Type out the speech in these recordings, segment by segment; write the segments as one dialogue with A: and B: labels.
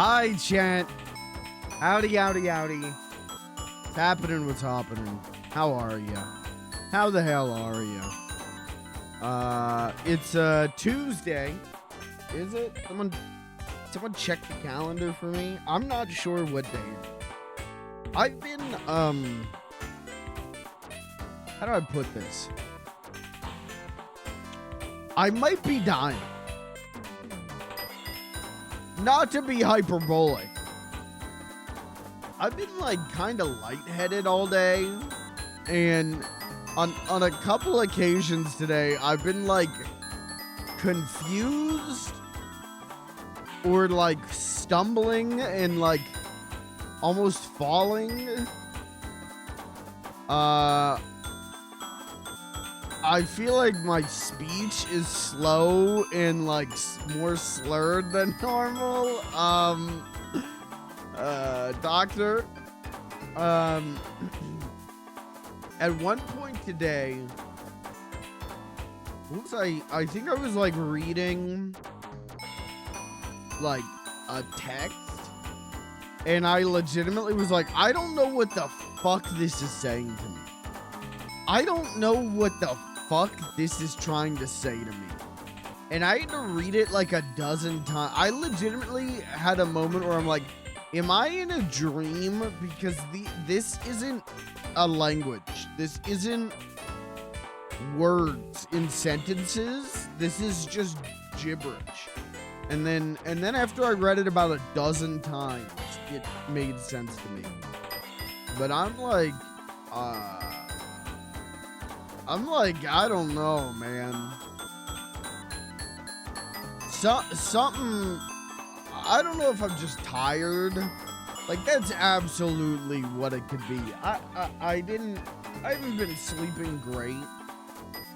A: Hi, chat. Howdy, howdy, howdy. What's happening? What's happening? How are you? How the hell are you? It's Tuesday. Is it? Someone check the calendar for me. I'm not sure what day. I've been how do I put this? I might be dying. Not to be hyperbolic. I've been like kind of lightheaded all day, and on a couple occasions today, I've been like confused or like stumbling and like almost falling. I feel like my speech is slow and like more slurred than normal. Doctor. At one point today, I think I was like reading like a text, and I legitimately was like, I don't know what the fuck this is saying to me. I don't know what the fuck this is trying to say to me. And I had to read it like a dozen times. I legitimately had a moment where I'm like, am I in a dream? Because this isn't a language. This isn't words in sentences. This is just gibberish. And then after I read it about a dozen times, it made sense to me. But I'm like, I don't know, man. Something, I don't know if I'm just tired. Like, that's absolutely what it could be. I haven't been sleeping great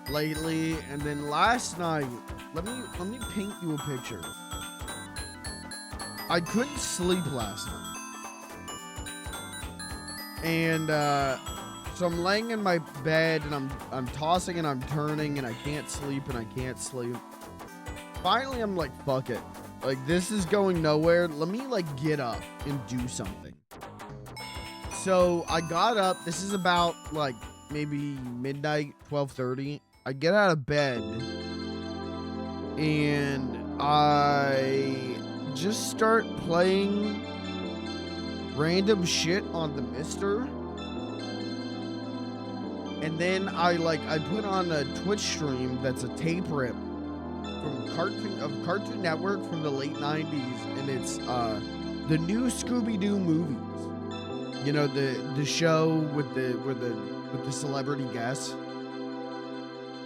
A: lately, and then last night, let me paint you a picture. I couldn't sleep last night. And so I'm laying in my bed, and I'm tossing and I'm turning, and I can't sleep and I can't sleep. Finally, I'm like, fuck it. Like, this is going nowhere. Let me like get up and do something. So I got up. This is about like maybe midnight, 12:30. I get out of bed and I just start playing random shit on the Mister. And then I put on a Twitch stream that's a tape rip from Cartoon Network from the late 90s, and it's the new Scooby-Doo movies. You know, the show with the celebrity guests.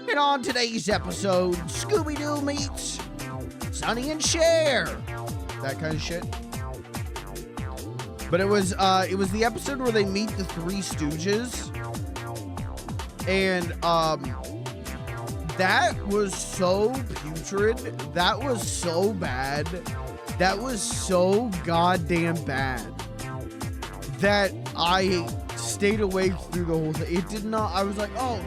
A: And on today's episode, Scooby-Doo meets Sonny and Cher. That kind of shit. But it was the episode where they meet the Three Stooges. And that was so putrid. That was so bad. That was so goddamn bad that I stayed awake through the whole thing. It did not. I was like, oh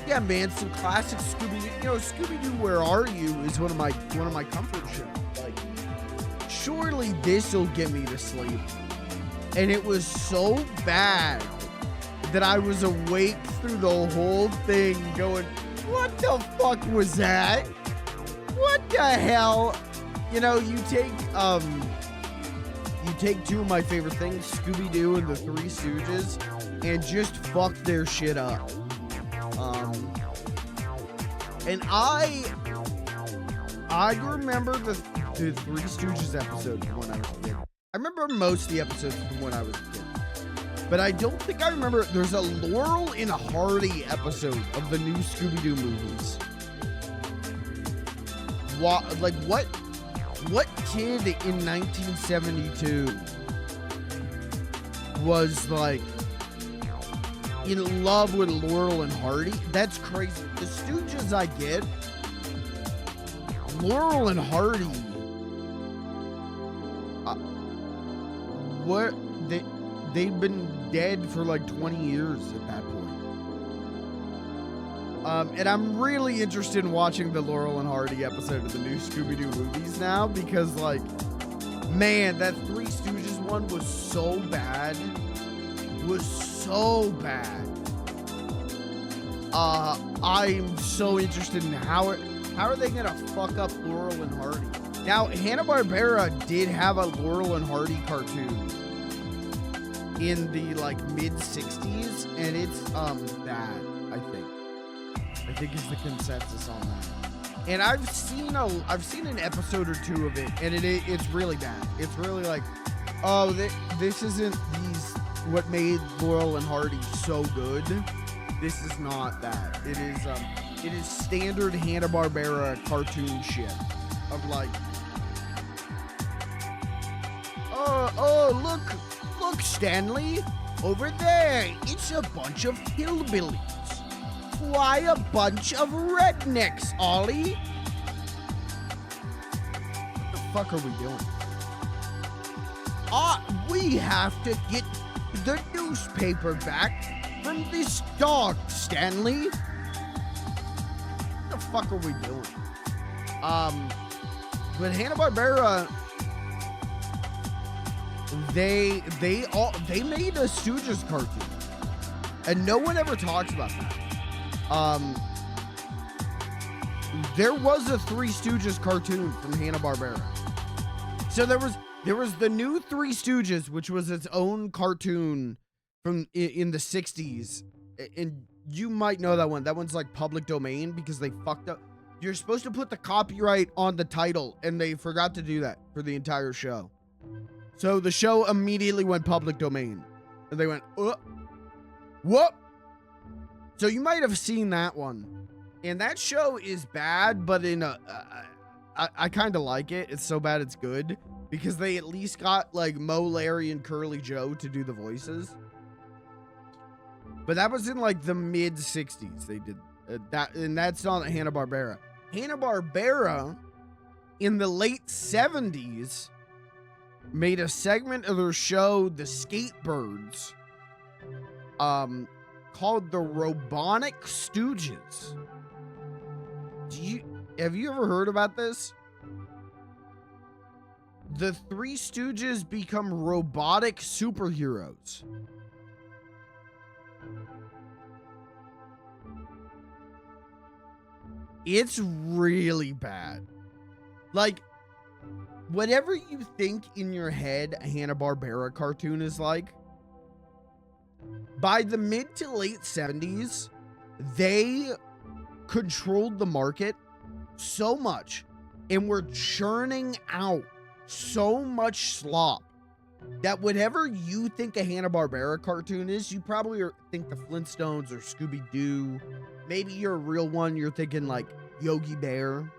A: yeah, man, some classic Scooby-Doo. You know, Scooby-Doo, Where Are You? Is one of my comfort shows. Like, surely this will get me to sleep. And it was so bad that I was awake through the whole thing going, what the fuck was that? What the hell? You know, you take two of my favorite things, Scooby-Doo and the Three Stooges, and just fuck their shit up. And I remember the Three Stooges episodes from when I was a kid. I remember most of the episodes from when I was a kid. But I don't think I remember. There's a Laurel and Hardy episode of the new Scooby-Doo movies. What kid in 1972 was like in love with Laurel and Hardy? That's crazy. The Stooges I get. Laurel and Hardy. What they'd been dead for like 20 years at that point. And I'm really interested in watching the Laurel and Hardy episode of the new Scooby-Doo movies now, because like Man, that Three Stooges one was so bad. Was so bad. I'm so interested in how are they gonna fuck up Laurel and Hardy? Now, Hanna-Barbera did have a Laurel and Hardy cartoon in the like mid-60s, and it's bad, I think is the consensus on that. And I've seen an episode or two of it, and it's really bad. It's really like, oh, this isn't what made Laurel and Hardy so good. This is not that. It is standard Hanna-Barbera cartoon shit of like, oh, look, Stanley, over there, it's a bunch of hillbillies. Why a bunch of rednecks, Ollie? What the fuck are we doing? We have to get the newspaper back from this dog, Stanley. What the fuck are we doing? But Hanna-Barbera, they made a Stooges cartoon, and no one ever talks about that. There was a Three Stooges cartoon from Hanna-Barbera. So there was the new Three Stooges, which was its own cartoon from in the 60s. And you might know that one. That one's like public domain because they fucked up. You're supposed to put the copyright on the title, and they forgot to do that for the entire show. So the show immediately went public domain. And they went, whoop. So you might have seen that one. And that show is bad, but I kind of like it. It's so bad it's good. Because they at least got like Mo, Larry, and Curly Joe to do the voices. But that was in like the mid-60s. They did that, and that's not Hanna-Barbera. Hanna-Barbera in the late 70s made a segment of their show, The Skatebirds, called the Robonic Stooges. Have you ever heard about this? The Three Stooges become robotic superheroes. It's really bad. Like, whatever you think in your head a Hanna-Barbera cartoon is like, by the mid to late 70s, they controlled the market so much and were churning out so much slop that whatever you think a Hanna-Barbera cartoon is, you probably think the Flintstones or Scooby-Doo. Maybe you're a real one, you're thinking like Yogi Bear.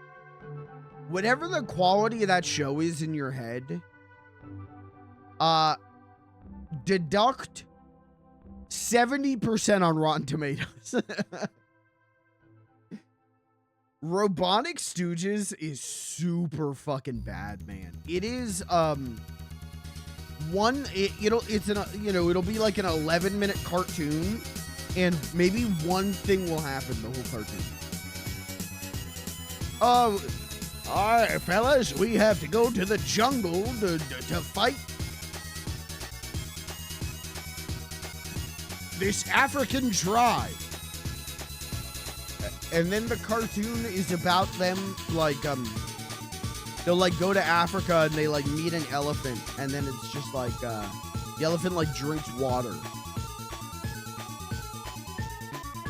A: Whatever the quality of that show is in your head, deduct 70% on Rotten Tomatoes. Robonic Stooges is super fucking bad, man. It is it'll be like an 11-minute cartoon, and maybe one thing will happen the whole cartoon. All right, fellas, we have to go to the jungle to fight this African tribe. And then the cartoon is about them, like, they'll, like, go to Africa and they, like, meet an elephant. And then it's just, like, the elephant, like, drinks water.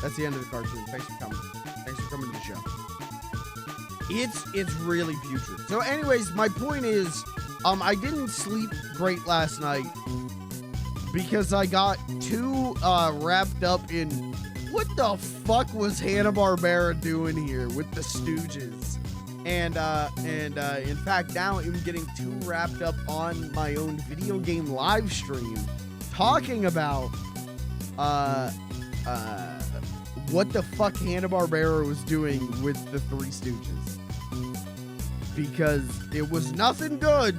A: That's the end of the cartoon. Thanks for coming. Thanks for coming to the show. It's really putrid. So, anyways, my point is, I didn't sleep great last night because I got too, wrapped up in what the fuck was Hanna-Barbera doing here with the Stooges? And in fact, now I'm getting too wrapped up on my own video game live stream talking about what the fuck Hanna-Barbera was doing with the Three Stooges. Because it was nothing good.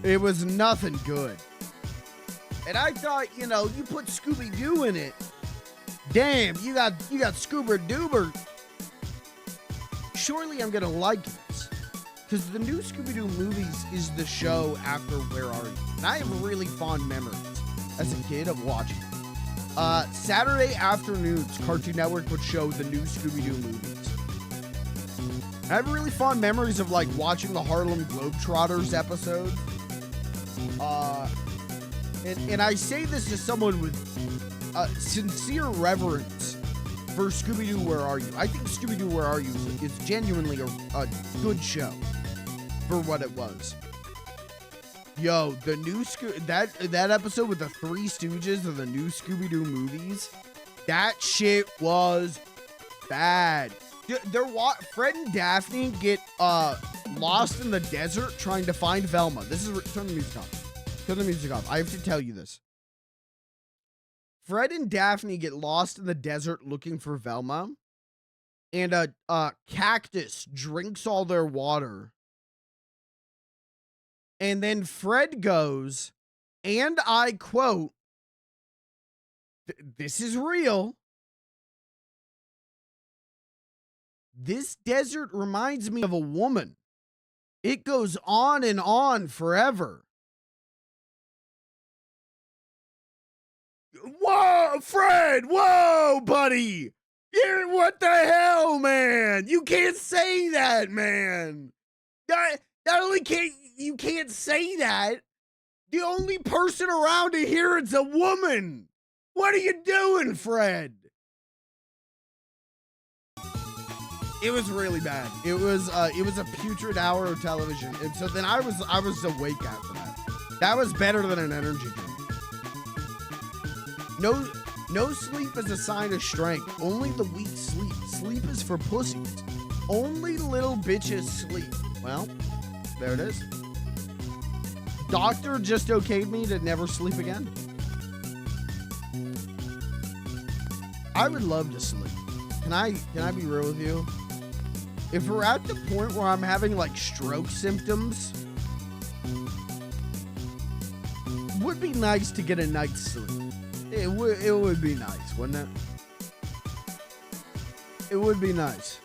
A: It was nothing good. And I thought, you know, you put Scooby-Doo in it. Damn, you got Scoober Doober. Surely I'm gonna like this. because the new Scooby-Doo movies is the show after Where Are You? And I have really fond memories as a kid of watching it. Saturday afternoons, Cartoon Network would show the new Scooby-Doo movies. I have really fond memories of like watching the Harlem Globetrotters episode. And I say this to someone with sincere reverence for Scooby-Doo Where Are You? I think Scooby-Doo Where Are You is genuinely a good show for what it was. Yo, the new that episode with the Three Stooges of the new Scooby-Doo movies, that shit was bad. Fred and Daphne get lost in the desert trying to find Velma. Turn the music off. Turn the music off. I have to tell you this. Fred and Daphne get lost in the desert looking for Velma, and a cactus drinks all their water. And then Fred goes, and I quote, "This is real. This desert reminds me of a woman. It goes on and on forever." Whoa, Fred! Whoa, buddy! What the hell, man? You can't say that, man. Not only you can't say that, the only person around to hear it's a woman. What are you doing, Fred? It was really bad. It was a putrid hour of television, and so then I was awake after that. That was better than an energy drink. No sleep is a sign of strength. Only the weak sleep. Sleep is for pussies. Only little bitches sleep. Well, there it is. Doctor just okayed me to never sleep again. I would love to sleep. Can I be real with you? If we're at the point where I'm having like stroke symptoms, would be nice to get a night's sleep. It would be nice, wouldn't it? It would be nice.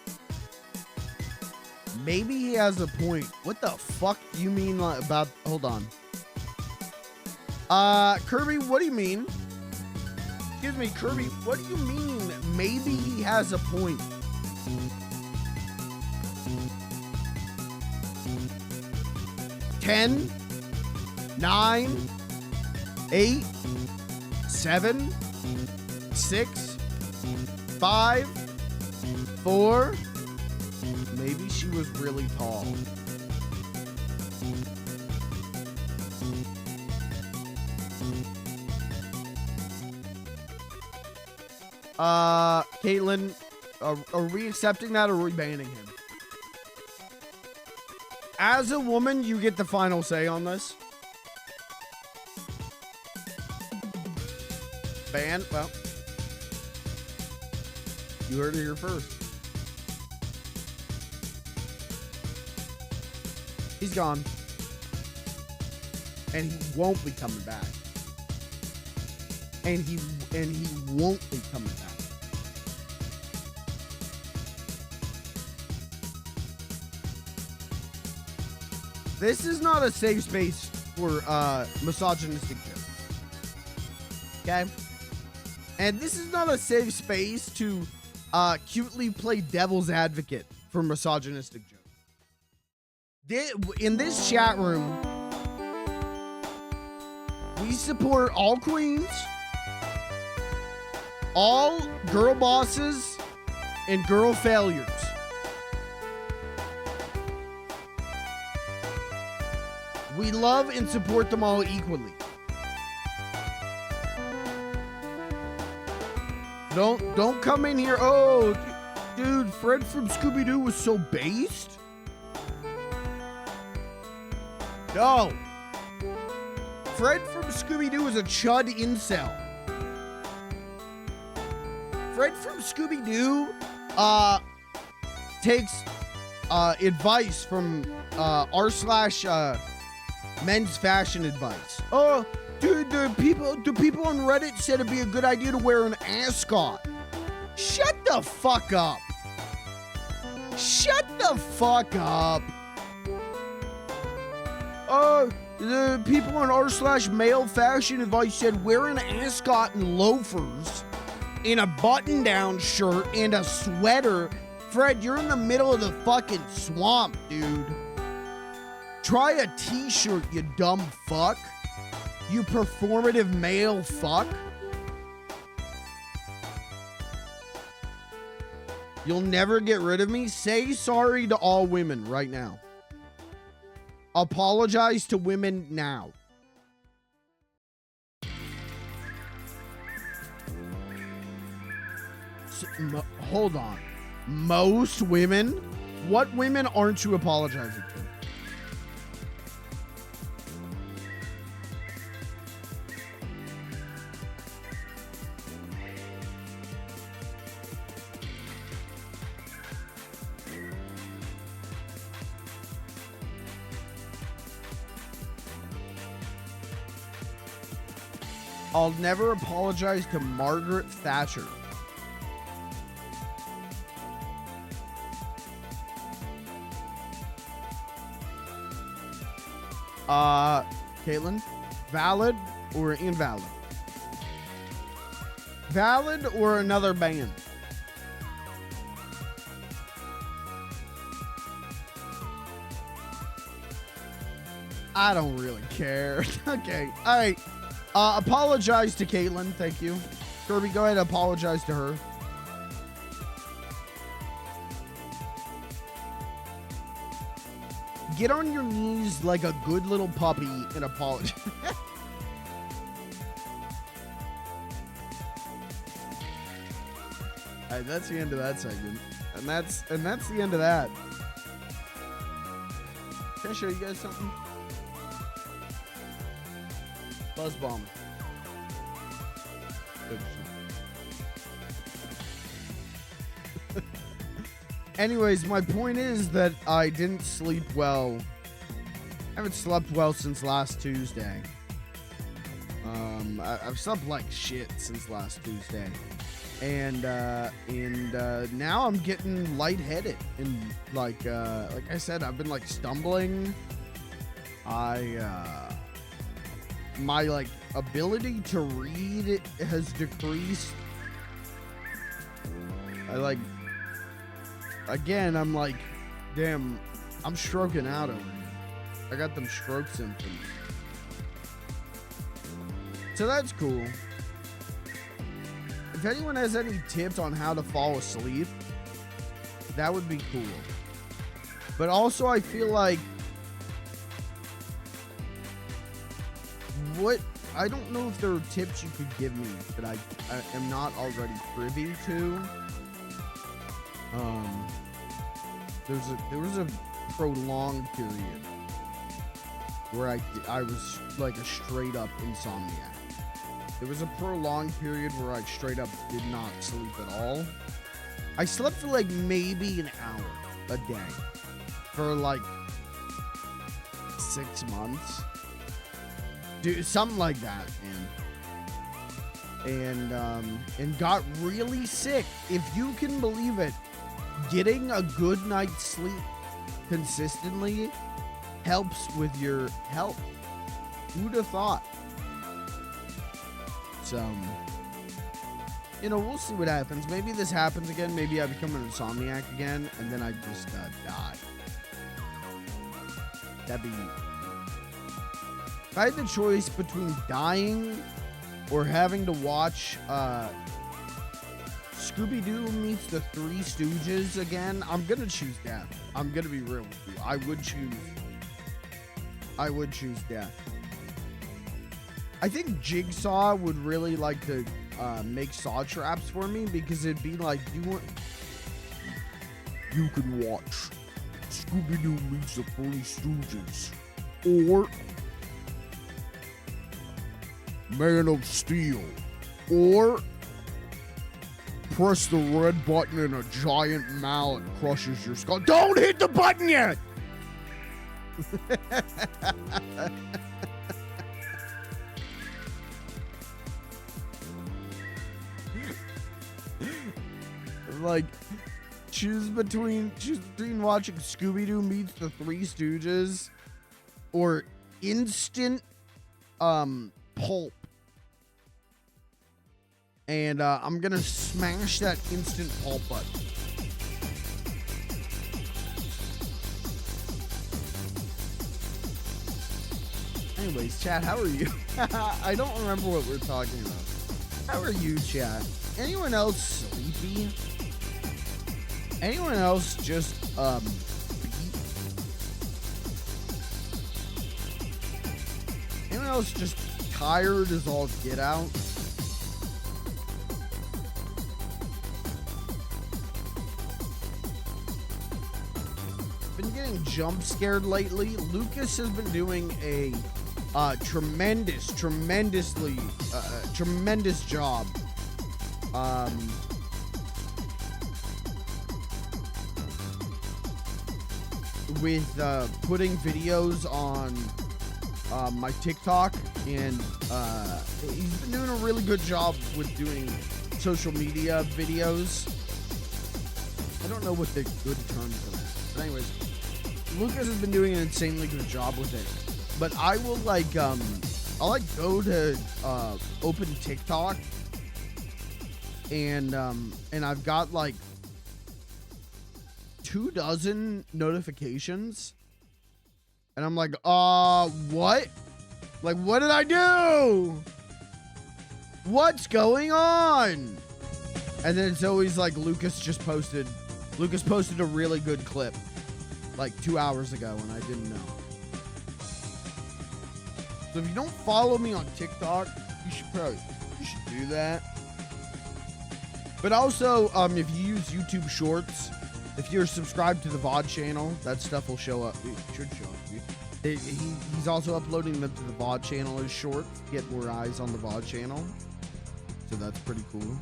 A: Maybe he has a point. What the fuck do you mean about... Hold on. Kirby, what do you mean? Excuse me, Kirby, what do you mean maybe he has a point? Ten, 9, 8, 7, 6, 5, 4. Maybe she was really tall. Caitlin, are we accepting that or are we banning him? As a woman, you get the final say on this. Ban? Well, you heard it here first. He's gone. And he won't be coming back. And he won't be coming back. This is not a safe space for misogynistic jokes. Okay? And this is not a safe space to cutely play devil's advocate for misogynistic jokes. In this chat room, we support all queens, all girl bosses, and girl failures. We love and support them all equally. Don't come in here. Oh, dude, Fred from Scooby-Doo was so based. No. Fred from Scooby-Doo is a chud incel. Fred from Scooby-Doo takes advice from r/men's fashion advice. Oh, dude, the people on Reddit said it'd be a good idea to wear an ascot. Shut the fuck up. Shut the fuck up. the people on r/male fashion advice said wear an ascot and loafers in a button-down shirt and a sweater. Fred, you're in the middle of the fucking swamp, dude. Try a t-shirt, you dumb fuck. You performative male fuck. You'll never get rid of me. Say sorry to all women right now. Apologize to women now. Hold on. Most women? What women aren't you apologizing to? I'll never apologize to Margaret Thatcher. Caitlin, valid or invalid? Valid or another band? I don't really care. Okay, all right. Apologize to Caitlin, thank you. Kirby, go ahead and apologize to her. Get on your knees like a good little puppy and apologize. All right, that's the end of that segment. And that's the end of that. Can I show you guys something? Buzz bomb. Anyways, my point is that I didn't sleep well. I haven't slept well since last Tuesday. I've slept like shit since last Tuesday. And now I'm getting lightheaded. And like I said, I've been like stumbling. My like ability to read has decreased. I'm like, damn, I'm stroking out over here. I got them stroke symptoms. So that's cool. If anyone has any tips on how to fall asleep, that would be cool. But also I feel like I don't know if there are tips you could give me that I am not already privy to. There was a prolonged period where I was like a straight up insomniac. There was a prolonged period where I straight up did not sleep at all. I slept for like maybe an hour a day for like 6 months. Dude, something like that, man. And got really sick. If you can believe it, getting a good night's sleep consistently helps with your health. Who'd have thought? So, we'll see what happens. Maybe this happens again. Maybe I become an insomniac again, and then I just die. That'd be... If I had the choice between dying or having to watch Scooby-Doo meets the Three Stooges again, I'm gonna choose death. I'm gonna be real with you. I would choose death. I think Jigsaw would really like to make saw traps for me, because it'd be like, you can watch Scooby-Doo meets the Three Stooges, or Man of Steel, or press the red button and a giant mallet crushes your skull. Don't hit the button yet! Like, choose between watching Scooby-Doo meets the Three Stooges or instant pulp. And I'm gonna smash that instant pulp button. Anyways, chat, how are you? I don't remember what we're talking about. How are you, chat? Anyone else sleepy? Anyone else just anyone else just tired as all get out? Been getting jump scared lately. Lucas has been doing a tremendous job with putting videos on my TikTok, and he's been doing a really good job with doing social media videos. I don't know what the good term for that is, but anyways, Lucas has been doing an insanely good job with it. But I will I'll go to open TikTok, and I've got like 24 notifications, and I'm like, what? Like, what did I do? What's going on? And then it's always like Lucas posted a really good clip like 2 hours ago, and I didn't know. So if you don't follow me on TikTok, you should do that. But also, if you use YouTube Shorts, if you're subscribed to the VOD channel, that stuff will show up. It should show up. He's also uploading them to the VOD channel as shorts. Get more eyes on the VOD channel. So that's pretty cool.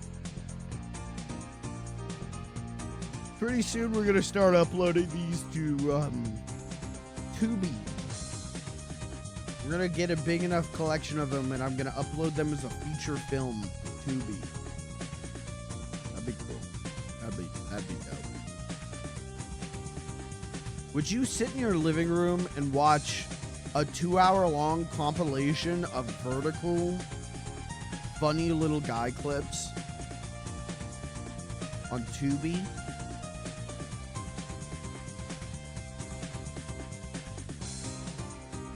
A: Pretty soon we're gonna start uploading these to Tubi. We're gonna get a big enough collection of them, and I'm gonna upload them as a feature film to Tubi. That'd be cool. That'd be dope. Would you sit in your living room and watch a 2-hour-long compilation of vertical, funny little guy clips on Tubi?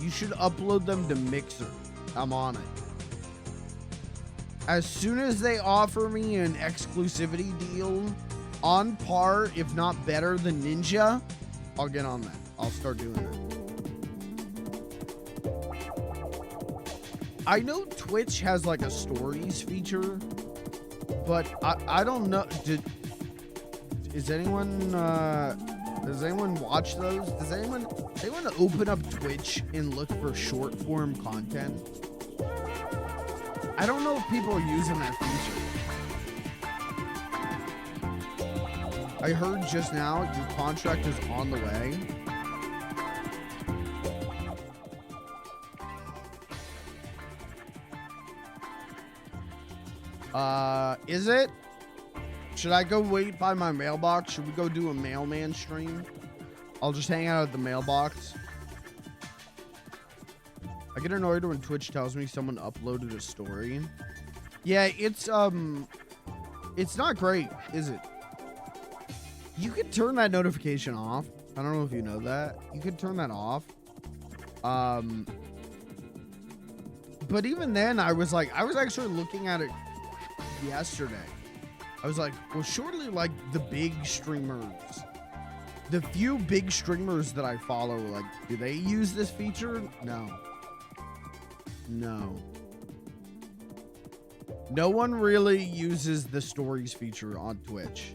A: You should upload them to Mixer. I'm on it. As soon as they offer me an exclusivity deal on par, if not better than Ninja, I'll get on that. I'll start doing that. I know Twitch has like a stories feature, but I don't know. Does anyone watch those? Does anyone open up Twitch and look for short form content? I don't know if people are using that feature. I heard just now your contract is on the way. Is it? Should I go wait by my mailbox? Should we go do a mailman stream? I'll just hang out at the mailbox. I get annoyed when Twitch tells me someone uploaded a story. Yeah, it's not great, is it? You could turn that notification off. I don't know if you know that. You could turn that off. But even then, I was actually looking at it yesterday. I was like, well, surely like the big streamers, the few big streamers that I follow, like, do they use this feature? No. No one really uses the stories feature on Twitch.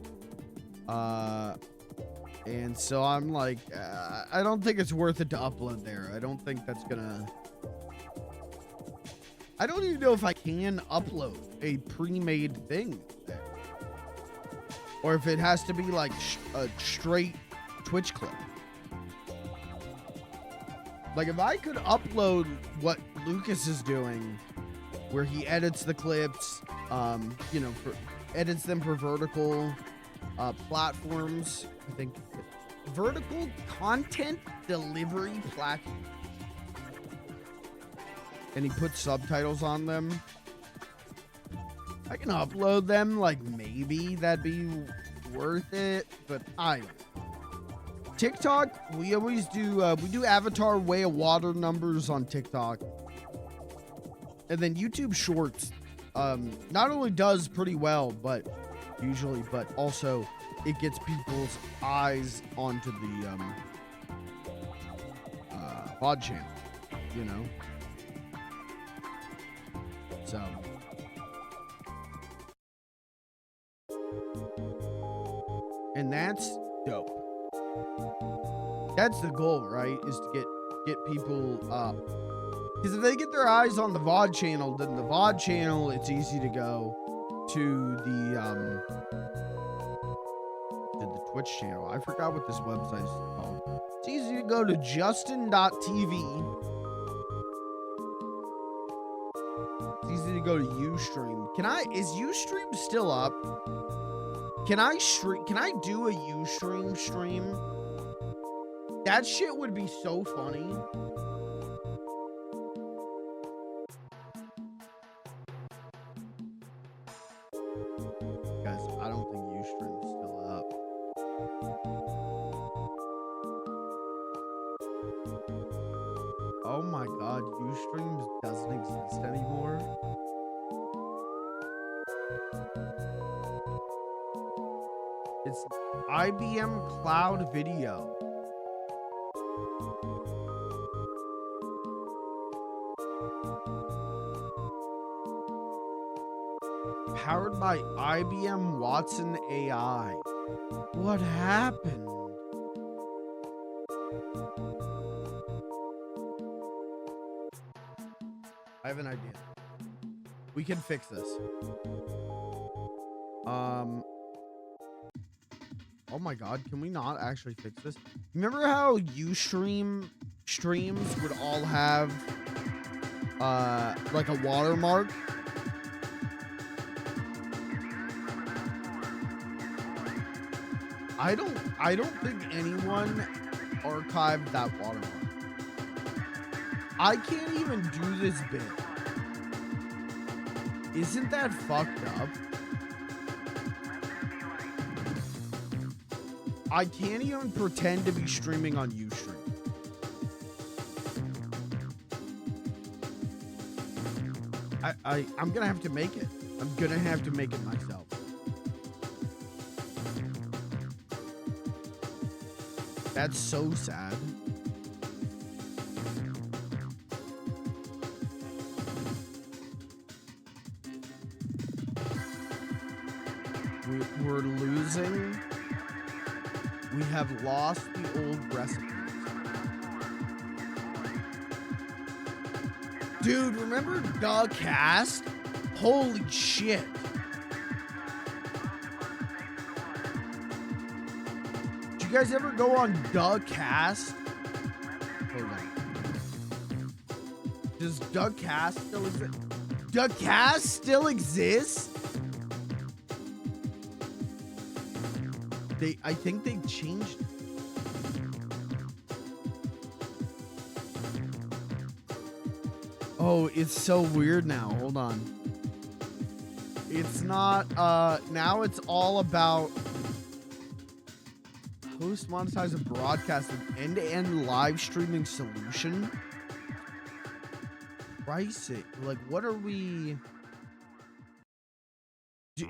A: And so I'm like, I don't think it's worth it to upload there. I don't think that's gonna... I don't even know if I can upload a pre-made thing there. Or if it has to be like a straight Twitch clip. Like if I could upload what Lucas is doing, where he edits the clips, you know, edits them for vertical platforms. I think vertical content delivery platform. and he puts subtitles on them, I can upload them. Like, maybe that'd be worth it, but I don't know. TikTok, we always do, we do Avatar Way of Water numbers on TikTok. And then YouTube Shorts, not only does pretty well, but usually, but also it gets people's eyes onto the VOD channel, you know? So. And that's dope. That's the goal, right? Is to get people because if they get their eyes on the VOD channel, then the VOD channel, it's easy to go to the Twitch channel. I forgot what this website is called. It's easy to go to justin.tv. It's easy to go to Ustream. Is Ustream still up? Can I do a Ustream stream? That shit would be so funny. Guys, I don't think Ustream's still up. Oh my god, Ustream doesn't exist anymore. It's IBM Cloud Video. Powered by IBM Watson AI. What happened? I have an idea. We can fix this. Oh my god, can we not actually fix this? Remember how Ustream streams would all have like a watermark? I don't think anyone archived that watermark. I can't even do this bit. Isn't that fucked up? I can't even pretend to be streaming on Ustream. I'm gonna have to make it. I'm gonna have to make it myself. That's so sad. We're losing. We have lost the old recipes. Dude, remember the cast? Holy shit. Did you guys ever go on the cast? Hold on. Does the cast still exist? The cast still exists? I think they changed it. Oh, it's so weird now. Hold on. It's not, now it's all about host, monetize, and broadcast an end-to-end live streaming solution. Pricing. Like, what are we...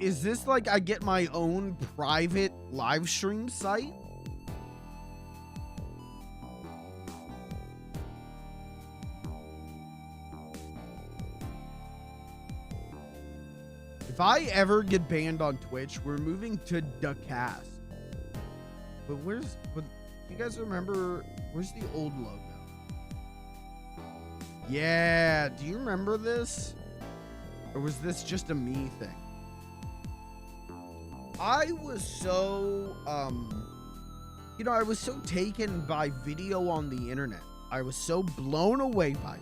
A: Is this like I get my own private live stream site? If I ever get banned on Twitch, we're moving to the cast. But you guys remember, where's the old logo? Yeah, do you remember this? Or was this just a me thing? I was so, I was so taken by video on the internet. I was so blown away by it.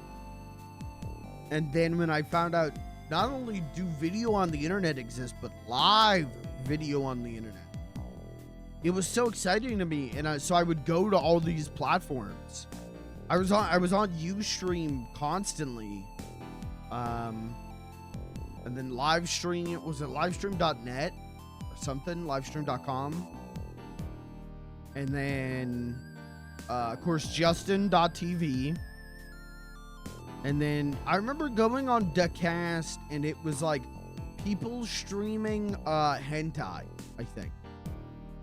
A: And then when I found out not only do video on the internet exist, but live video on the internet, it was so exciting to me. And so I would go to all these platforms. I was on Ustream constantly And then live stream, was it livestream.net or something? Livestream.com. And then, of course, Justin.tv. And then I remember going on Decast, and it was like people streaming hentai, I think.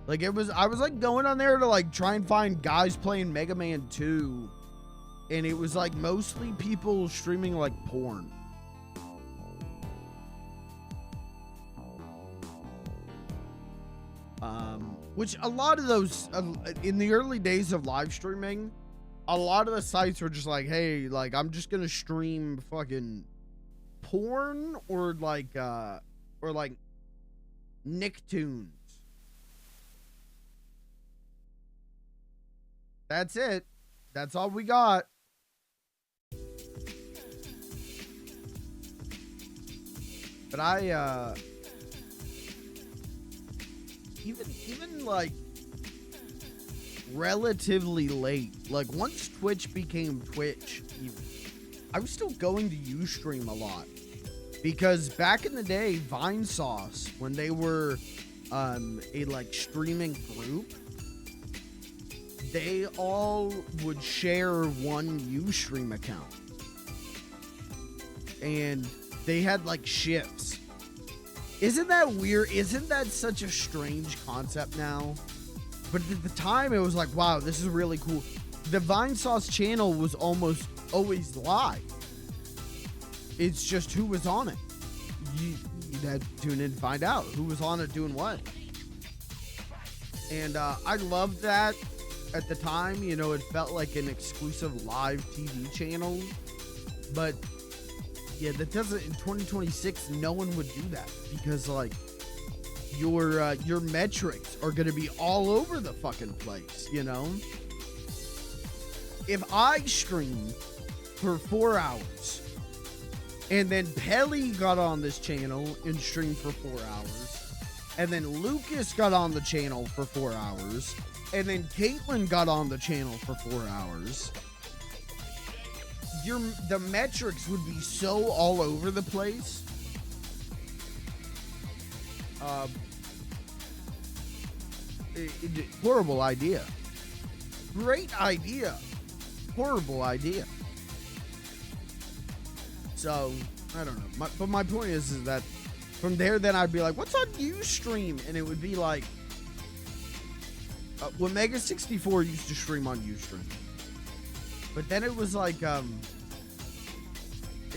A: Like I was like going on there to like try and find guys playing Mega Man 2. And it was like mostly people streaming like porn. Which a lot of those, in the early days of live streaming, a lot of the sites were just like, hey, like, I'm just gonna stream fucking porn or like Nicktoons. That's it. That's all we got. But I, even like relatively late, like once Twitch became Twitch, I was still going to Ustream a lot, because back in the day, Vine Sauce, when they were a like streaming group, they all would share one Ustream account, and they had like shifts. Isn't that weird? Isn't that such a strange concept now? But at the time, it was like, wow, this is really cool. The Vine Sauce channel was almost always live. It's just who was on it. You'd have to tune in and find out who was on it doing what. And I loved that at the time. You know, it felt like an exclusive live TV channel. But yeah, that doesn't, in 2026, no one would do that, because like your metrics are going to be all over the fucking place, you know? If I stream for 4 hours and then Pelly got on this channel and streamed for 4 hours, and then Lucas got on the channel for 4 hours, and then Caitlin got on the channel for 4 hours, the metrics would be so all over the place. Horrible idea. Great idea. Horrible idea. So, I don't know. But my point is that from there, then I'd be like, what's on Ustream? And it would be like, when Mega 64 used to stream on Ustream. But then it was like, hey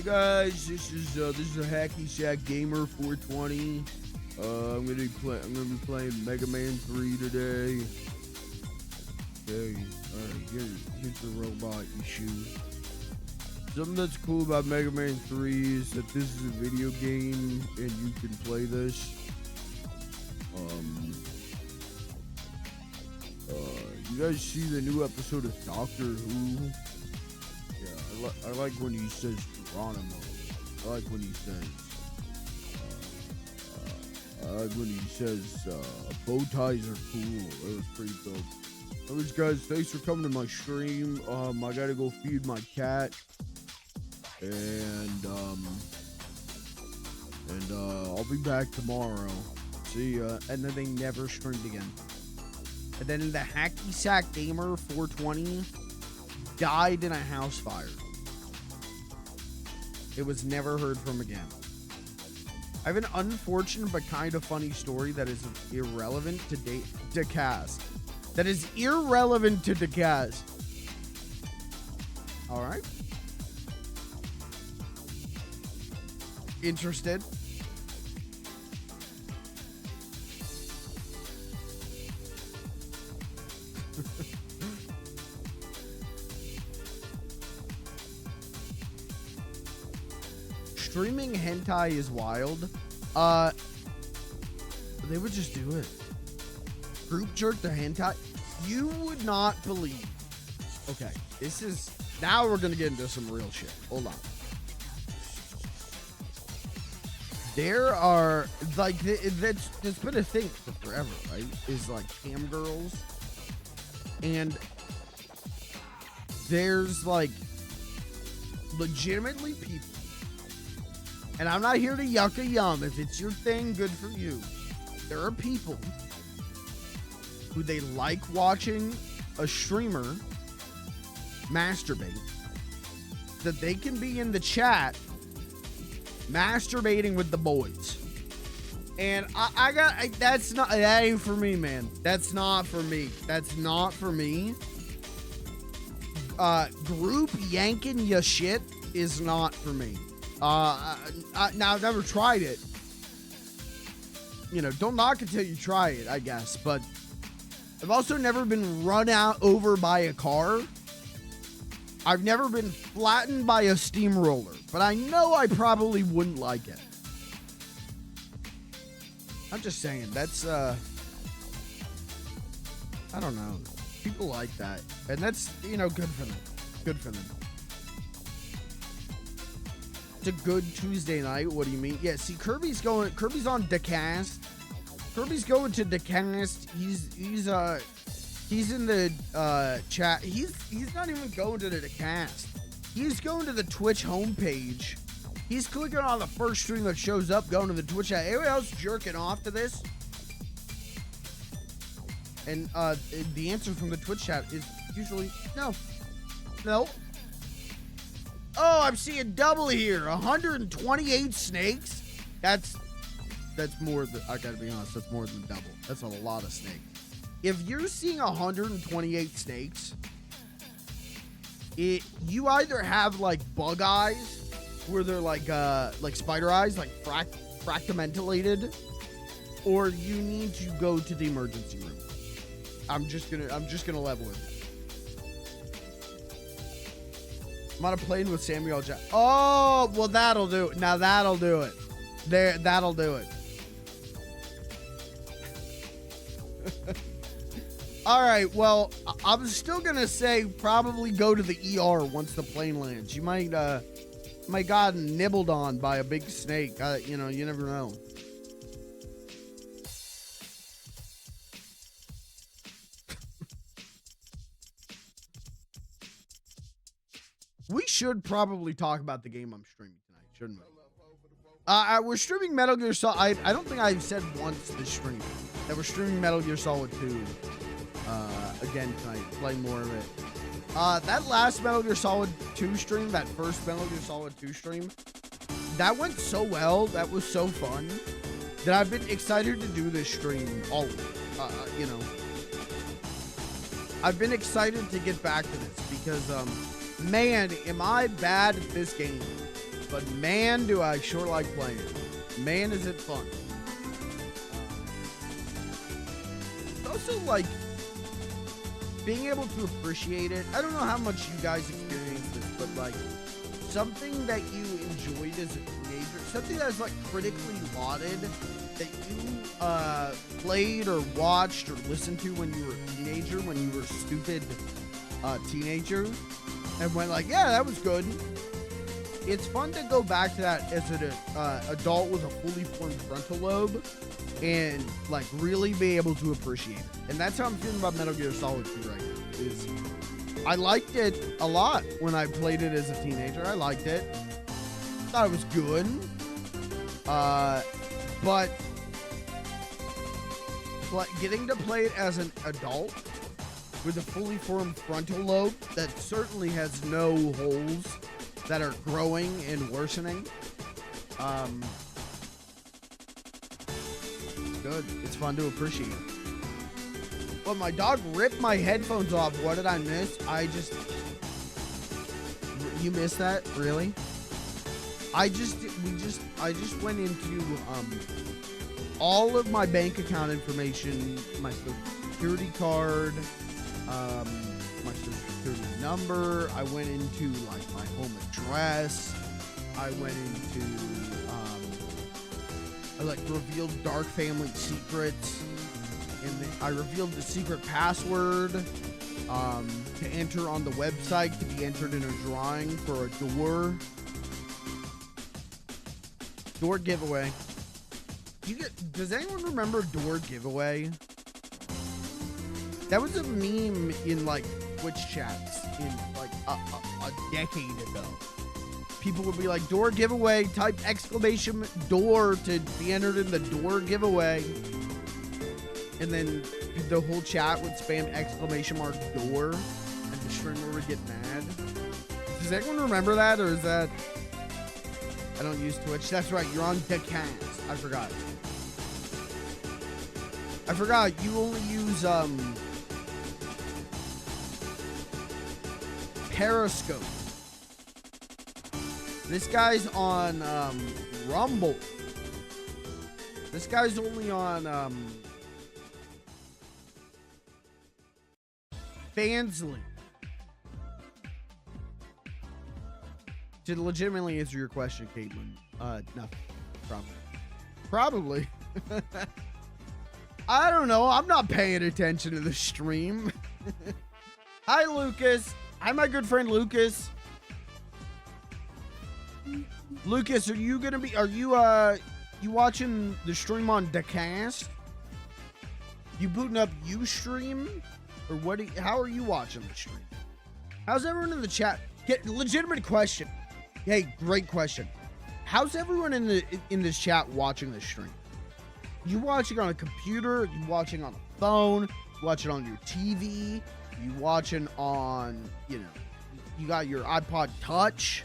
A: guys, this is a Hacky Sack Gamer 420. I'm gonna be playing Mega Man 3 today. Okay, alright, here's the robot you shoot. Something that's cool about Mega Man 3 is that this is a video game and you can play this. You guys see the new episode of Doctor Who? Yeah, I like when he says Geronimo. I like when he says, bow ties are cool. That was pretty dope. Anyways, guys, thanks for coming to my stream. I gotta go feed my cat. And I'll be back tomorrow. See ya. And then they never streamed again. And then the Hacky Sack Gamer 420 died in a house fire. It was never heard from again. I have an unfortunate but kind of funny story that is irrelevant to Decast. That is irrelevant to Decast. All right. Interested? Streaming hentai is wild. They would just do it. Group jerk the hentai. You would not believe. Okay, this is, now we're gonna get into some real shit. Hold on. There are like that's been a thing for forever, right? Is like cam girls, and there's like legitimately people And I'm not here to yuck a yum. If it's your thing, good for you. There are people who they like watching a streamer masturbate, that they can be in the chat masturbating with the boys. And that ain't for me, man. That's not for me. That's not for me. Group yanking ya shit is not for me. Now I've never tried it. You know, don't knock it till you try it, I guess. But I've also never been run over by a car. I've never been flattened by a steamroller, but I know I probably wouldn't like it. I'm just saying, that's, I don't know. People like that. And that's, you know, good for them. Good for them. It's a good Tuesday night. What do you mean? Yeah, see, Kirby's on Decast. Kirby's going to Decast. He's in the chat. He's not even going to the Decast. He's going to the Twitch homepage. He's clicking on the first stream that shows up, going to the Twitch chat. Anyone else jerking off to this? And the answer from the Twitch chat is usually no. No. Oh, I'm seeing double here. 128 snakes. That's more than, I gotta be honest, that's more than double. That's a lot of snakes. If you're seeing 128 snakes, you either have like bug eyes, where they're like spider eyes, like fractamentated, or you need to go to the emergency room. I'm just gonna level it. I'm on a plane with Samuel Jackson. Oh, well, that'll do it. Now that'll do it. That'll do it. All right, well, I'm still gonna say probably go to the ER once the plane lands. You might got nibbled on by a big snake. You know, you never know. We should probably talk about the game I'm streaming tonight, shouldn't we? We're streaming Metal Gear Solid. I don't think I've said once this stream that we're streaming Metal Gear Solid 2 again tonight, playing more of it. That last Metal Gear Solid 2 stream, that first Metal Gear Solid 2 stream, that went so well, that was so fun, that I've been excited to do this stream always. You know, I've been excited to get back to this because, man, am I bad at this game, but man, do I sure like playing it. Man, is it fun. It's also like being able to appreciate it. I don't know how much you guys experience this, but like something that you enjoyed as a teenager, something that's like critically lauded, that you played or watched or listened to when you were a teenager, when you were a stupid teenager, and went like, yeah, that was good. It's fun to go back to that as an adult with a fully formed frontal lobe and like really be able to appreciate it. And that's how I'm feeling about Metal Gear Solid 2 right now. Is I liked it a lot when I played it as a teenager. I liked it. Thought it was good. But getting to play it as an adult with a fully formed frontal lobe that certainly has no holes that are growing and worsening. Good. It's fun to appreciate. Well, my dog ripped my headphones off. What did I miss? You missed that? Really? I just went into all of my bank account information, my social security card, my social security number. I went into like my home address. I went into I like revealed dark family secrets, and then I revealed the secret password to enter on the website to be entered in a drawing for a door giveaway. Does anyone remember door giveaway? That was a meme in like Twitch chats in like a decade ago. people would be like, door giveaway, type exclamation door to be entered in the door giveaway. And then the whole chat would spam exclamation mark door, and the streamer would get mad. Does anyone remember that, or is that... I don't use Twitch. That's right, you're on the cast. I forgot. You only use Periscope. This guy's on Rumble. This guy's only on Fansly. To legitimately answer your question, Caitlin, no, probably. I don't know. I'm not paying attention to the stream. Hi, Lucas. Hi, my good friend Lucas. Lucas, are you you watching the stream on the cast? You booting up Ustream? Or what? How are you watching the stream? How's everyone in the chat? Legitimate question. Hey, great question. How's everyone in this chat watching this stream? You watching on a computer? You watching on a phone? You watching on your TV? You watching on, you know, you got your iPod Touch?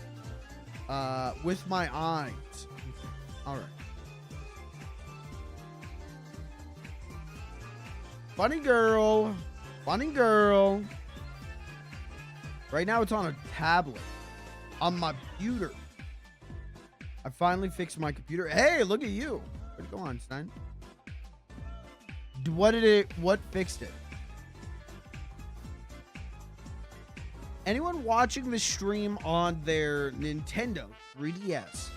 A: With my eyes. All right. Funny girl. Funny girl. Right now it's on a tablet. On my computer. I finally fixed my computer. Hey, look at you. Where'd it go, Einstein? What fixed it? Anyone watching the stream on their Nintendo 3DS?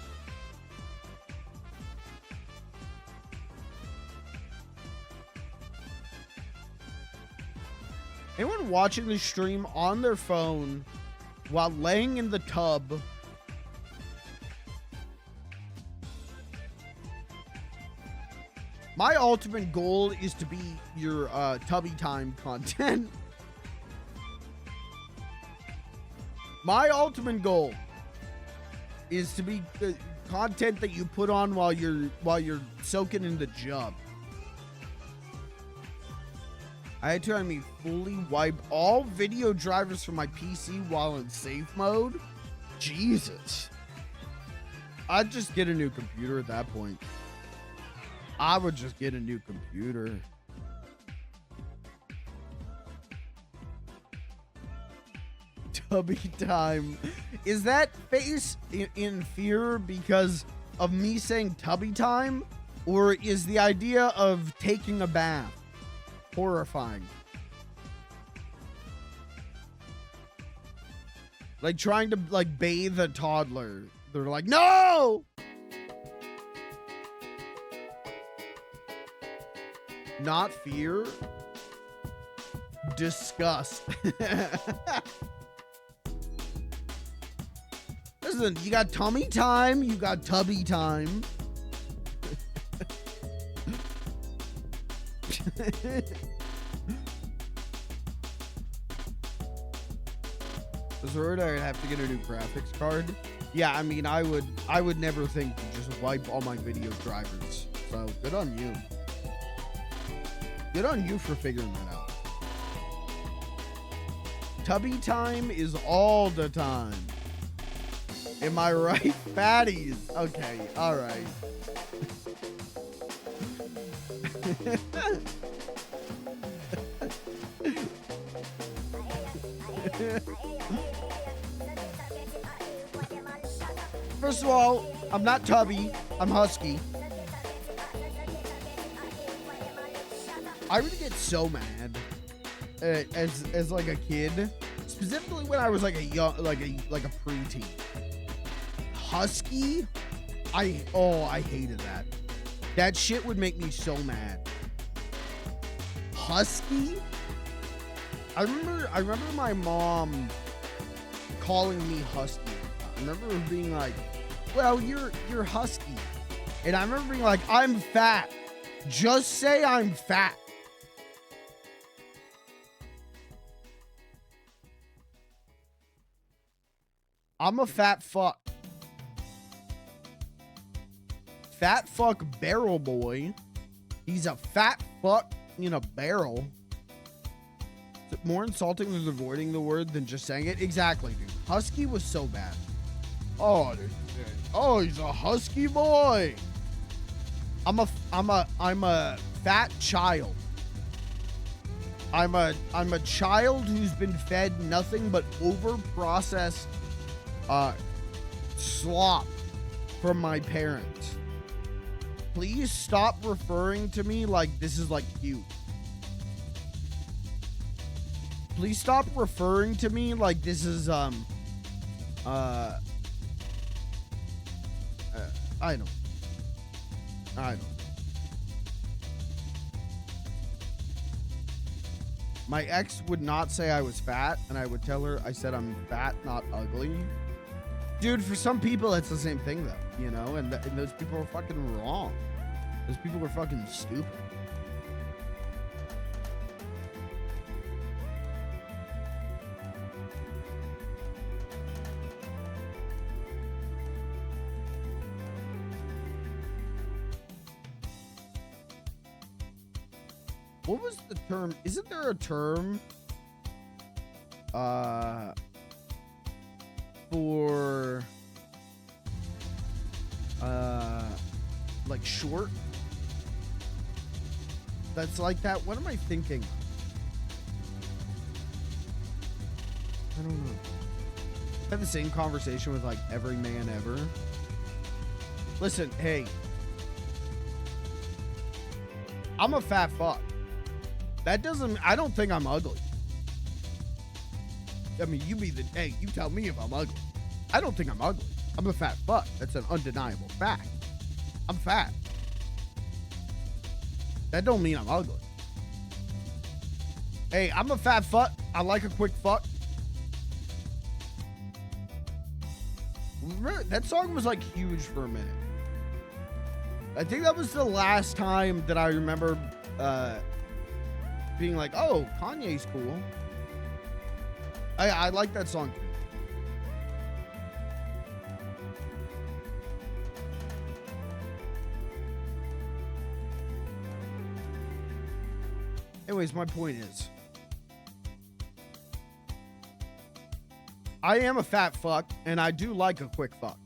A: Anyone watching the stream on their phone while laying in the tub? My ultimate goal is to be your tubby time content. My ultimate goal is to be the content that you put on while you're soaking in the jub. I had to fully wipe all video drivers from my PC while in safe mode. Jesus. I'd just get a new computer at that point. I would just get a new computer. Tubby time. Is that face in fear because of me saying tubby time? Or is the idea of taking a bath horrifying? Like trying to bathe a toddler. They're like, no! Not fear. Disgust. Listen, you got tummy time, you got tubby time. I'd have to get a new graphics card. Yeah, I mean, I would never think to just wipe all my video drivers. So good on you. Good on you for figuring that out. Tubby time is all the time. Am I right, fatties? Okay, all right. First of all, I'm not tubby. I'm husky. I really get so mad as like a kid, specifically when I was like a young, like a preteen. Husky, I hated that. That shit would make me so mad. Husky? I remember my mom calling me husky. I remember her being like, well, you're husky. And I remember being like, I'm fat. Just say I'm fat. I'm a fat fuck. fat fuck barrel boy. He's a fat fuck in a barrel. Is it more insulting than avoiding the word than just saying it? Exactly, dude. Husky was so bad. Oh, dude. Oh, he's a husky boy. I'm a fat child. I'm a child who's been fed nothing but over-processed slop from my parents. Please stop referring to me like this is like cute. Please stop referring to me like this is I don't. My ex would not say I was fat, and I would tell her I said I'm fat, not ugly. Dude, for some people, it's the same thing, though, you know? And those people are fucking wrong. Those people are fucking stupid. What was the term? Isn't there a term for like short? That's like that. What am I thinking? I don't know. I had the same conversation with like every man ever. Listen, hey, I'm a fat fuck. That doesn't, I don't think I'm ugly. I mean, hey, you tell me if I'm ugly. I don't think I'm ugly. I'm a fat fuck. That's an undeniable fact. I'm fat. That don't mean I'm ugly. Hey, I'm a fat fuck. I like a quick fuck. Remember, that song was like huge for a minute. I think that was the last time that I remember, being like, oh, Kanye's cool. I like that song too. Anyways, my point is, I am a fat fuck, and I do like a quick fuck.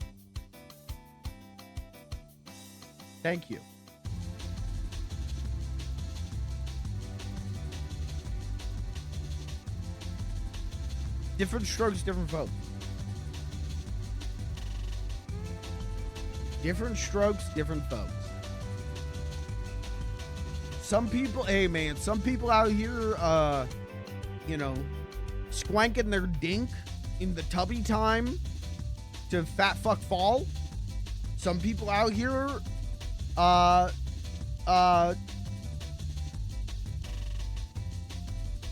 A: Thank you. Different strokes, different folks. Different strokes, different folks. Some people, hey man, some people out here, you know, squanking their dink in the tubby time to fat fuck fall. Some people out here,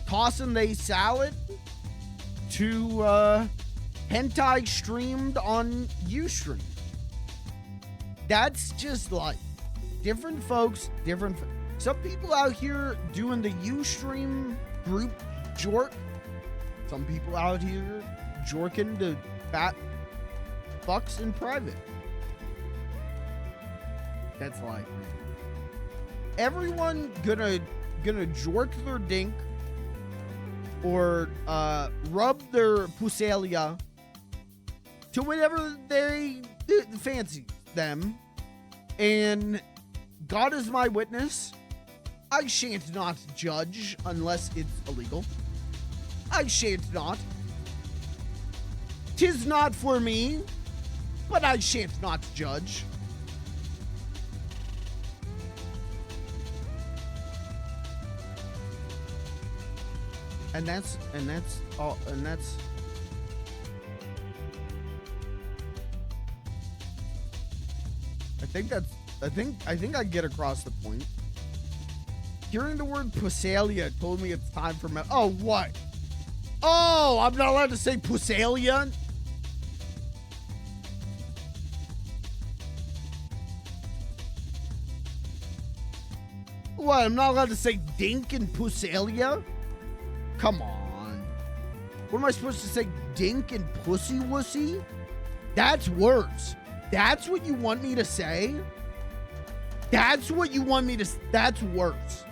A: tossing they salad to hentai streamed on Ustream. That's just like different folks, different. Some people out here doing the Ustream group jork. Some people out here jorking to fat fucks in private. That's like, everyone gonna jork their dink or rub their pusalia to whatever they fancy them. And God is my witness, I shan't not judge unless it's illegal. I shan't not. 'Tis not for me, but I shan't not judge. And that's all, and that's I think I get across the point. Hearing the word pusalia told me it's time for oh, what? Oh, I'm not allowed to say pusalia? What, I'm not allowed to say dink and pusalia? Come on. What am I supposed to say? Dink and pussy wussy? That's worse. That's what you want me to say? That's what you want me to... That's worse.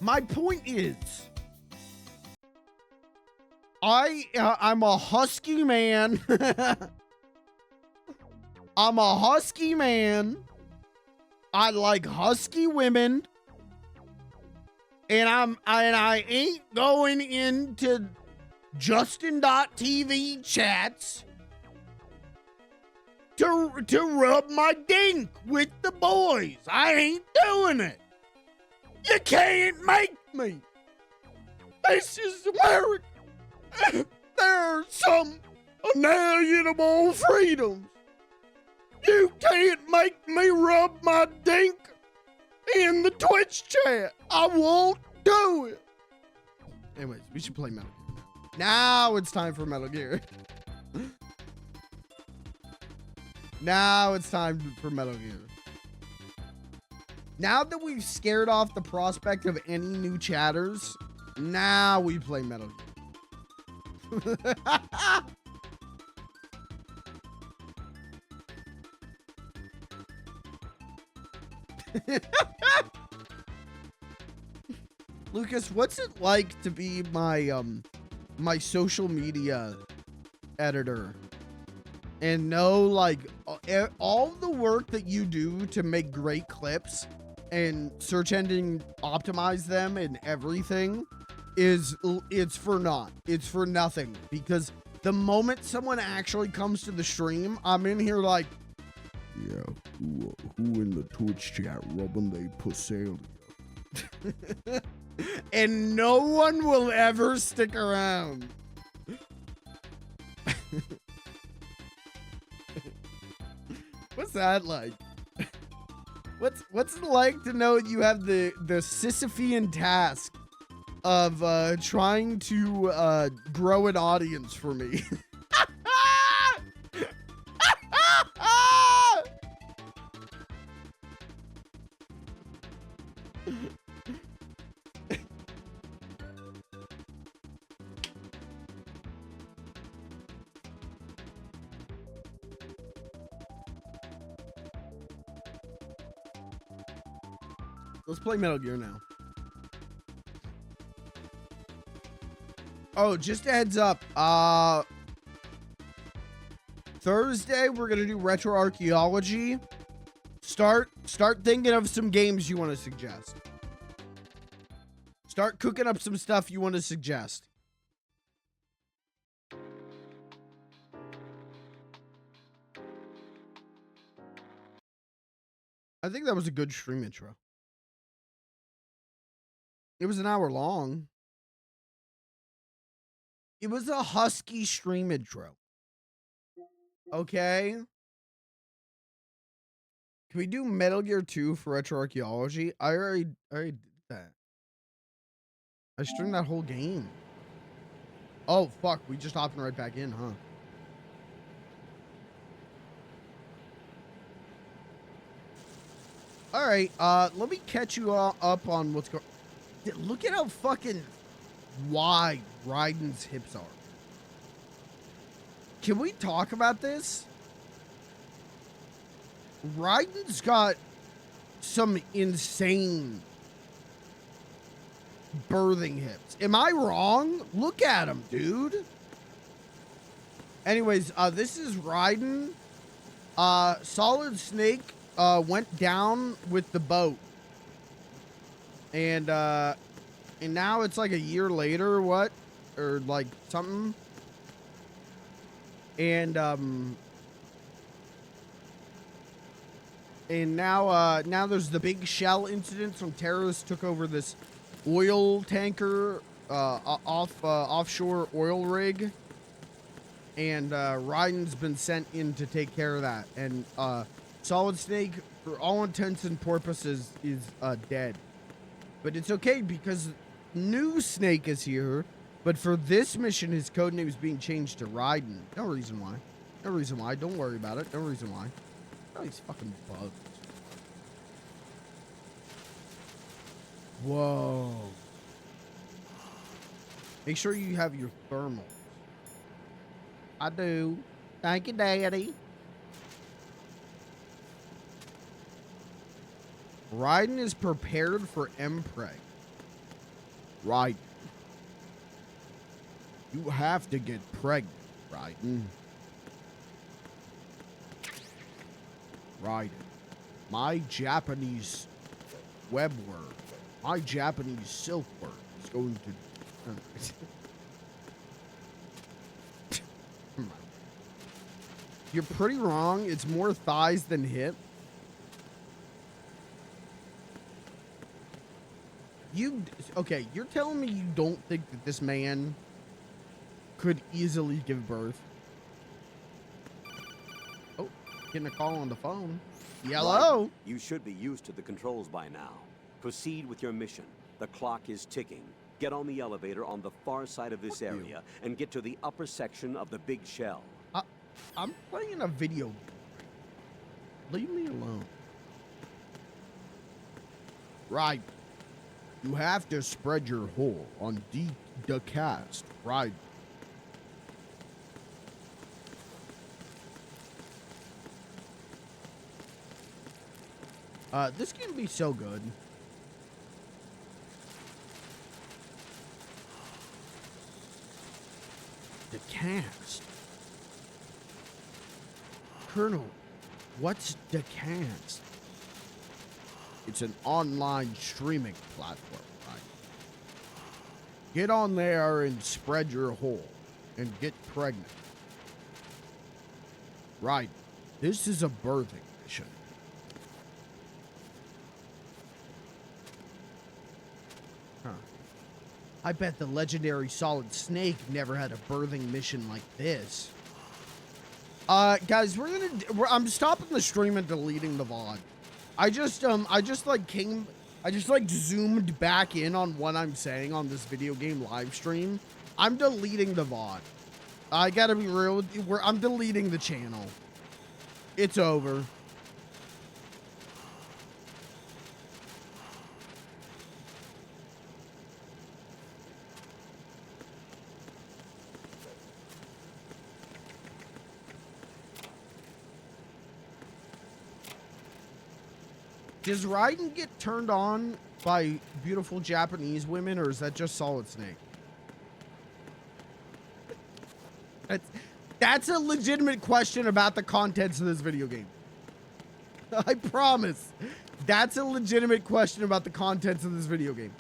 A: My point is, I'm a husky man. I'm a husky man. I like husky women. And I ain't going into Justin.tv chats to rub my dink with the boys. I ain't doing it. You can't make me. This is America. There are some unalienable freedoms. You can't make me rub my dink in the Twitch chat. I won't do it. Anyways, we should play Metal Gear. Now it's time for Metal Gear. Now it's time for Metal Gear. Now that we've scared off the prospect of any new chatters, now we play Metal Gear. Lucas, what's it like to be my my social media editor and know like all the work that you do to make great clips and search engine optimize them and everything it's for naught. It's for nothing, because the moment someone actually comes to the stream, I'm in here like, yeah, who in the Twitch chat rubbing they pussy? And no one will ever stick around. What's that like? What's it like to know you have the Sisyphean task of trying to grow an audience for me? Let's play Metal Gear now. Oh, just a heads up. Thursday we're gonna do retro archaeology. Start thinking of some games you want to suggest. Start cooking up some stuff you want to suggest. I think that was a good stream intro. It was an hour long. It was a husky stream intro. Okay. Can we do Metal Gear 2 for retro archaeology? I already did that. I streamed that whole game. Oh fuck, we just hopped right back in, huh? All right, let me catch you up on what's going. Look at how fucking wide Raiden's hips are. Can we talk about this? Raiden's got some insane birthing hips. Am I wrong? Look at him, dude. Anyways, this is Raiden. Solid Snake went down with the boat. And now it's like a year later or what? Or like something. And now there's the big shell incident. Some terrorists took over this oil tanker offshore oil rig. And Raiden's been sent in to take care of that. And Solid Snake, for all intents and purposes, is dead. But it's okay because new Snake is here. But for this mission, his codename is being changed to Raiden. No reason why. No reason why. Don't worry about it. No reason why. Oh, these fucking bugs. Whoa. Make sure you have your thermal. I do. Thank you, Daddy. Raiden is prepared for Mpreg. Raiden. You have to get pregnant, Raiden. Raiden. My Japanese web word. My Japanese silk word is going to... You're pretty wrong. It's more thighs than hip. Okay, you're telling me you don't think that this man could easily give birth? Oh, getting a call on the phone. Hello?
B: Right. You should be used to the controls by now. Proceed with your mission. The clock is ticking. Get on the elevator on the far side of this area and get to the upper section of the big shell.
A: I'm playing a video game. Leave me alone. Right. You have to spread your hole on the cast. Right. This can be so good. The cast. Colonel, what's the cast? It's an online streaming platform, right? Get on there and spread your hole and get pregnant. Right. This is a birthing mission. Huh. I bet the legendary Solid Snake never had a birthing mission like this. Guys, I'm stopping the stream and deleting the VOD. I just zoomed back in on what I'm saying on this video game live stream. I'm deleting the VOD. I gotta be real with you. I'm deleting the channel. It's over. Does Raiden get turned on by beautiful Japanese women, or is that just Solid Snake? That's a legitimate question about the contents of this video game. I promise. That's a legitimate question about the contents of this video game.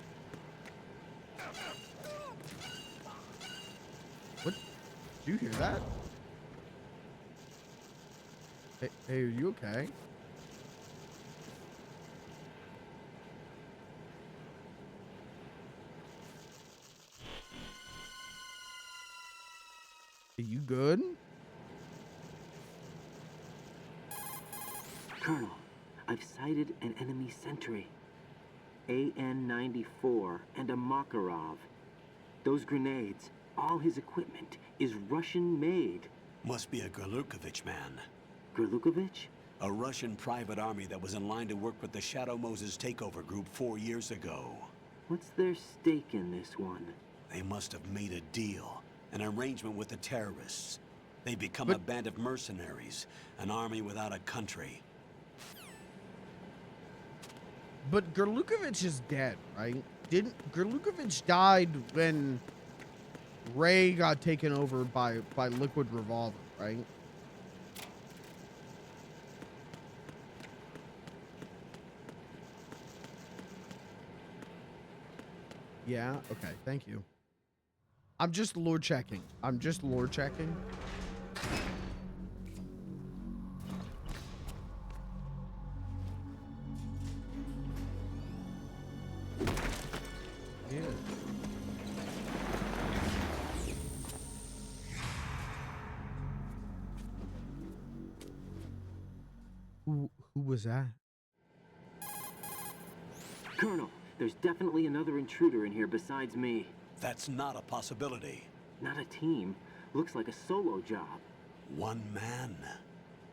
A: What? Did you hear that? Hey, are you okay? Are you good?
C: Colonel, I've sighted an enemy sentry. AN-94 and a Makarov. Those grenades, all his equipment, is Russian-made.
B: Must be a Gerlukovich man.
C: Gerlukovich?
B: A Russian private army that was in line to work with the Shadow Moses takeover group 4 years ago.
C: What's their stake in this one?
B: They must have made a deal, an arrangement with the terrorists. They become a band of mercenaries, an army without a country.
A: But Gerlukovich is dead, right? Gerlukovich died when Ray got taken over by Liquid Revolver, right? Yeah, okay, thank you. I'm just lore checking. Yeah. Who was that?
C: Colonel, there's definitely another intruder in here besides me.
B: That's not a possibility.
C: Not a team. Looks like a solo job.
B: One man.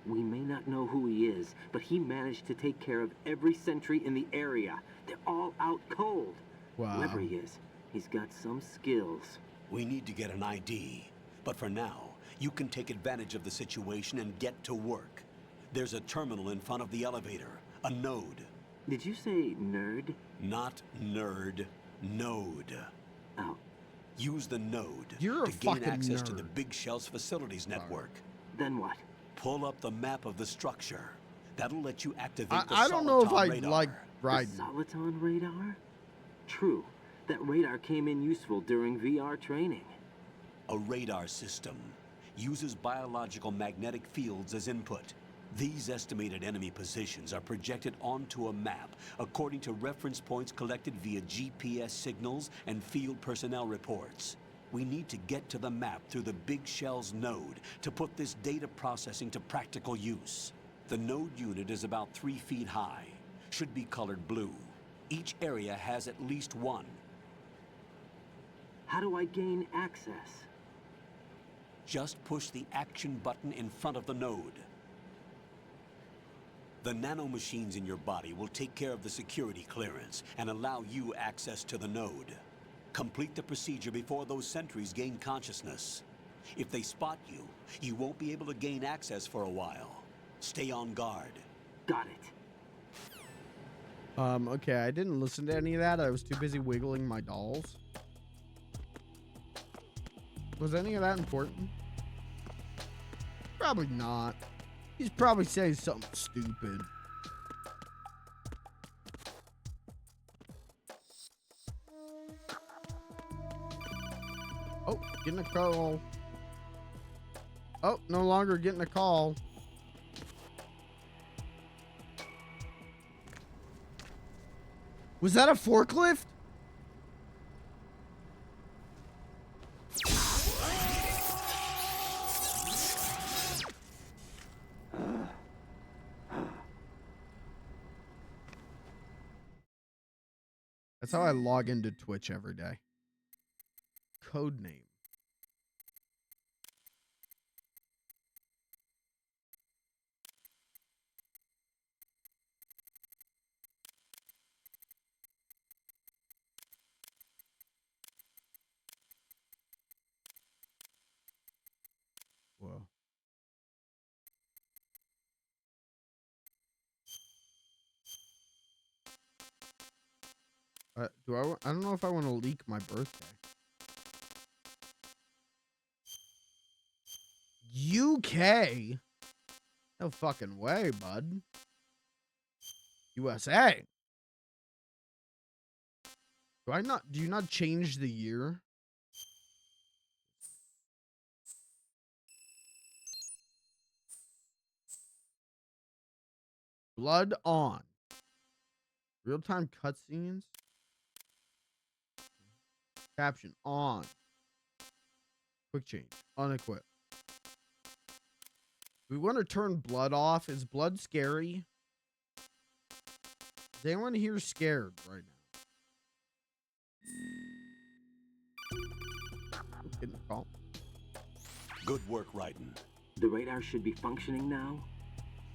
C: We may not know who he is, but he managed to take care of every sentry in the area. They're all out cold.
A: Wow.
C: Whoever he is, he's got some skills.
B: We need to get an ID. But for now, you can take advantage of the situation and get to work. There's a terminal in front of the elevator. A node.
C: Did you say nerd?
B: Not nerd. Node.
C: Oh.
B: Use the node
A: You're a
B: to gain
A: fucking
B: access to
A: nerd.
B: the Big Shell's facilities network.
C: Then what?
B: Pull up the map of the structure. That'll let you activate the
A: I don't know if I
B: Soliton radar.
A: like
C: The
A: riding.
C: Soliton radar? True. That radar came in useful during VR training.
B: A radar system uses biological magnetic fields as input. These estimated enemy positions are projected onto a map according to reference points collected via GPS signals and field personnel reports. We need to get to the map through the Big Shell's node to put this data processing to practical use. The node unit is about 3 feet high, should be colored blue. Each area has at least one.
C: How do I gain access?
B: Just push the action button in front of the node. The nanomachines in your body will take care of the security clearance and allow you access to the node. Complete the procedure before those sentries gain consciousness. If they spot you, you won't be able to gain access for a while. Stay on guard.
C: Got it.
A: Okay, I didn't listen to any of that. I was too busy wiggling my dolls. Was any of that important? Probably not. He's probably saying something stupid. Oh, getting a call. Oh, no longer getting a call. Was that a forklift? That's how I log into Twitch every day. Code name. Whoa. I don't know if I want to leak my birthday. UK? No fucking way, bud. USA? Do you not change the year? Blood on. Real-time cutscenes. Caption on. Quick change. Unequip. We want to turn blood off. Is blood scary? Is anyone here scared right now? Getting a call.
B: Good work, Raiden.
C: The radar should be functioning now.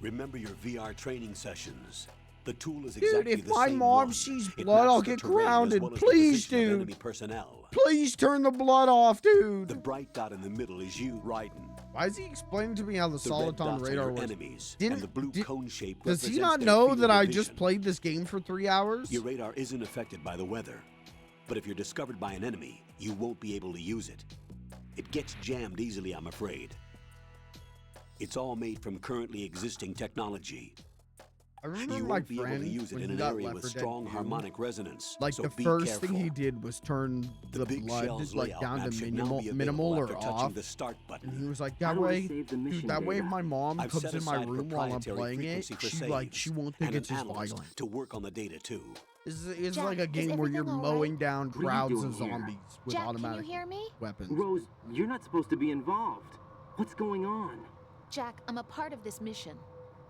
B: Remember your VR training sessions. The tool is
A: Dude,
B: exactly
A: if
B: the
A: my
B: same
A: mom
B: one.
A: sees
B: It
A: blood,
B: maps
A: I'll
B: the
A: get
B: terrain as
A: grounded.
B: well as the
A: Please,
B: position of
A: dude.
B: enemy personnel.
A: Please turn the blood off, dude.
B: The bright dot in the middle is you, Raiden.
A: Why is he explaining to me how the
B: The red
A: Soliton
B: dots are
A: radar
B: your
A: works?
B: enemies, and the blue cone shape
A: Does he
B: represents
A: not
B: their
A: know
B: field
A: that
B: of
A: I
B: vision.
A: just played this game for 3 hours?
B: Your radar isn't affected by the weather, but if you're discovered by an enemy, you won't be able to use it. It gets jammed easily, I'm afraid. It's all made from currently existing technology.
A: I remember
B: You
A: my
B: won't be able
A: friend
B: to use it
A: when
B: in
A: he
B: an
A: got
B: area
A: Left
B: with
A: 4 Dead
B: strong
A: 2,
B: harmonic resonance.
A: like
B: so
A: the
B: be
A: first
B: careful.
A: thing he did was turn the
B: Big
A: blood
B: Shell's
A: like
B: layout
A: down
B: map
A: to
B: should now
A: minimal,
B: be
A: minimal
B: available
A: or
B: after touching
A: off.
B: the start button.
A: And he was like,
C: How
A: that
C: do I
A: way,
C: save the
A: dude,
C: mission
A: that way if
C: data?
A: my mom
B: I've
A: comes
B: set
A: in my
B: aside a
A: room while I'm
B: proprietary
A: playing it,
B: frequency for
A: she won't think
B: and
A: it's
B: an
A: just
B: analyst
A: violent.
B: to work on the data too.
A: It's
D: Jack,
A: like a
D: is
A: game where you're
D: everything all
A: mowing
D: right?
A: down
C: What are you
A: crowds
C: doing
A: of
C: here?
A: zombies with
D: Jack,
A: automatic
D: can you hear me?
A: weapons.
C: Rose, you're not supposed to be involved. What's going on?
D: Jack, I'm a part of this mission.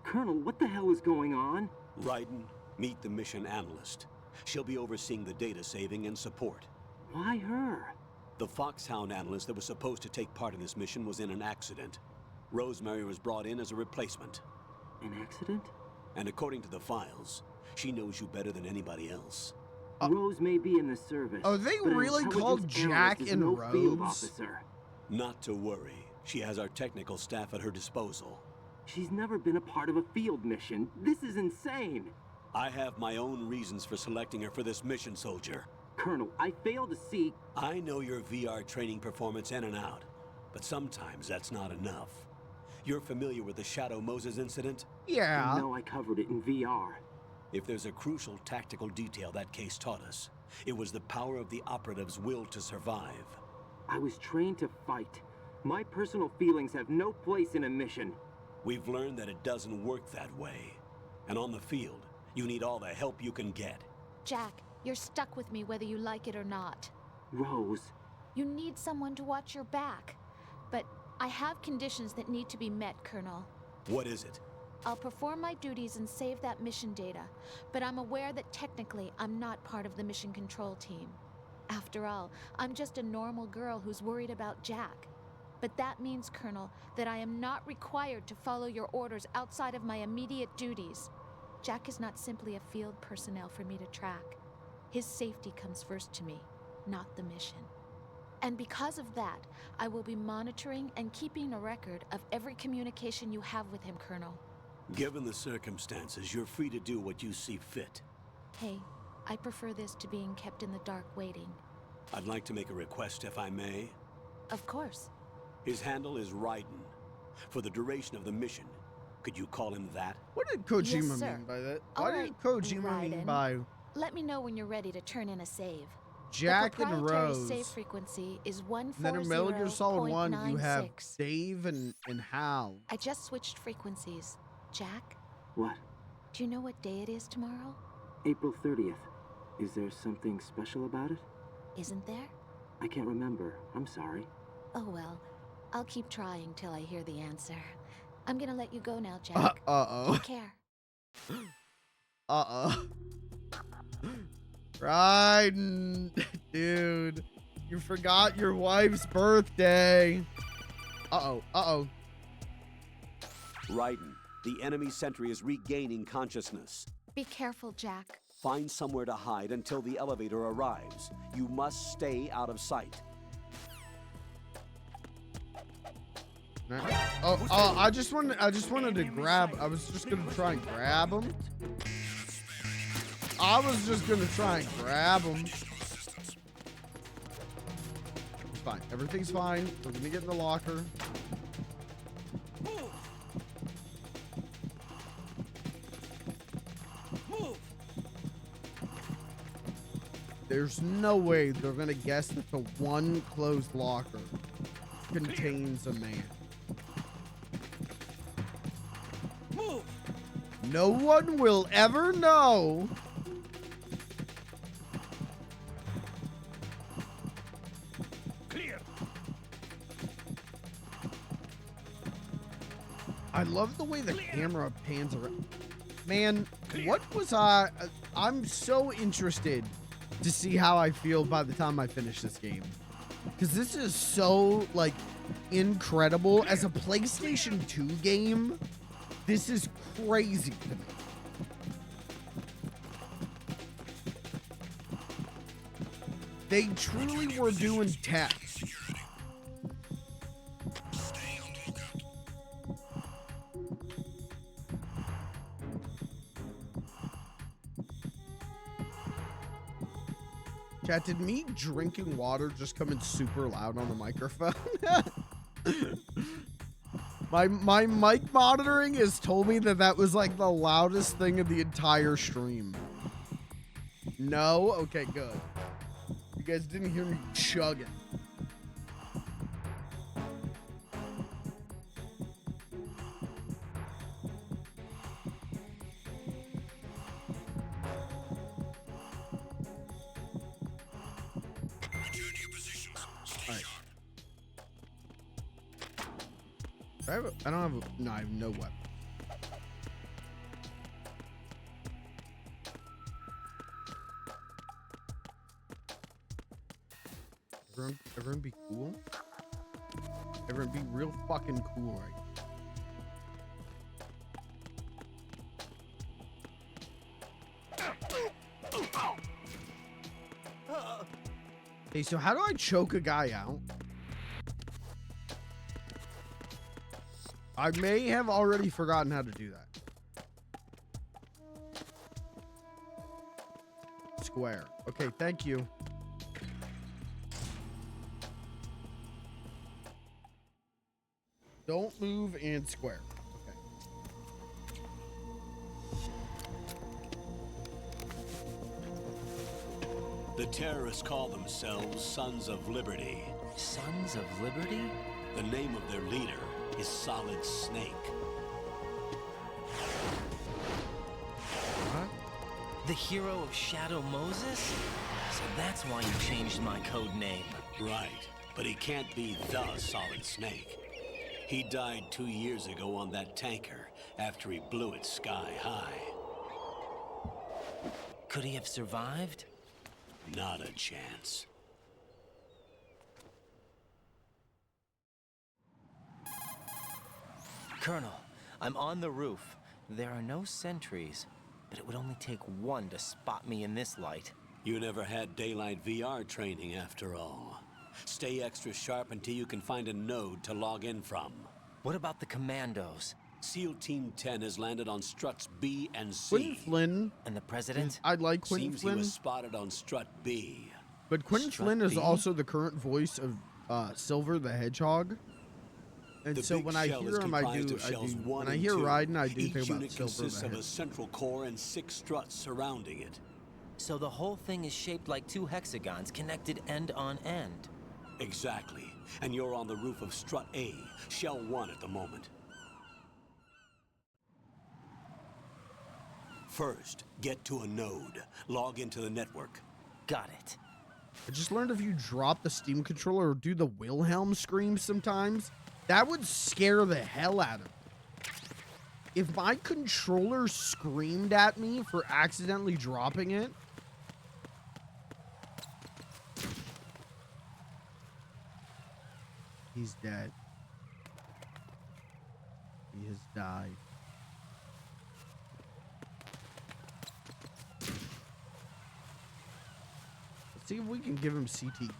C: Colonel, what the hell is going on?
B: Raiden, meet the mission analyst. She'll be overseeing the data saving and support.
C: Why her?
B: The Foxhound analyst that was supposed to take part in this mission was in an accident. Rosemary was brought in as a replacement.
C: An accident?
B: And according to the files, she knows you better than anybody else.
C: Rose may be in the service.
A: Oh, they
C: but an
A: really called
C: intelligence
A: Jack
C: analyst is
A: and
C: no field
A: Rose?
C: officer.
B: Not to worry. She has our technical staff at her disposal.
C: She's never been a part of a field mission. This is insane.
B: I have my own reasons for selecting her for this mission, soldier.
C: Colonel, I fail to see...
B: I know your VR training performance in and out, but sometimes that's not enough. You're familiar with the Shadow Moses incident?
A: Yeah.
C: No, I covered it in VR.
B: If there's a crucial tactical detail that case taught us, it was the power of the operative's will to survive.
C: I was trained to fight. My personal feelings have no place in a mission.
B: We've learned that it doesn't work that way. And on the field, you need all the help you can get.
D: Jack, you're stuck with me whether you like it or not.
C: Rose.
D: You need someone to watch your back. But I have conditions that need to be met, Colonel.
B: What is it?
D: I'll perform my duties and save that mission data, but I'm aware that technically I'm not part of the mission control team. After all, I'm just a normal girl who's worried about Jack. But that means, Colonel, that I am not required to follow your orders outside of my immediate duties. Jack is not simply a field personnel for me to track. His safety comes first to me, not the mission. And because of that, I will be monitoring and keeping a record of every communication you have with him, Colonel.
B: Given the circumstances, you're free to do what you see fit.
D: Hey, I prefer this to being kept in the dark waiting.
B: I'd like to make a request, if I may.
D: Of course.
B: His handle is Raiden. For the duration of the mission, could you call him that?
A: What did Kojima
D: Yes, sir.
A: mean by that?
D: All
A: What
D: right,
A: did Kojima mean
D: Raiden.
A: by
D: Let me know when you're ready to turn in a save.
A: Jack
D: the
A: and
D: proprietary
A: Rose?
D: save frequency is
A: And then in Metal Gear Solid 1, you have
D: 140.96.
A: Dave and Hal.
D: I just switched frequencies. Jack,
C: What?
D: do you know what day it is tomorrow?
C: April 30th. Is there something special about it?
D: Isn't there?
C: I can't remember. I'm sorry.
D: Oh well, I'll keep trying till I hear the answer. I'm gonna let you go now, Jack.
A: Uh-oh.
D: Take care.
A: Uh-oh. Raiden. Dude. You forgot your wife's birthday. Uh-oh. Uh-oh.
B: Raiden, the enemy sentry is regaining consciousness.
D: Be careful, Jack.
B: Find somewhere to hide until the elevator arrives. You must stay out of sight.
A: Oh, I just wanted to grab. I was just gonna try and grab him. I was just gonna try and grab him. It's fine. Everything's fine. We're gonna get in the locker. There's no way they're gonna guess that the one closed locker contains a man. No one will ever know.
B: Clear.
A: I love the way the camera pans around. Man, what was I'm so interested to see how I feel by the time I finish this game. Because this is so, like, incredible. As a PlayStation 2 game, this is crazy to me. They truly were doing tech. Chat, did me drinking water just come in super loud on the microphone? My mic monitoring has told me that that was like the loudest thing of the entire stream. No? Okay, good. You guys didn't hear me chugging. I don't have a, no, I have no weapon. Everyone be cool. Everyone be real fucking cool right now. Okay, so how do I choke a guy out? I may have already forgotten how to do that. Square. Okay, thank you. Don't move and square. Okay.
B: The terrorists call themselves Sons of Liberty.
E: Sons of Liberty?
B: The name of their leader is Solid Snake.
A: What?
E: The hero of Shadow Moses? So that's why you changed my code name.
B: Right, but he can't be the Solid Snake. He died 2 years ago on that tanker after he blew it sky high.
E: Could he have survived?
B: Not a chance.
E: Colonel, I'm on the roof. There are no sentries, but it would only take one to spot me in this light.
B: You never had daylight VR training after all. Stay extra sharp until you can find a node to log in from.
E: What about the commandos?
B: SEAL Team 10 has landed on struts B and
A: Quentin
B: C.
A: Flynn.
E: And the president?
A: I like Quentin
B: Seems
A: Flynn.
B: he was spotted on strut B.
A: But Quentin
E: Strut
A: Flynn is
E: B?
A: also the current voice of Silver the Hedgehog. And
B: The
A: so
B: big
A: when I
B: shell
A: hear
B: is
A: him, I
B: comprised
A: do.
B: of shells 1
A: When I
B: and
A: hear
B: 2.
A: Raiden, I do
B: Each
A: think about
B: unit
A: Silver
B: consists
A: the
B: of a
A: Hedgehog.
B: central core and 6 struts surrounding it.
E: So the whole thing is shaped like 2 hexagons connected end on end.
B: Exactly. And you're on the roof of strut A, shell 1 at the moment. First, get to a node. Log into the network.
E: Got it.
A: I just learned if you drop the Steam controller or do the Wilhelm scream sometimes, that would scare the hell out of me. If my controller screamed at me for accidentally dropping it, he's dead. He has died. Let's see if we can give him CTE.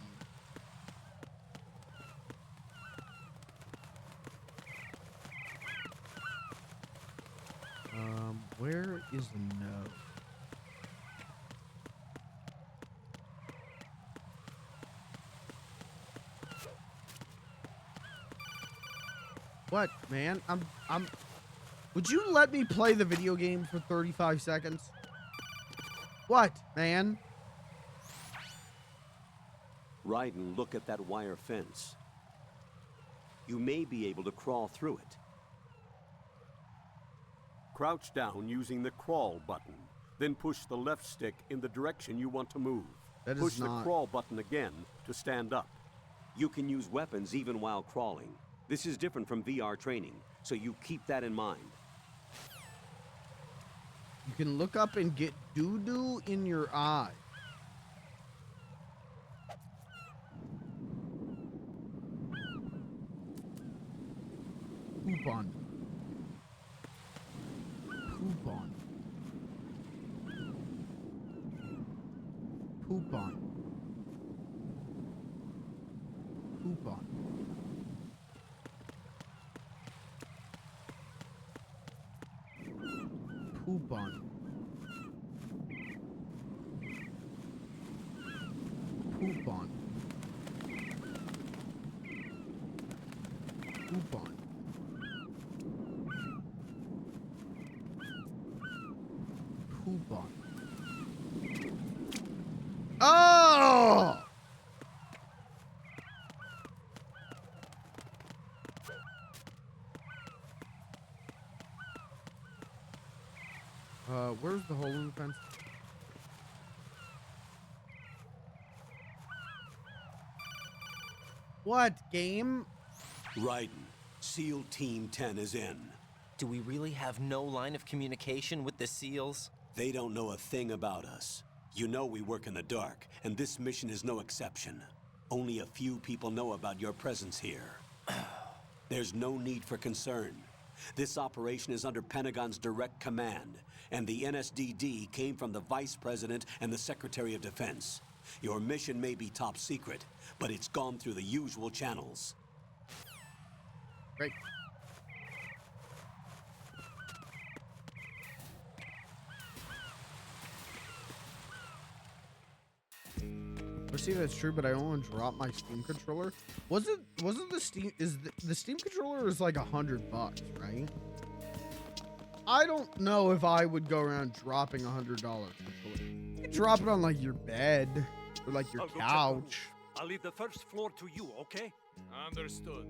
A: Where is the node? What, man? Would you let me play the video game for 35 seconds? What, man?
B: Raiden, look at that wire fence. You may be able to crawl through it. Crouch down using the crawl button. Then push the left stick in the direction you want to move.
A: That is
B: Push the
A: not-
B: crawl button again to stand up. You can use weapons even while crawling. This is different from VR training, so you keep that in mind.
A: You can look up and get doo-doo in your eye. Poop on. Poop on. Poop on. Poop on. Poop on. Poop on. Poop on. Poop on. Oh! Where's the hole in the fence? What game?
B: Raiden, SEAL Team 10 is in.
E: Do we really have no line of communication with the SEALs?
B: They don't know a thing about us. You know we work in the dark, and this mission is no exception. Only a few people know about your presence here. There's no need for concern. This operation is under Pentagon's direct command, and the NSDD came from the Vice President and the Secretary of Defense. Your mission may be top secret, but it's gone through the usual channels.
A: Great. I see that's true, but I don't want to drop my Steam controller. Wasn't the Steam the Steam controller is like $100, right? I don't know if I would go around dropping $100 controller. You can drop it on like your bed or like your
F: I'll go check the
A: couch.
F: roof. I'll leave the first floor to you, okay? Understood.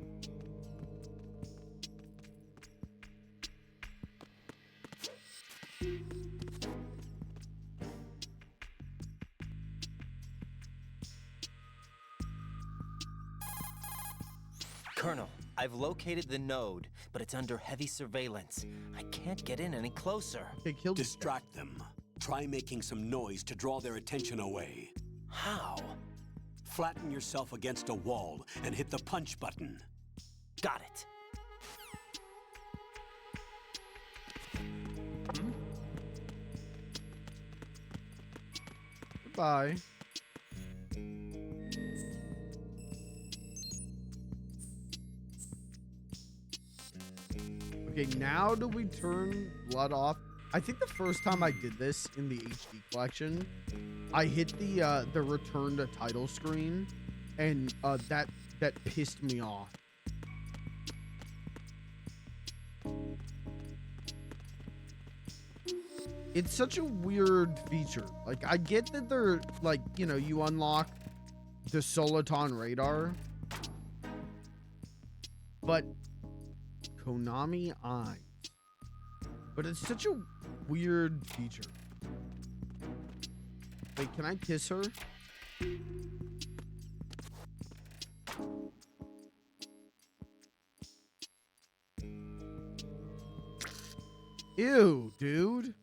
E: Colonel, I've located the node, but it's under heavy surveillance. I can't get in any closer.
A: Okay, kill this guy.
B: Distract them. Try making some noise to draw their attention away.
E: How?
B: Flatten yourself against a wall and hit the punch button.
E: Got it.
A: Goodbye. Okay, now do we turn blood off? I think the first time I did this in the HD collection, I hit the return to title screen, and that pissed me off. It's such a weird feature. Like, I get that they're like, you know, you unlock the Soliton radar, but Konami eyes. But it's such a weird feature. Wait, can I kiss her? Ew, dude.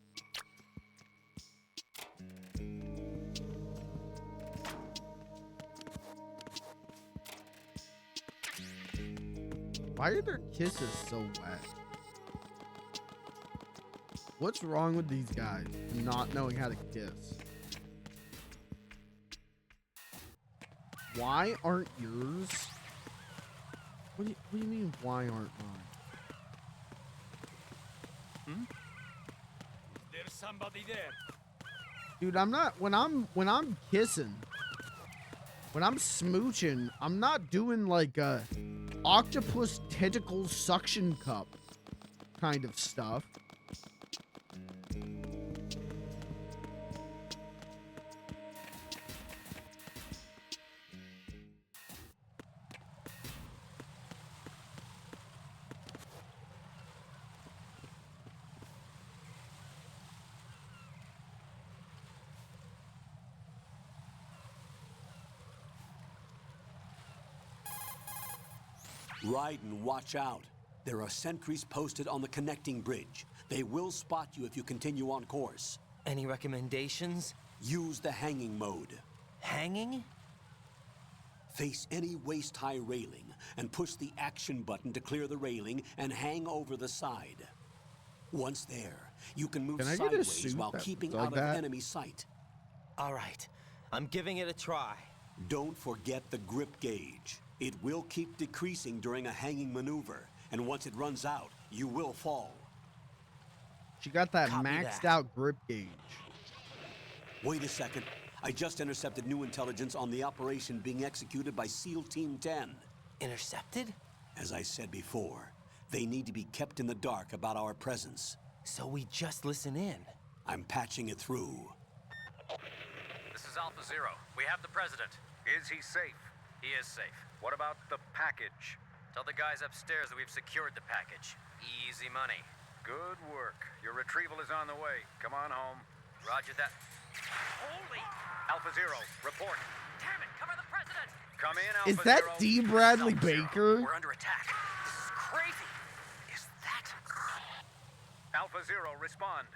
A: Why are their kisses so wet? What's wrong with these guys not knowing how to kiss? Why aren't yours? What do you mean, why aren't mine?
F: There's somebody there.
A: Dude, I'm not, when I'm kissing, when I'm smooching, I'm not doing like a octopus tentacle suction cup kind of stuff.
B: Raiden, watch out. There are sentries posted on the connecting bridge. They will spot you if you continue on course.
E: Any recommendations?
B: Use the hanging mode.
E: Hanging?
B: Face any waist-high railing and push the action button to clear the railing and hang over the side. Once there, you can move
A: Can I get a
B: sideways
A: suit
B: while
A: that
B: keeping
A: looks like
B: out
A: that?
B: of enemy sight.
E: All right, I'm giving it a try.
B: Don't forget the grip gauge. It will keep decreasing during a hanging maneuver, and once it runs out, you will fall.
A: She got that
E: Copy
A: maxed
E: that.
A: out grip gauge.
B: Wait a second. I just intercepted new intelligence on the operation being executed by SEAL Team 10.
E: Intercepted?
B: As I said before, they need to be kept in the dark about our presence.
E: So we just listen in.
B: I'm patching it through.
G: This is Alpha Zero. We have the president.
H: Is he safe?
G: He is safe.
H: What about the package?
G: Tell the guys upstairs that we've secured the package. Easy money.
H: Good work. Your retrieval is on the way. Come on home.
G: Roger that. Holy!
H: Alpha Zero, report.
G: Damn it! Cover the president!
H: Come in, Alpha
A: Is that
H: Zero.
A: D. Bradley
G: Alpha Zero,
A: Baker?
G: We're under attack. This is crazy. Is that...
H: Alpha Zero, respond.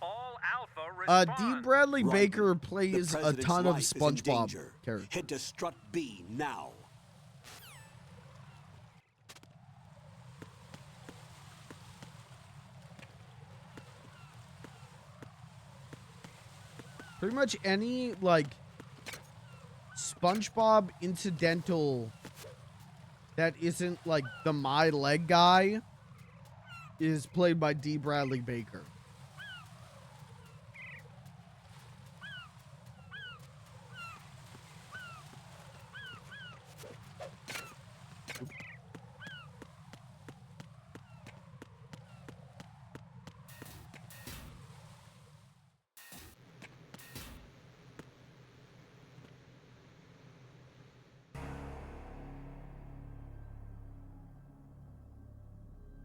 H: All Alpha, respond.
A: D. Bradley
B: Raiden,
A: Baker
B: the
A: plays a
B: president's
A: ton of
B: life is in
A: SpongeBob
B: danger.
A: characters.
B: Head to Strut B now.
A: Pretty much any, like, SpongeBob incidental that isn't, like, the My Leg guy is played by D. Bradley Baker.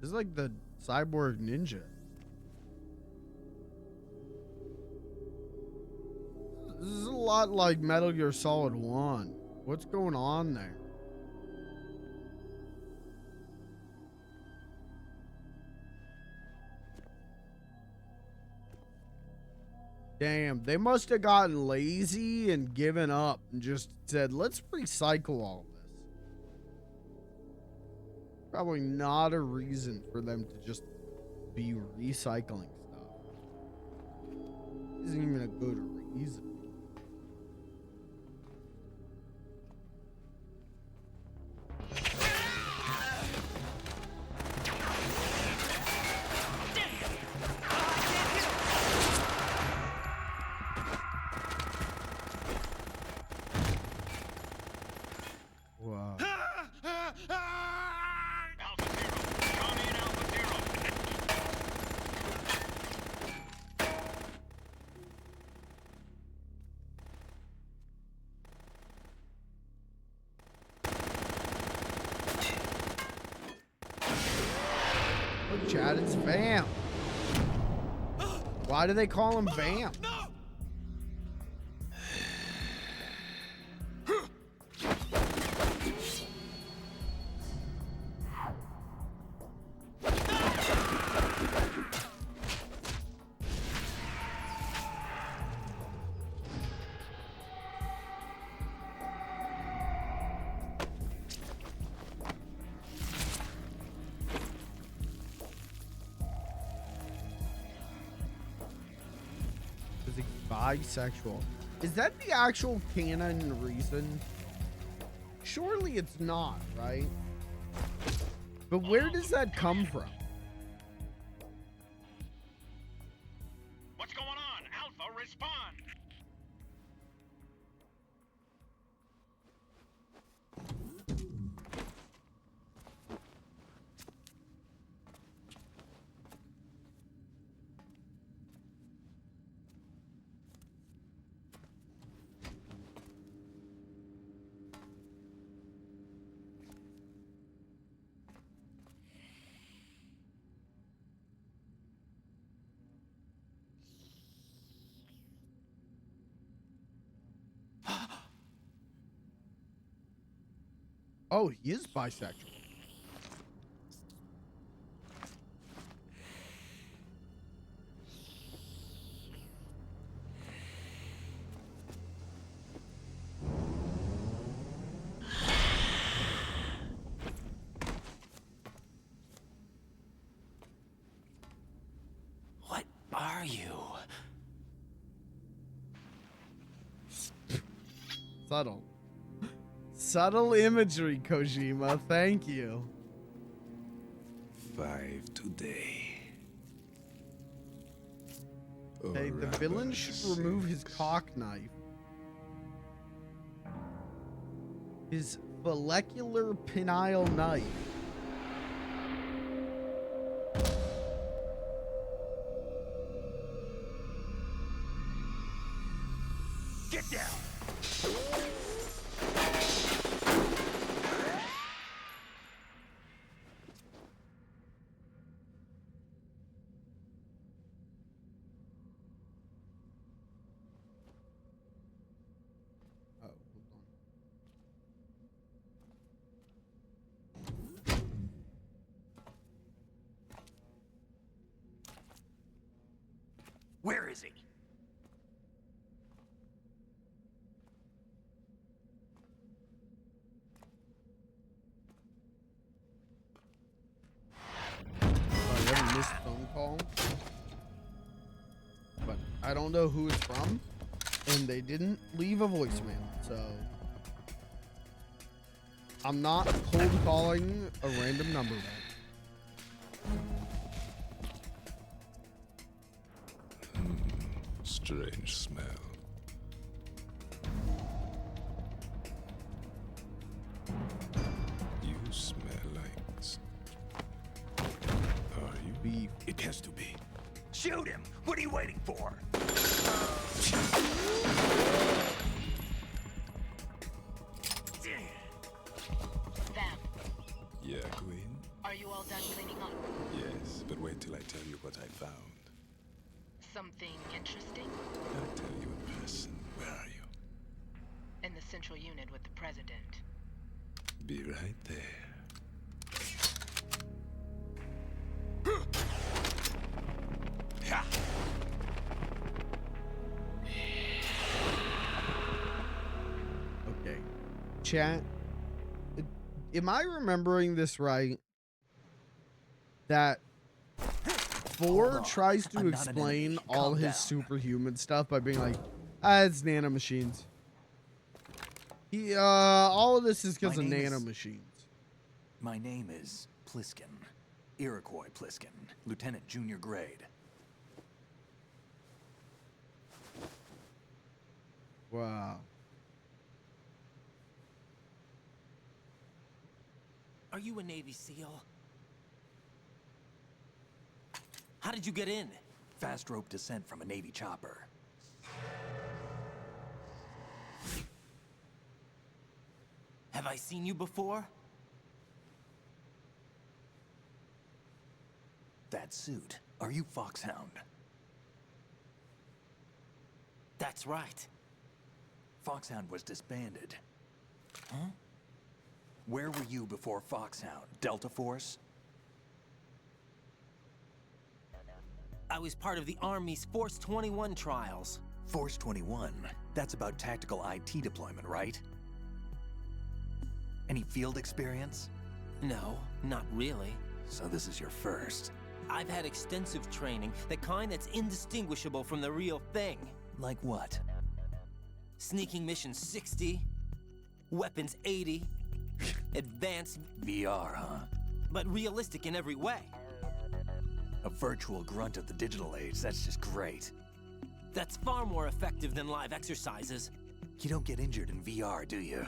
A: This is like the cyborg ninja. This is a lot like Metal Gear Solid 1. What's going on there? Damn, they must have gotten lazy and given up and just said, let's recycle all of this. Probably not a reason for them to just be recycling stuff. Isn't even a good reason. Wow.
F: Alpha Zero. Come in, Alpha Zero.
A: Look, Chad, it's Vamp. Why do they call him Vamp? Is he bisexual? Is that the actual canon reason? Surely it's not, right? But where does that come from?
F: What's going on? Alpha, respond.
A: Oh, he is bisexual.
E: What are you?
A: Subtle. Subtle imagery, Kojima. Thank you.
I: 5 today.
A: Hey, the villain should remove his cock knife. His follicular penile knife.
F: Get down.
A: Oh, hold on.
F: Where is he?
A: Oh, you have a missed phone call. But I don't know who it's from. And they didn't leave a voicemail, so I'm not cold calling a random number back.
I: Strange smell. You smell like... Are you?
A: Beef.
B: It has to be. Shoot him! What are you waiting for?
J: Vamp,
I: Yeah, Queen?
J: are you all done cleaning up?
I: Yes, but wait till I tell you what I found.
J: Something interesting?
I: I'll tell you in person. Where are you?
J: In the central unit with the president.
I: Be right there.
A: Okay. Chat. Am I remembering this right? That Ford tries to explain all his superhuman stuff by being like, it's nanomachines. He, all of this is because of nanomachines.
K: My name is Pliskin. Iroquois Pliskin. Lieutenant Junior Grade.
A: Wow.
E: Are you a Navy SEAL? How did you get in?
K: Fast rope descent from a Navy chopper.
E: Have I seen you before?
K: That suit. Are you Foxhound?
E: That's right.
K: Foxhound was disbanded. Huh? Where were you before Foxhound? Delta Force?
E: I was part of the Army's Force 21 trials.
K: Force 21? That's about tactical IT deployment, right? Any field experience?
E: No, not really.
K: So this is your first.
E: I've had extensive training, the kind that's indistinguishable from the real thing.
K: Like what?
E: Sneaking mission 60, weapons 80, advanced
K: VR, huh?
E: but realistic in every way.
K: A virtual grunt of the digital age, that's just great.
E: That's far more effective than live exercises.
K: You don't get injured in VR, do you?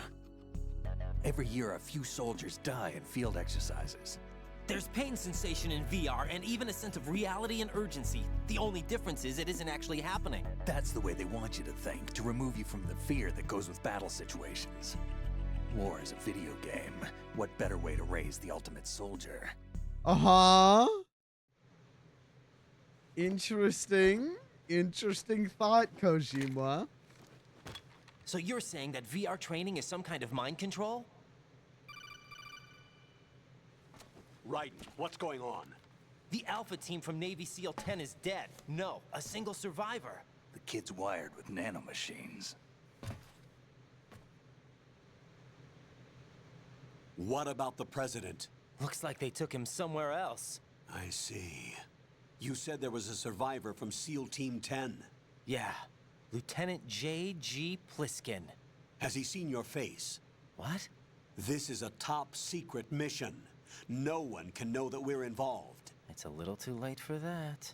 K: Every year a few soldiers die in field exercises.
E: There's pain sensation in VR and even a sense of reality and urgency. The only difference is it isn't actually happening.
K: That's the way they want you to think, to remove you from the fear that goes with battle situations. War is a video game. What better way to raise the ultimate soldier?
A: Uh-huh. Interesting. Interesting thought, Kojima.
E: So you're saying that VR training is some kind of mind control?
B: Right. What's going on?
E: The Alpha team from Navy SEAL 10 is dead. No, a single survivor.
K: The kid's wired with nanomachines.
B: What about the president?
E: Looks like they took him somewhere else.
B: I see. You said there was a survivor from SEAL Team 10.
E: Yeah, Lieutenant J.G. Pliskin.
B: Has he seen your face?
E: What?
B: This is a top secret mission. No one can know that we're involved.
E: It's a little too late for that.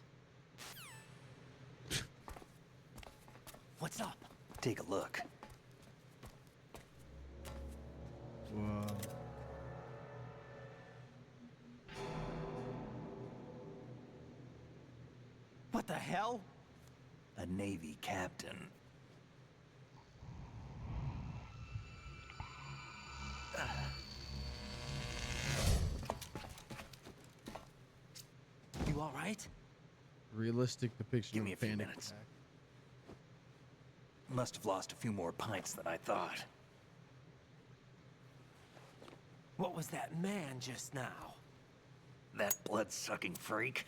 E: What's up?
K: Take a look.
A: Whoa.
E: What the hell?
K: A Navy captain.
E: You all right?
A: Realistic depiction
K: Give me
A: of
K: a few
A: panic
K: minutes.
A: attack.
K: Must have lost a few more pints than I thought.
E: What was that man just now?
K: That blood-sucking freak?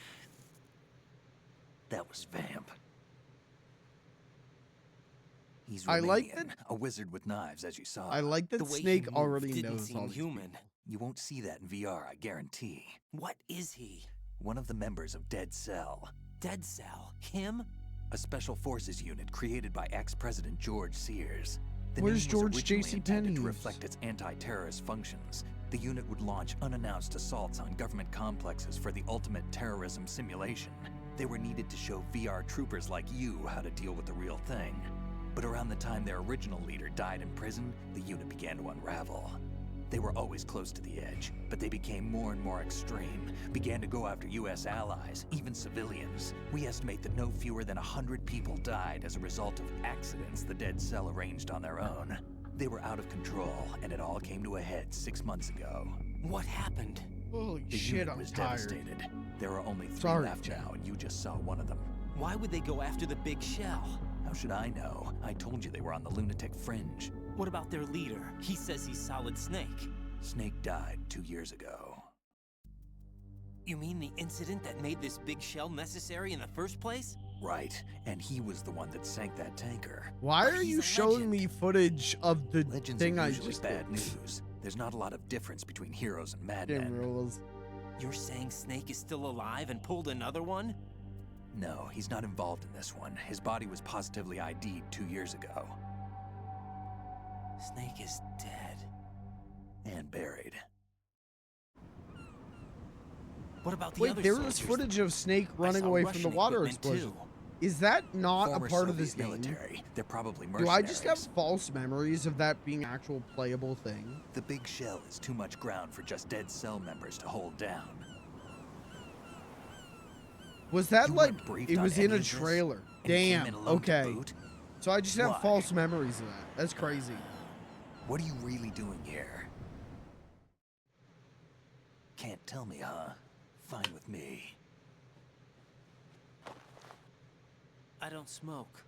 K: That was Vamp. He's
A: I like
K: Romanian, a wizard with knives, as you saw.
A: I like that
E: The way he
A: Snake
E: moved
A: already
E: didn't
A: knows
E: seem
A: all these
E: human.
A: people.
K: You won't see that in VR, I guarantee.
E: What is he?
K: One of the members of Dead Cell.
E: Dead Cell? Him?
K: a special forces unit created by ex-President George Sears. The
A: Where's
K: name was
A: George
K: originally
A: J.C.
K: intended to
A: Penney's?
K: reflect its anti-terrorist functions. The unit would launch unannounced assaults on government complexes for the ultimate terrorism simulation. They were needed to show VR troopers like you how to deal with the real thing. But around the time their original leader died in prison, the unit began to unravel. They were always close to the edge, but they became more and more extreme, began to go after US allies, even civilians. We estimate that no fewer than 100 people died as a result of accidents the Dead Cell arranged on their own. They were out of control, and it all came to a head 6 months ago.
E: What happened?
A: Holy
K: The
A: shit,
K: unit
A: I'm
K: was
A: tired.
K: devastated. There are only 3
A: Sorry,
K: left
A: Jack.
K: now, and you just saw one of them.
E: Why would they go after the big shell?
K: How should I know? I told you they were on the lunatic fringe.
E: What about their leader? He says he's Solid Snake.
K: Snake died 2 years ago.
E: You mean the incident that made this big shell necessary in the first place?
K: Right, and he was the one that sank that tanker.
A: Why
E: But
A: are
E: he's
A: you
E: a
A: showing
E: legend.
A: me footage of the
K: Legends
A: thing
K: are
A: I
K: usually
A: just
K: bad
A: did?
K: news. There's not a lot of difference between heroes and
A: Damn
K: madmen.
A: rules.
E: You're saying Snake is still alive and pulled another one?
K: No, he's not involved in this one. His body was positively ID'd 2 years ago.
E: Snake is dead.
K: And buried.
E: What about the
A: Wait,
E: other
A: there
E: soldiers?
A: was footage of Snake
E: I
A: running
E: saw
A: away
E: Russian
A: from the water
E: equipment,
A: explosion.
E: too.
A: Is that not
K: Former
A: a part of
K: Soviet
A: this game?
K: military. They're probably
A: Do
K: mercenaries.
A: I just have false memories of that being actual playable thing?
K: The big shell is too much ground for just Dead Cell members to hold down.
A: Was that
K: You
A: like
K: weren't briefed
A: it
K: on
A: was
K: any
A: in a
K: of this?
A: trailer?
K: And came in
A: Damn.
K: alone to
A: Okay.
K: boot?
A: So I just have
K: Why?
A: false memories of that. That's crazy.
K: What are you really doing here? Can't tell me, huh? Fine with me.
E: I don't smoke.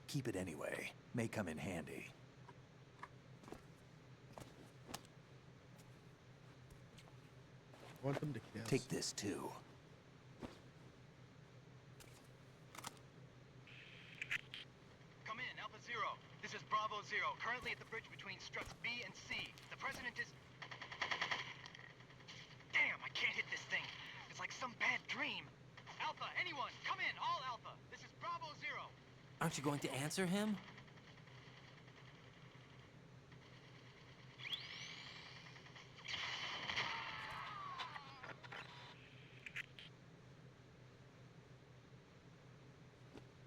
K: Keep it anyway. May come in handy.
A: I want them to kiss.
K: Take this too.
L: Come in, Alpha Zero. This is Bravo Zero, currently at the bridge between struts B and C. The President is... Damn, I can't hit this thing. It's like some bad dream. Alpha, anyone, come in, all Alpha. This is Bravo Zero.
E: Aren't you going to answer him?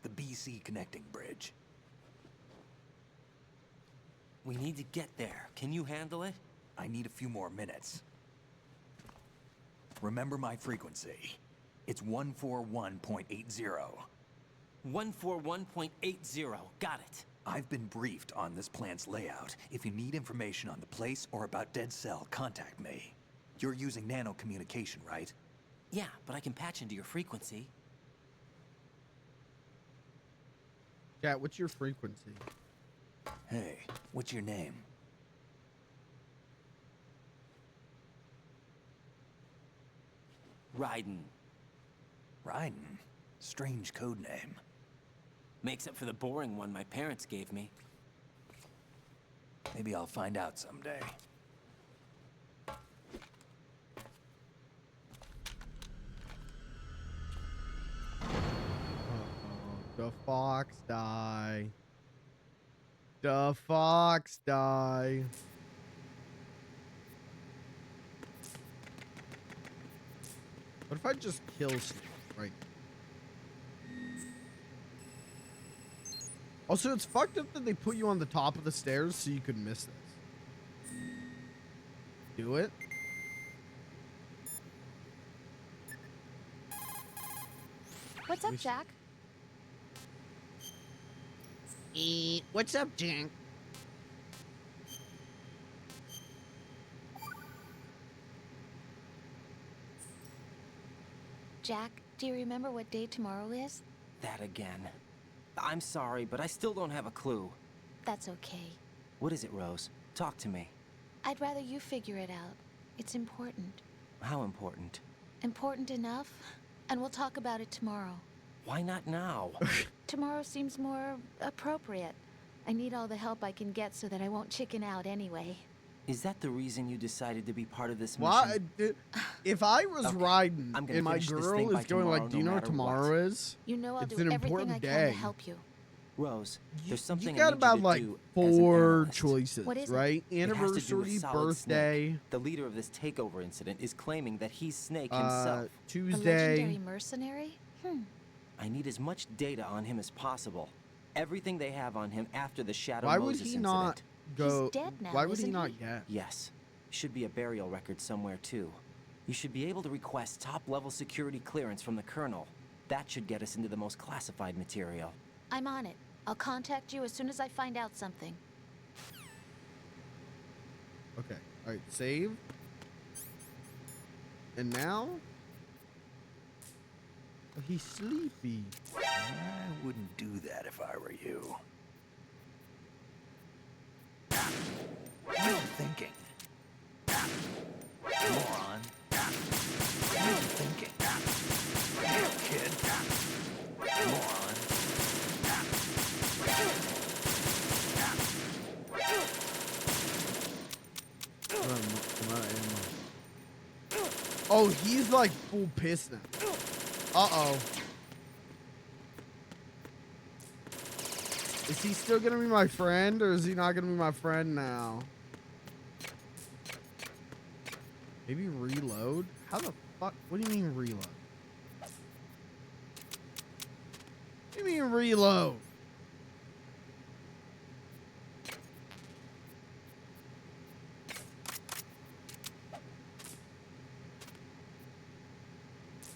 K: The BC connecting bridge.
E: We need to get there. Can you handle it?
K: I need a few more minutes. Remember my frequency. It's 141.80.
E: 141.80. Got it.
K: I've been briefed on this plant's layout. If you need information on the place or about Dead Cell, contact me. You're using nano communication, right?
E: Yeah, but I can patch into your frequency.
A: Chat, what's your frequency?
K: Hey, what's your name?
E: Raiden.
K: Raiden. Strange code name.
E: Makes up for the boring one my parents gave me.
K: Maybe I'll find out someday.
A: The fox die. The fox die. What if I just kill Snake right? Also, it's fucked up that they put you on the top of the stairs so you could miss this. Do it.
D: What's up, Jack?
A: What's up, Jack?
D: Jack, do you remember what day tomorrow is?
E: That again. I'm sorry, but I still don't have a clue.
D: That's okay.
E: What is it, Rose? Talk to me.
D: I'd rather you figure it out. It's important.
E: How important?
D: Important enough? And we'll talk about it tomorrow.
E: Why not now?
D: Tomorrow seems more appropriate. I need all the help I can get so that I won't chicken out anyway.
E: Is that the reason you decided to be part of this
A: Why?
E: mission?
A: If I was
E: Okay,
A: riding
E: I'm gonna
A: and my
E: finish this
A: girl
E: thing by
A: is going like,
E: tomorrow,
A: do you
E: no
A: know what
E: matter
A: tomorrow
E: what.
A: is?
D: You know I'll
A: It's
D: do
A: an
D: everything
A: important
D: I can
A: day.
D: to help you.
E: Rose, there's
A: You
E: something
A: got
E: I need
A: about
E: you to
A: like
E: do as an
A: 4
E: analyst.
A: choices,
D: What is it?
A: right?
E: It has to do with
A: Anniversary,
E: Solid
A: birthday,
E: Snake. The leader of this takeover incident is claiming that he's Snake himself.
D: A
A: Tuesday.
D: legendary mercenary?
E: I need as much data on him as possible. Everything they have on him after the Shadow
A: Why would
E: Moses
A: he
E: incident.
A: not go?
D: He's dead now,
A: Why would he
D: isn't
A: not
D: he?
A: get?
E: Yes. Should be a burial record somewhere, too. You should be able to request top-level security clearance from the Colonel. That should get us into the most classified material.
D: I'm on it. I'll contact you as soon as I find out something.
A: Okay. All right. Save. And now he's sleepy.
K: I wouldn't do that if I were you. What are you thinking? Moron. What are you thinking? Here, kid. Moron.
A: Oh, he's like full pissed now. Uh-oh. Is he still gonna be my friend, or is he not gonna be my friend now? Maybe reload? How the fuck? What do you mean reload? What do you mean reload?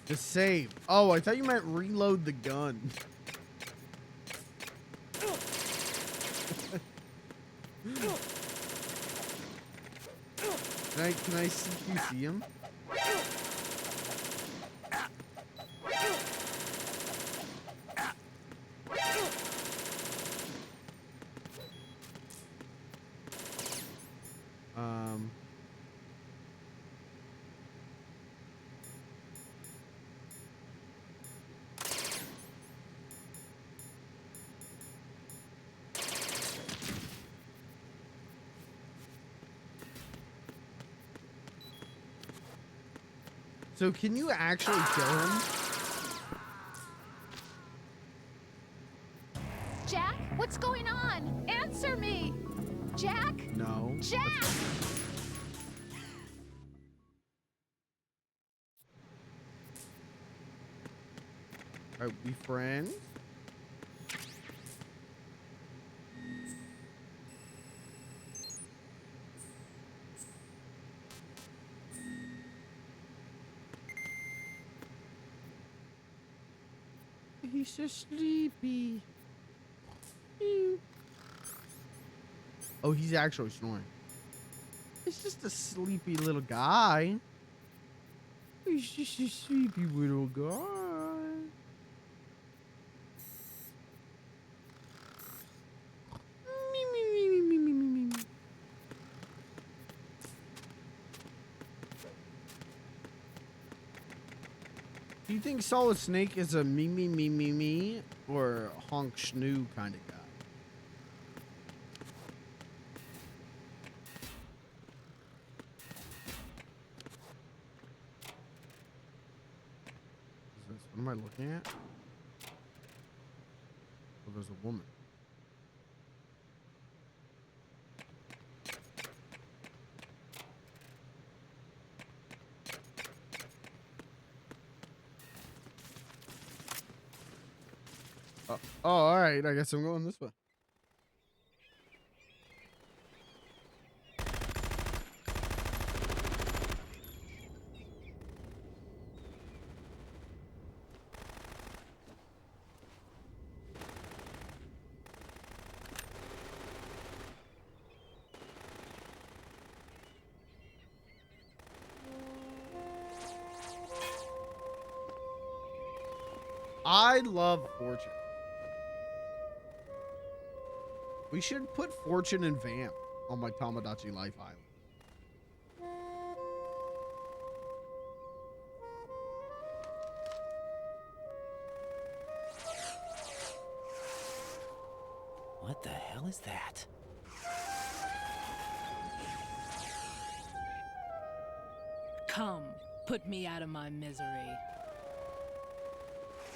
A: To save. Oh, I thought you meant reload the gun. Can I see you see him? So can you actually kill him?
D: Jack, what's going on? Answer me! Jack?
A: No.
D: Jack!
A: Are we friends? He's so sleepy. Oh, he's actually snoring. He's just a sleepy little guy. He's just a sleepy little guy. Do you think Solid Snake is a me or a honk schnoo kind of guy? What am I looking at? Oh, there's a woman. Oh, all right. I guess I'm going this way. I love Fortune. We should put Fortune and Vamp on my Tomodachi Life Island.
E: What the hell is that?
M: Put me out of my misery.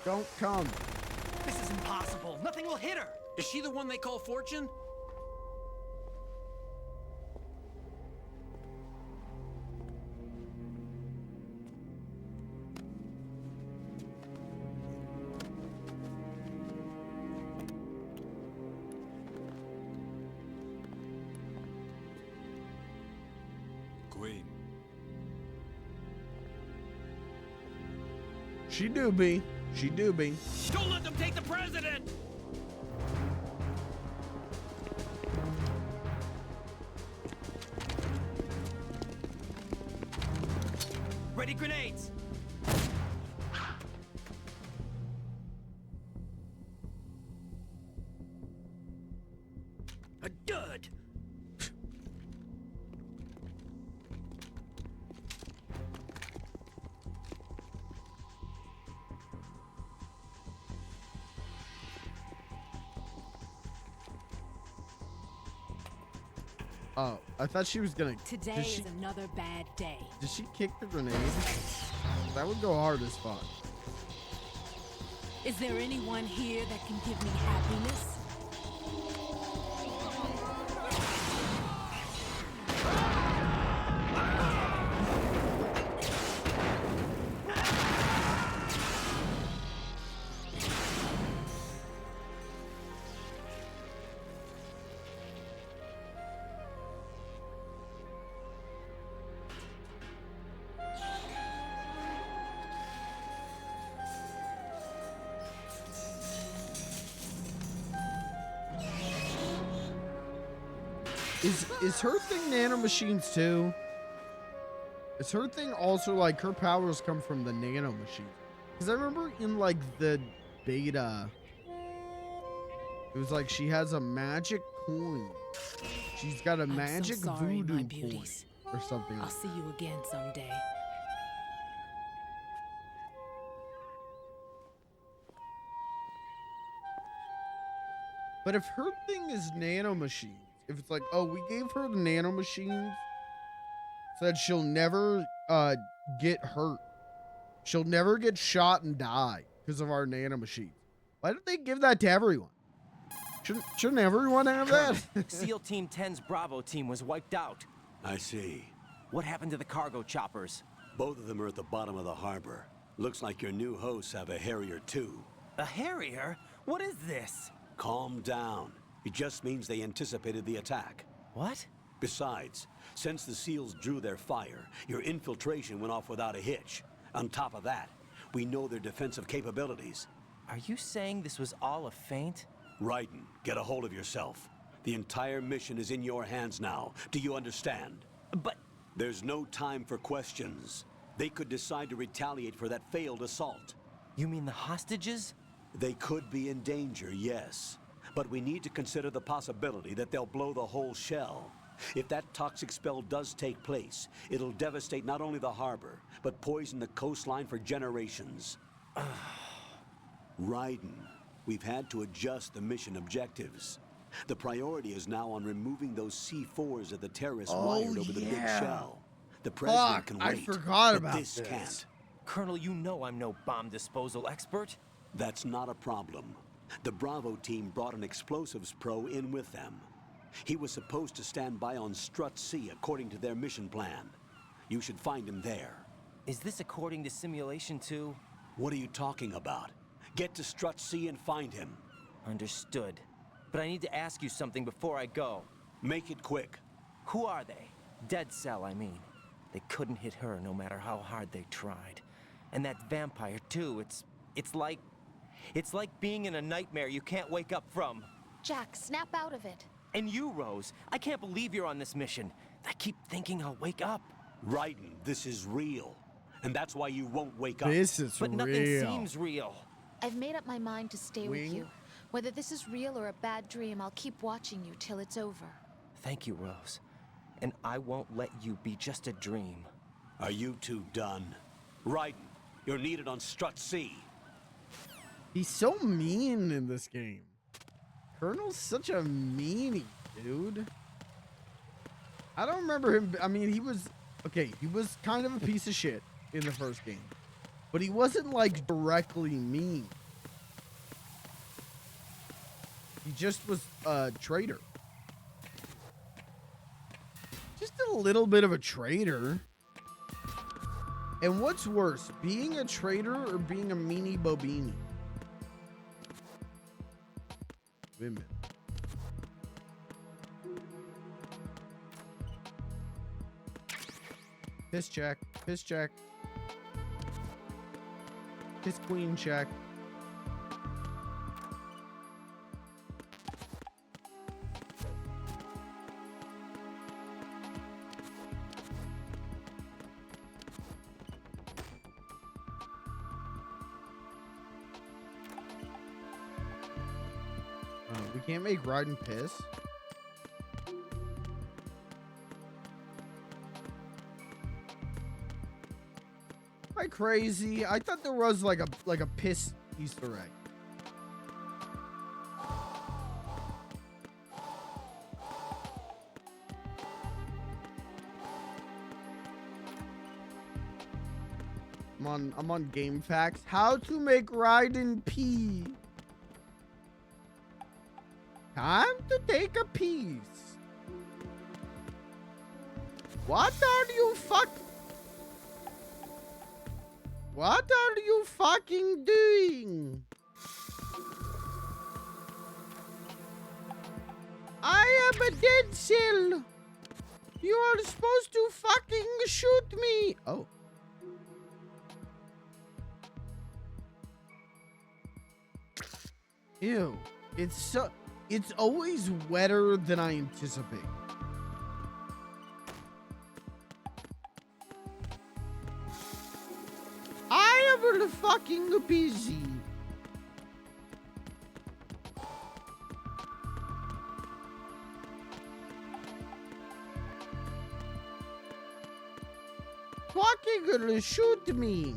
A: Don't come.
F: This is impossible. Nothing will hit her. Is she the one they call Fortune?
I: Queen.
A: She do be. She do be.
F: Don't let them take the president! Ready grenades! A dud!
A: Oh, I thought she was gonna.
M: Today is another bad day.
A: Did she kick the grenade? That would go hard as fuck.
M: Is there anyone here that can give me happiness?
A: Is her thing nanomachines too? Is her thing also like her powers come from the nanomachine? Because I remember in like the beta, it was like she has a magic coin. She's got a magic
M: so sorry,
A: voodoo
M: my
A: coin
M: beauties.
A: or something.
M: I'll see you again someday.
A: But if her thing is nanomachines, if it's like, oh, we gave her the nanomachines, said she'll never get hurt, she'll never get shot and die because of our nanomachines. Why don't they give that to everyone? Shouldn't everyone have that?
E: SEAL Team 10's Bravo team was wiped out.
B: I see.
E: What happened to the cargo choppers?
B: Both of them are at the bottom of the harbor. Looks like your new hosts have a Harrier too.
E: A Harrier? What is this?
B: Calm down. It just means they anticipated the attack.
E: What?
B: Besides, since the SEALs drew their fire, your infiltration went off without a hitch. On top of that, we know their defensive capabilities.
E: Are you saying this was all a feint?
B: Raiden, get a hold of yourself. The entire mission is in your hands now. Do you understand?
E: But...
B: There's no time for questions. They could decide to retaliate for that failed assault.
E: You mean the hostages?
B: They could be in danger, yes. But we need to consider the possibility that they'll blow the whole shell. If that toxic spell does take place, it'll devastate not only the harbor, but poison the coastline for generations. Raiden, we've had to adjust the mission objectives. The priority is now on removing those C4s that the terrorists wired over the big shell. The president can wait,
A: I forgot about
B: this can't.
E: Colonel, you know I'm no bomb disposal expert.
B: That's not a problem. The Bravo team brought an explosives pro in with them. He was supposed to stand by on Strut C according to their mission plan. You should find him there.
E: Is this according to simulation too?
B: What are you talking about? Get to Strut C and find him.
E: Understood. But I need to ask you something before I go.
B: Make it quick.
E: Who are they? Dead Cell, I mean. They couldn't hit her no matter how hard they tried. And that vampire too, it's like being in a nightmare you can't wake up from.
D: Jack, snap out of it.
E: And you, Rose, I can't believe you're on this mission. I keep thinking I'll wake up.
B: Raiden, this is real. And that's why you won't wake up.
A: This is
E: but
A: real.
E: Nothing seems real.
D: I've made up my mind to stay with you. Whether this is real or a bad dream, I'll keep watching you till it's over.
E: Thank you, Rose. And I won't let you be just a dream.
B: Are you two done? Raiden, you're needed on Strut C.
A: He's so mean in this game. Colonel's such a meanie, dude. I don't remember him. I mean, he was... Okay, he was kind of a piece of shit. in the first game. But he wasn't like directly mean. He just was a traitor. Just a little bit of a traitor. And what's worse, being a traitor or being a meanie bobini? Women. Piss check. Piss check. Piss queen check. We can't make Raiden piss. Am I crazy? I thought there was like a piss Easter egg. I'm on Game Facts. How to make Raiden pee. Time to take a piece. What are you fucking doing? I am a dead cell. You are supposed to fucking shoot me. Oh. Ew. It's always wetter than I anticipate. I am really fucking busy. Fucking gonna shoot me.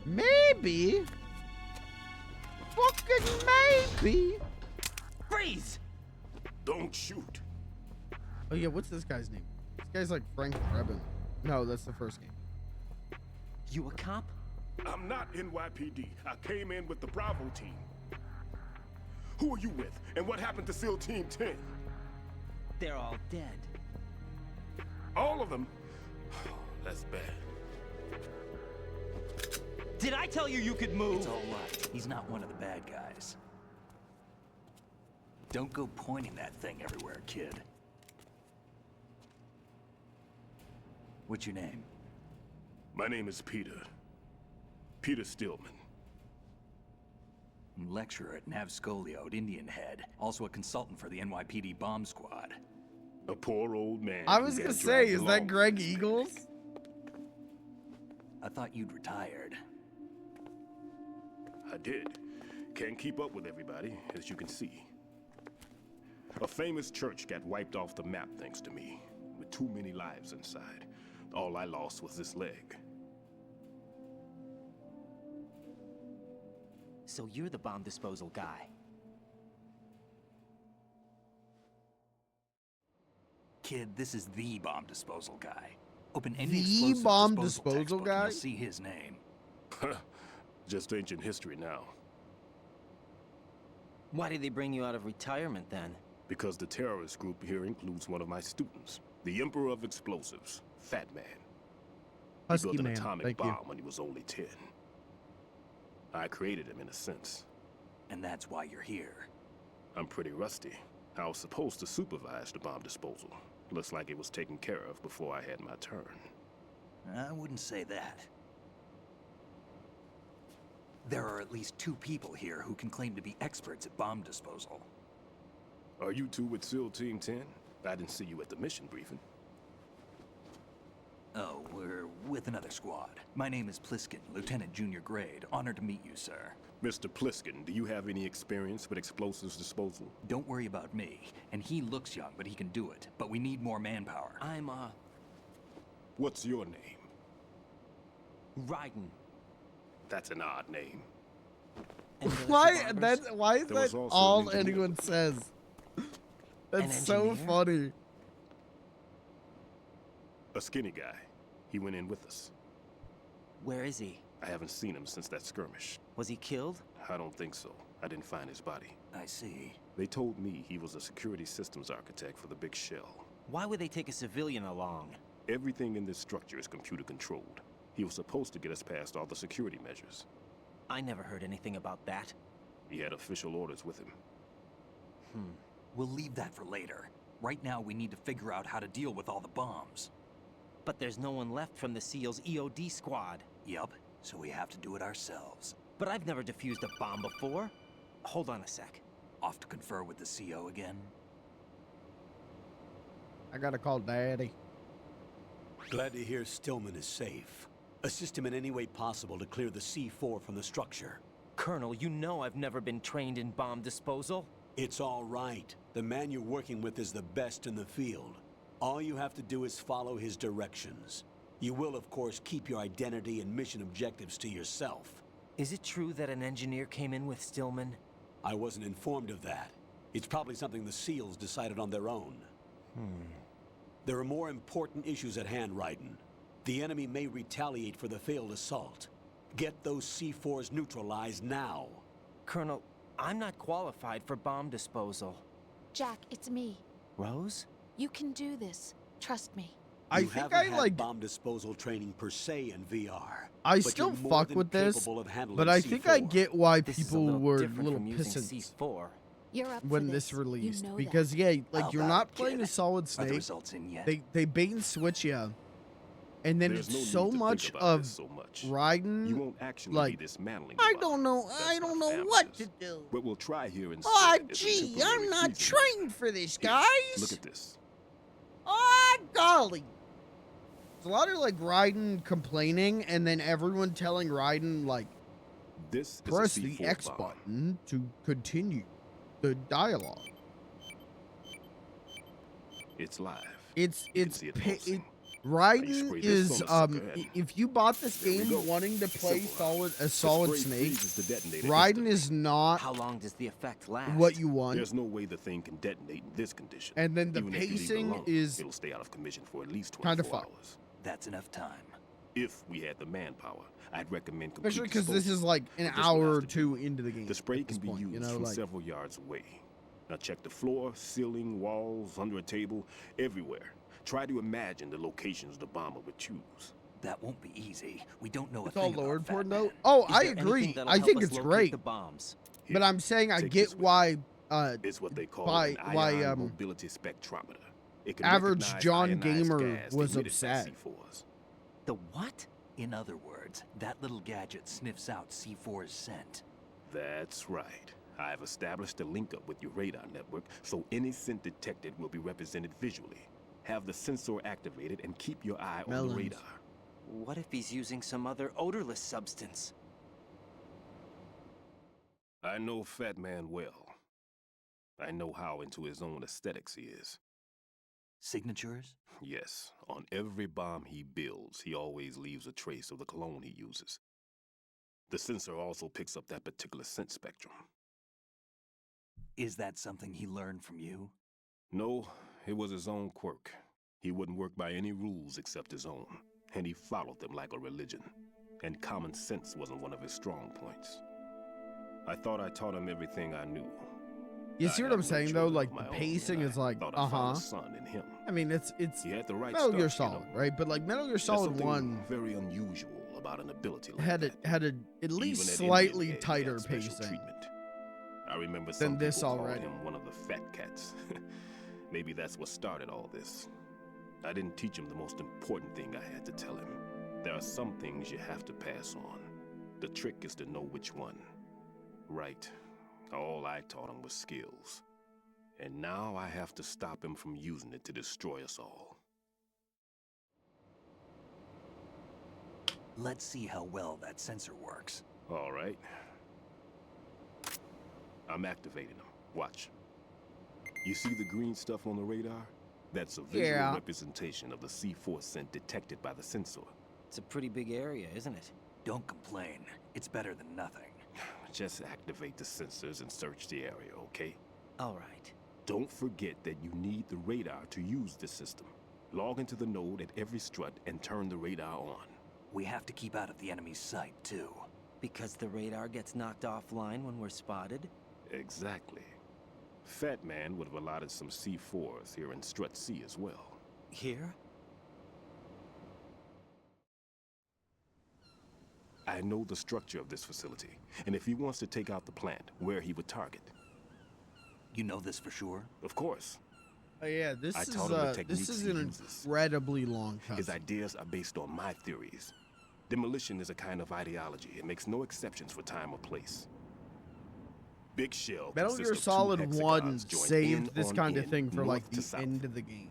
A: Maybe. Fucking maybe.
N: Freeze! Don't shoot.
A: Oh yeah, what's this guy's name? This guy's like Frank Drebin. No, that's the first game.
E: You a cop?
N: I'm not NYPD. I came in with the Bravo team. Who are you with? And what happened to SEAL Team 10?
E: They're all dead.
N: All of them? That's bad.
E: Did I tell you you could move?
K: It's all right. He's not one of the bad guys. Don't go pointing that thing everywhere, kid. What's your name?
N: My name is Peter. Peter Stillman.
K: Lecturer at Nav Scolio at Indian Head. Also a consultant for the NYPD bomb squad.
N: A poor old man.
A: I was gonna say, is that Greg Eagles?
K: I thought you'd retired.
N: I did. Can't keep up with everybody, as you can see. A famous church got wiped off the map thanks to me, with too many lives inside. All I lost was this leg.
E: So you're the bomb disposal guy.
K: Kid, this is the bomb disposal guy. Open any
A: The
K: explosive
A: bomb
K: disposal
A: disposal
K: textbook
A: guy?
K: and you'll see his name.
N: Just ancient history now.
E: Why did they bring you out of retirement then?
N: Because the terrorist group here includes one of my students, the Emperor of Explosives, Fat Man. He built an atomic bomb when he was only 10. I created him in a sense.
K: And that's why you're here.
N: I'm pretty rusty. I was supposed to supervise the bomb disposal. Looks like it was taken care of before I had my turn.
K: I wouldn't say that. There are at least 2 people here who can claim to be experts at bomb disposal.
N: Are you two with SEAL Team 10? I didn't see you at the mission briefing.
K: Oh, we're with another squad. My name is Pliskin, Lieutenant Junior Grade. Honored to meet you, sir.
N: Mr. Pliskin, do you have any experience with explosives disposal?
K: Don't worry about me. And he looks young, but he can do it. But we need more manpower.
E: I'm,
N: What's your name?
E: Raiden.
N: That's an odd name.
A: Why is
N: There
A: that
N: was also an
A: all
N: engineer
A: anyone
N: with him.
A: says? That's so
E: engineer?
A: funny.
N: A skinny guy. He went in with us.
E: Where is he?
N: I haven't seen him since that skirmish.
E: Was he killed?
N: I don't think so. I didn't find his body.
K: I see.
N: They told me he was a security systems architect for the big shell.
E: Why would they take a civilian along?
N: Everything in this structure is computer controlled. He was supposed to get us past all the security measures.
E: I never heard anything about that.
N: He had official orders with him.
K: We'll leave that for later. Right now, we need to figure out how to deal with all the bombs.
E: But there's no one left from the SEAL's EOD squad.
K: Yup, so we have to do it ourselves.
E: But I've never defused a bomb before. Hold on a sec.
K: Off to confer with the CO again?
A: I gotta call Daddy.
B: Glad to hear Stillman is safe. Assist him in any way possible to clear the C4 from the structure.
E: Colonel, you know I've never been trained in bomb disposal.
B: It's all right. The man you're working with is the best in the field. All you have to do is follow his directions. You will, of course, keep your identity and mission objectives to yourself.
E: Is it true that an engineer came in with Stillman?
B: I wasn't informed of that. It's probably something the SEALs decided on their own. There are more important issues at hand, Raiden. The enemy may retaliate for the failed assault. Get those C4s neutralized now.
E: Colonel, I'm not qualified for bomb disposal.
D: Jack, it's me.
E: Rose?
D: You can do this. Trust me.
A: I
B: You
A: think
B: haven't
A: I
B: had
A: like.
B: bomb disposal training per se in VR.
A: I
B: but
A: still
B: you're more
A: fuck
B: than
A: with this,
B: capable of handling
A: but I think I
B: C4.
A: get why
E: This is a
A: people
E: little
A: were
E: different
A: little
E: from using
A: pissants
E: C4.
D: You're up
A: when
D: for
A: this released,
D: You know
A: because
D: that.
A: yeah, like
K: How
A: you're
K: about
A: not
K: it,
A: playing
K: kid?
A: a Solid
K: Are the
A: Snake.
K: results in yet?
A: They bait and switch you, and then
N: There's
A: it's
N: no need
A: so
N: to think
A: much
N: about
A: of
N: this so much.
A: Raiden.
N: You won't actually
A: like,
N: be dismantling.
A: I
N: the
A: don't
N: bomb.
A: know.
N: That's
A: I don't
N: not
A: know
N: for
A: what to
N: amateurs.
A: do.
N: What we'll try here instead
A: Oh,
N: is a
A: gee,
N: temporary
A: I'm not
N: freezing method.
A: trained for this,
N: Here,
A: guys.
N: Look at this.
A: Oh, golly. There's a lot of like Raiden complaining, and then everyone telling Raiden like,
N: This is
A: press
N: a
A: the
N: C4
A: X
N: bomb.
A: button to continue the dialogue.
N: It's live.
A: It's
N: You can see it pulsing.
A: Raiden
N: spray this
A: is
N: on the sucker and
A: if you bought this
N: there we
A: game
N: go.
A: wanting to play
N: Simple.
A: a Solid
N: The spray
A: Snake,
N: freezes the detonator
A: Raiden
N: instantly.
A: is not
E: How long does the effect last?
A: what you want.
N: There's no way the thing can detonate in this condition.
A: And then the
N: Even if you leave it
A: pacing
N: alone,
A: is
N: it'll stay out of commission for at least
A: kinda
N: 24
A: fucked.
N: hours.
K: That's enough time.
N: If we had the manpower, I'd recommend complete
A: Especially because this is
N: disposal.
A: like an
N: But this
A: hour
N: will
A: or
N: have to
A: two
N: do.
A: into the game.
N: The spray
A: at this
N: can be
A: point,
N: used
A: you know,
N: from
A: like,
N: several yards away. Now check the floor, ceiling, walls, under a table, everywhere. Try to imagine the locations the bomber would choose.
K: That won't be easy. We don't know
A: it's
K: a
A: all
K: thing about
A: lowered
K: Fat
A: for
K: Man.
A: note. Oh,
E: Is
A: I
E: there anything
A: agree.
E: that'll
A: I
E: help
A: think
E: us
A: it's
E: locate
A: great.
E: the bombs?
A: But I'm saying I
N: take
A: get
N: this with
A: why
N: It's what they call
A: by-
N: an
A: why,
N: ion mobility spectrometer. It can
A: average
N: recognize
A: John
N: ionized
A: Gamer
N: gas
A: was
N: emitted by
A: upset.
N: C4s.
E: The what?
K: In other words, that little gadget sniffs out C4's scent.
N: That's right. I've established a link up with your radar network, so any scent detected will be represented visually. Have the sensor activated and keep your eye on the
A: Melons.
N: radar.
E: What if he's using some other odorless substance?
N: I know Fat Man well. I know how into his own aesthetics he is.
K: Signatures?
N: Yes, on every bomb he builds, he always leaves a trace of the cologne he uses. The sensor also picks up that particular scent spectrum.
K: Is that something he learned from you?
N: No, it was his own quirk. He wouldn't work by any rules except his own, and he followed them like a religion. And common sense wasn't one of his strong points. I thought I taught him everything I knew.
A: You see
N: I
A: what
N: had
A: I'm
N: no
A: saying though?
N: children
A: Like
N: of
A: the
N: my own,
A: pacing
N: and
A: is like,
N: I thought I found a son in him.
A: I mean, it's
N: He had the right
A: Metal
N: stuff,
A: Gear
N: you
A: Solid,
N: know.
A: right? But like Metal Gear
N: There's
A: Solid
N: something
A: 1
N: very unusual about an ability like
A: had
N: that.
A: at least
N: Even at
A: slightly
N: Indian Head, he
A: tighter
N: had special
A: pacing.
N: treatment. I remember
A: than
N: some
A: this
N: people called
A: already.
N: him one of the fat cats. Maybe that's what started all this. I didn't teach him the most important thing I had to tell him. There are some things you have to pass on. The trick is to know which one. Right. All I taught him was skills. And now I have to stop him from using it to destroy us all.
K: Let's see how well that sensor works.
N: All right. I'm activating them. Watch. You see the green stuff on the radar? That's a visual
A: Yeah.
N: representation of the C4 scent detected by the sensor.
E: It's a pretty big area, isn't it?
K: Don't complain. It's better than nothing.
N: just activate the sensors and search the area, okay?
E: All right.
N: Don't forget that you need the radar to use the system. Log into the node at every strut and turn the radar on.
K: We have to keep out of the enemy's sight, too.
E: Because the radar gets knocked offline when we're spotted?
N: Exactly. Fat Man would have allotted some C4s here in Strut C as well.
E: Here?
N: I know the structure of this facility, and if he wants to take out the plant, where he would target.
K: You know this for sure?
N: Of course.
A: Oh yeah, this is an incredibly long cut.
N: His ideas are based on my theories. Demolition is a kind of ideology. It makes no exceptions for time or place. Big Shell.
A: Metal Gear Solid 1 saved this kind of thing for like the end of the game.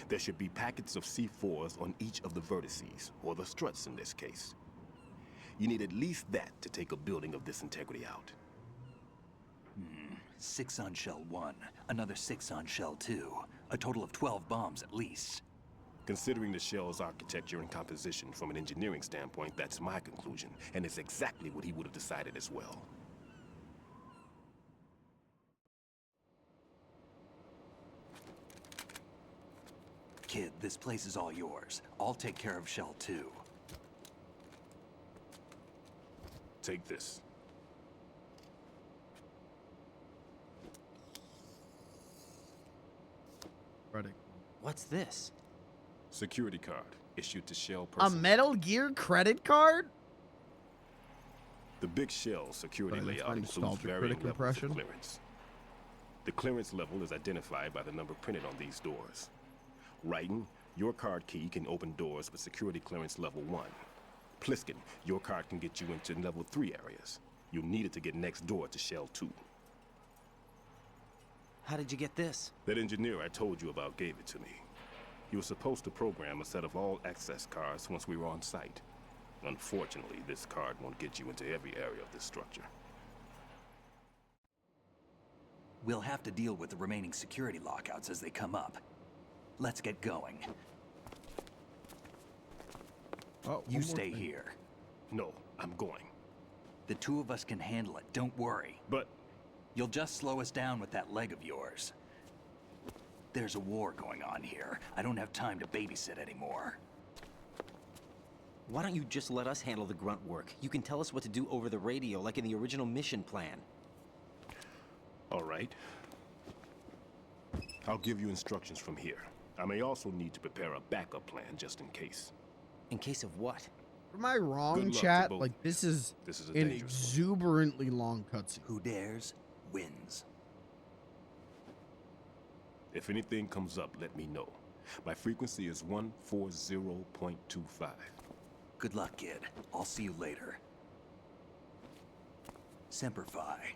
N: There should be packets of C4s on each of the vertices, or the struts in this case. You need at least that to take a building of this integrity out.
K: 6 on Shell 1, another 6 on Shell 2. A total of 12 bombs at least.
N: Considering the shell's architecture and composition from an engineering standpoint, that's my conclusion, and it's exactly what he would have decided as well.
K: Kid, this place is all yours. I'll take care of Shell 2.
N: Take this.
A: Credit.
E: What's this?
N: Security card issued to Shell
A: A
N: personnel.
A: Metal Gear credit card?
N: The Big Shell security layout includes varying levels of clearance. The clearance level is identified by the number printed on these doors. Raiden, your card key can open doors with security clearance level 1. Pliskin, your card can get you into level 3 areas. You'll need it to get next door to Shell 2.
E: How did you get this?
N: That engineer I told you about gave it to me. He was supposed to program a set of all access cards once we were on site. Unfortunately, this card won't get you into every area of this structure.
K: We'll have to deal with the remaining security lockouts as they come up. Let's get going.
A: Oh,
K: you stay here.
N: No, I'm going.
K: The two of us can handle it, don't worry.
N: But...
K: You'll just slow us down with that leg of yours. There's a war going on here. I don't have time to babysit anymore.
E: Why don't you just let us handle the grunt work? You can tell us what to do over the radio, like in the original mission plan.
N: All right. I'll give you instructions from here. I may also need to prepare a backup plan just in case.
E: In case of what?
A: Am I wrong, chat? Like, this is an exuberantly long cutscene.
K: Who dares, wins.
N: If anything comes up, let me know. My frequency is 140.25.
K: Good luck, kid. I'll see you later. Semper Fi.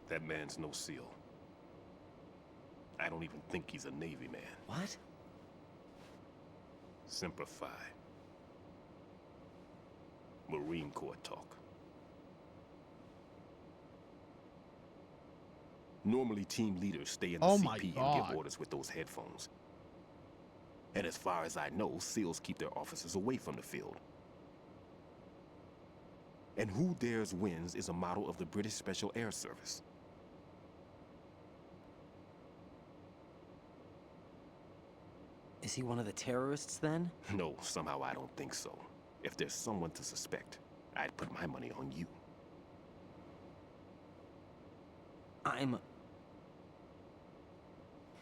N: That man's no SEAL. I don't even think he's a Navy man.
E: What?
N: Semper Fi. Marine Corps talk. Normally, team leaders stay in the CP and give orders with those headphones. And as far as I know, SEALs keep their officers away from the field. And Who Dares Wins is a model of the British Special Air Service.
E: Is he one of the terrorists, then?
N: No, somehow I don't think so. If there's someone to suspect, I'd put my money on you.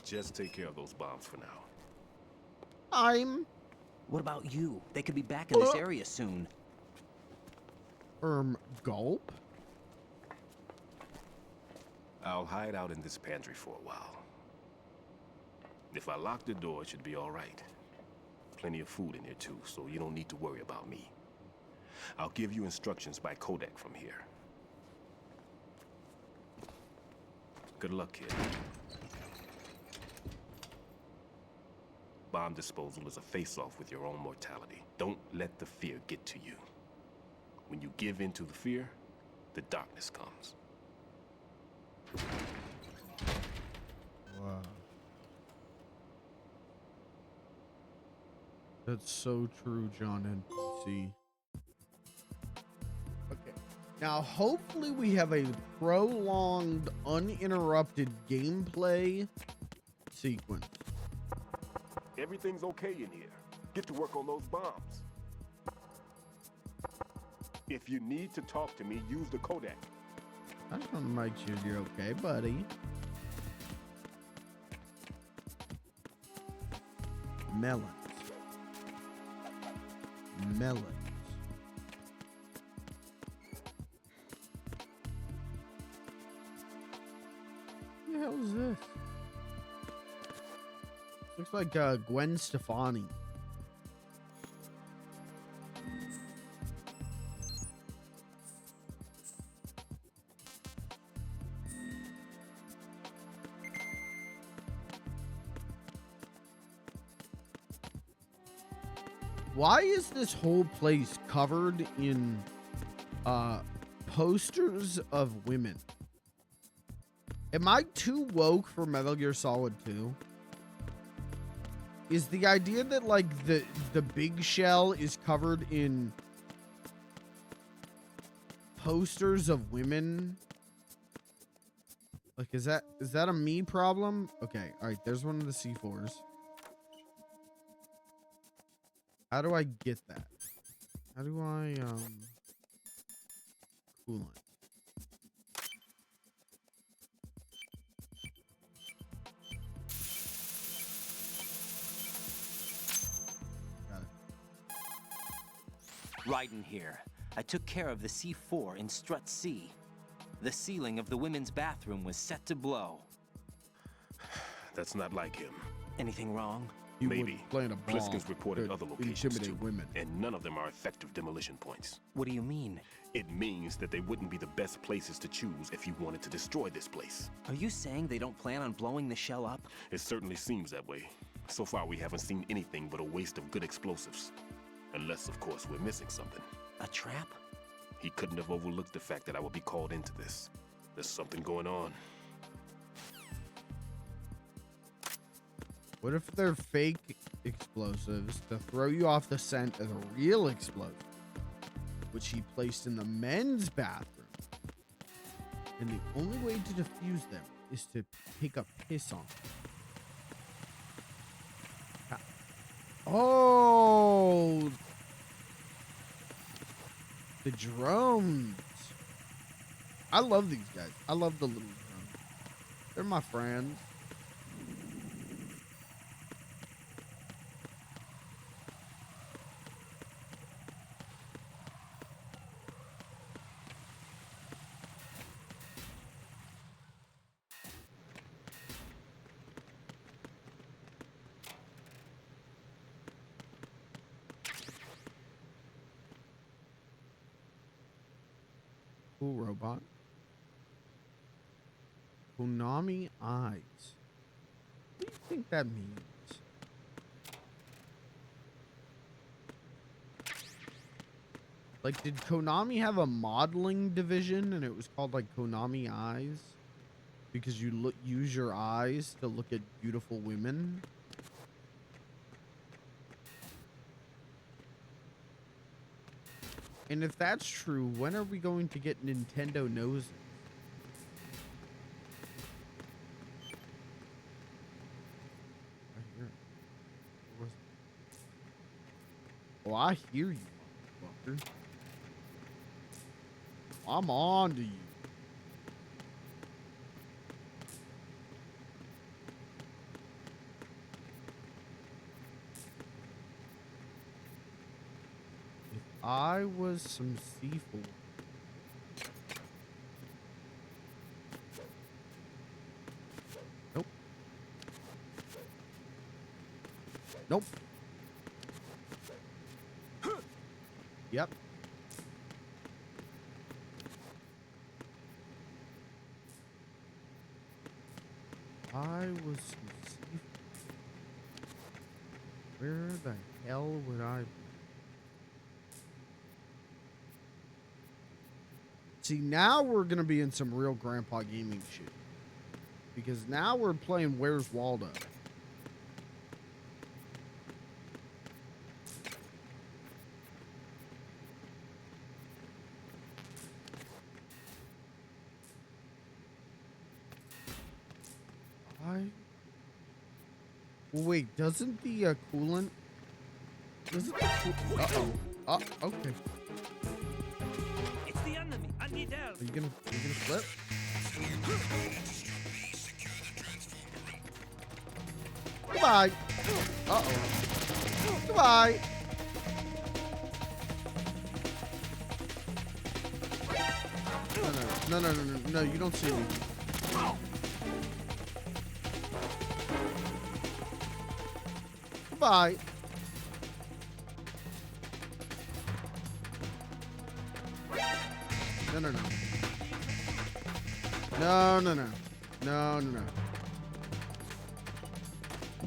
N: Just take care of those bombs for now.
E: What about you? They could be back in this area soon.
A: Gulp?
N: I'll hide out in this pantry for a while. If I lock the door, it should be all right. Plenty of food in here too, so you don't need to worry about me. I'll give you instructions by codec from here. Good luck, kid. Bomb disposal is a face-off with your own mortality. Don't let the fear get to you. When you give in to the fear, the darkness comes.
A: Wow. That's so true, John NPC. Now, hopefully we have a prolonged, uninterrupted gameplay sequence.
N: Everything's okay in here. Get to work on those bombs. If you need to talk to me, use the codec.
A: I just want to make sure you're okay, buddy. Melons. Melons. What the hell is this? Looks like Gwen Stefani. Why is this whole place covered in posters of women? Am I too woke for Metal Gear Solid 2? Is the idea that like the big shell is covered in posters of women? Like is that a me problem? Okay, all right, there's one of the C4s. How do I get that? How do I cool it?
E: Raiden here. I took care of the C4 in Strut C. The ceiling of the women's bathroom was set to blow.
N: That's not like him.
E: Anything wrong?
N: Maybe. Pliskin's reported
A: to
N: other locations too,
A: women,
N: and none of them are effective demolition points.
E: What do you mean?
N: It means that they wouldn't be the best places to choose if you wanted to destroy this place.
E: Are you saying they don't plan on blowing the shell up?
N: It certainly seems that way. So far, we haven't seen anything but a waste of good explosives. Unless, of course, we're missing something.
E: A trap?
N: He couldn't have overlooked the fact that I would be called into this. There's something going on.
A: What if they're fake explosives to throw you off the scent of the real explosive, which he placed in the men's bathroom? And the only way to defuse them is to take a piss on them. Oh, the drones. I love these guys. I love the little drones. They're my friends. Cool robot. Konami eyes. What do you think that means? Like, did Konami have a modeling division and it was called like Konami Eyes? Because you use your eyes to look at beautiful women? And if that's true, when are we going to get Nintendo noses? Right here. Where was it? Oh, I hear you, motherfucker. I'm on to you. I was some C4. Nope. Nope. Yep. I was some C4. Where the hell would I be? See, now we're going to be in some real grandpa gaming shit. Because now we're playing Where's Waldo. Well, wait, doesn't the coolant? Doesn't the uh-oh. Okay.
F: It's the enemy. I need help.
A: Are you gonna flip? Goodbye. Uh-oh. Goodbye. No, you don't see me. Goodbye. No.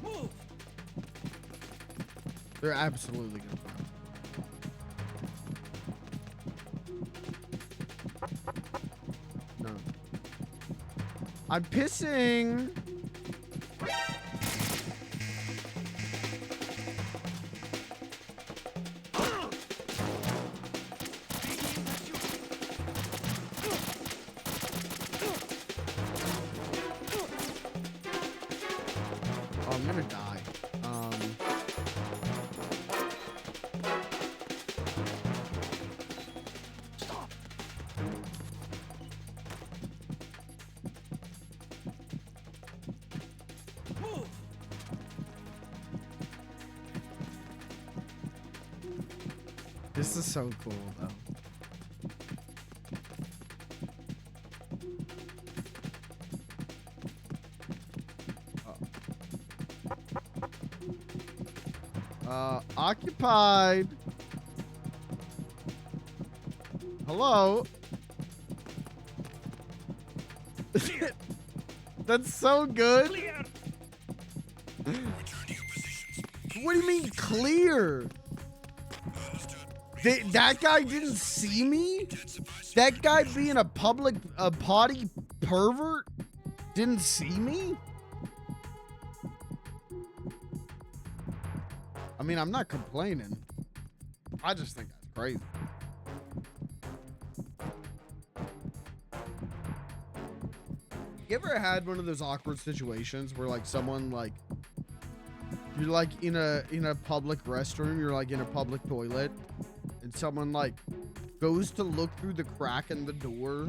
F: Move.
A: They're absolutely gonna find. No. I'm pissing. I'm gonna die.
F: Stop. Move.
A: This is so cool, though. Occupied. Hello. That's so good.
F: Clear.
A: What do you mean clear? That guy didn't see me? That guy being a potty pervert didn't see me? I mean, I'm not complaining. I just think that's crazy. You ever had one of those awkward situations where like someone like you're like in a public restroom, you're like in a public toilet, and someone like goes to look through the crack in the door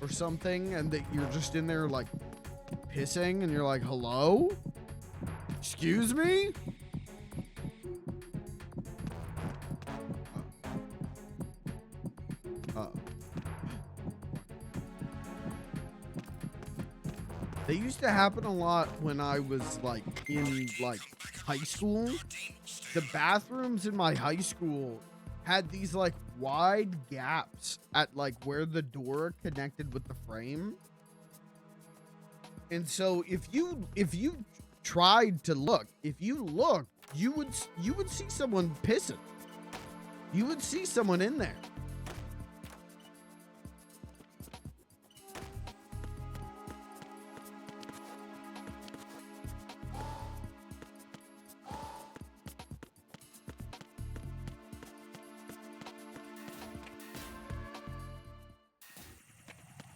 A: or something, and that you're just in there like pissing, and you're like, hello? Excuse me? They used to happen a lot when I was like in like high school. The bathrooms in my high school had these like wide gaps at like where the door connected with the frame. And so if you tried to look, if you looked, you would see someone pissing. You would see someone in there.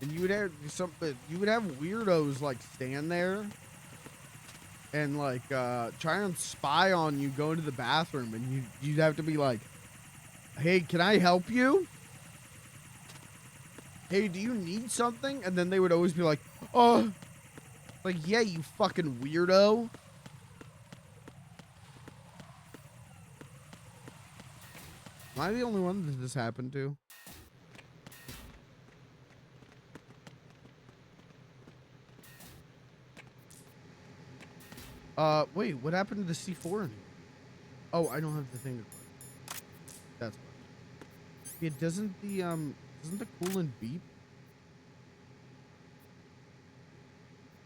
A: And you would have weirdos like stand there and like try and spy on you going to the bathroom, and you'd have to be like, hey, can I help you? Hey, do you need something? And then they would always be like, oh, like, yeah, you fucking weirdo. Am I the only one that this happened to? Wait, what happened to the C4 in here? Oh, I don't have the thing to play. That's why. Yeah, doesn't the coolant beep?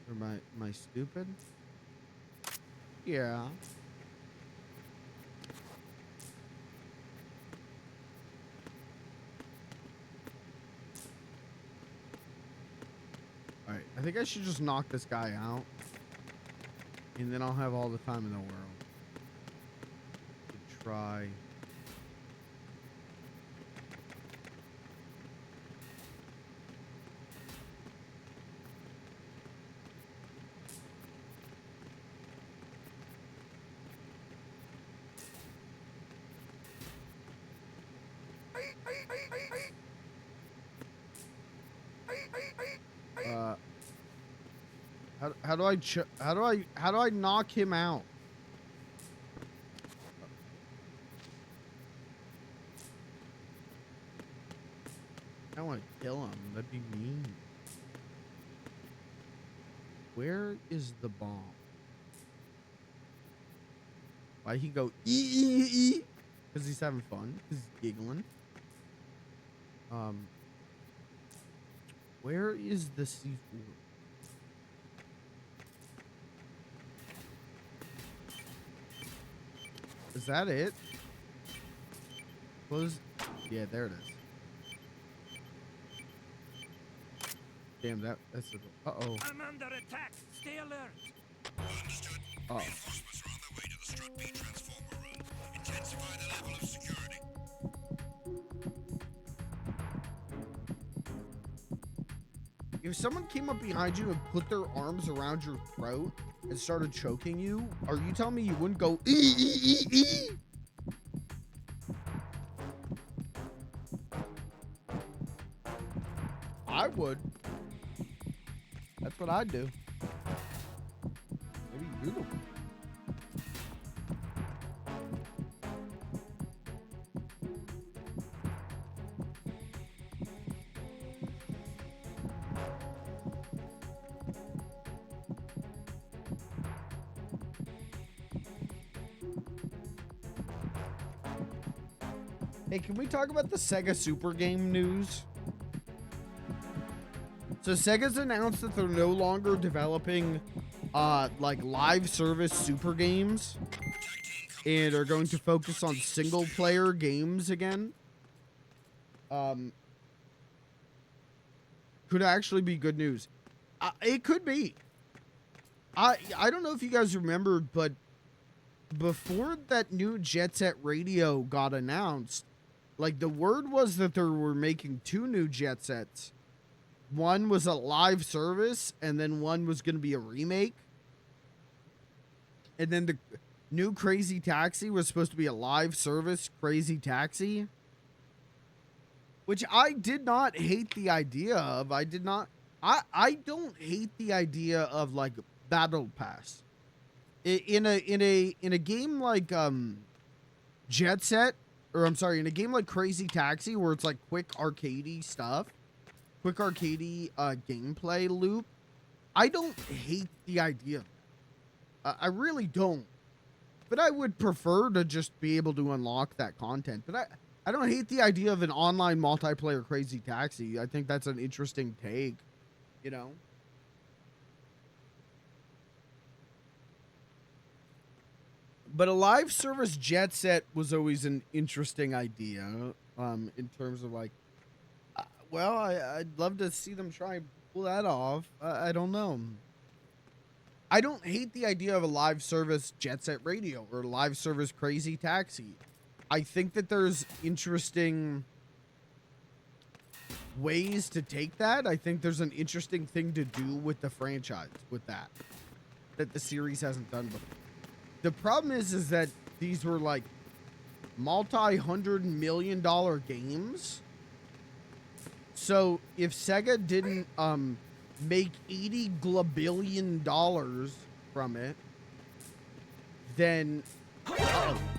A: Or am I stupid? Yeah. Alright, I think I should just knock this guy out. And then I'll have all the time in the world to try. How do I knock him out? I want to kill him. That'd be mean. Where is the bomb? Why he go ee? Because he's having fun. He's giggling. Where is the C4? Is that it? Close. Yeah, there it is. Damn, that's the. Uh-oh.
O: I'm under attack. Stay alert.
P: Understood. Reinforcements are on their way to the Struck B transformer room. Intensify the level of security.
A: If someone came up behind you and put their arms around your throat and started choking you, are you telling me you wouldn't go ee? I would. That's what I'd do. Maybe you do. Hey, can we talk about the Sega Super Game news? So Sega's announced that they're no longer developing like live service super games and are going to focus on single player games again. Could actually be good news. It could be. I don't know if you guys remembered, but before that new Jet Set Radio got announced, like the word was that they were making 2 new Jet Sets. One was a live service, and then one was going to be a remake. And then the new Crazy Taxi was supposed to be a live service Crazy Taxi, which I did not hate the idea of. I don't hate the idea of like Battle Pass. In a game like Jet Set, or I'm sorry, in a game like Crazy Taxi where it's like quick arcadey stuff, quick arcadey gameplay loop, I don't hate the idea. I really don't. But I would prefer to just be able to unlock that content. But I don't hate the idea of an online multiplayer Crazy Taxi. I think that's an interesting take, you know? But a live service Jet Set was always an interesting idea, in terms of like, well, I'd love to see them try and pull that off. I don't know. I don't hate the idea of a live service Jet Set Radio or a live service Crazy Taxi. I think that there's interesting ways to take that. I think there's an interesting thing to do with the franchise with that the series hasn't done before. The problem is that these were like multi-$100 million games. So if Sega didn't make $80 globbillion from it, then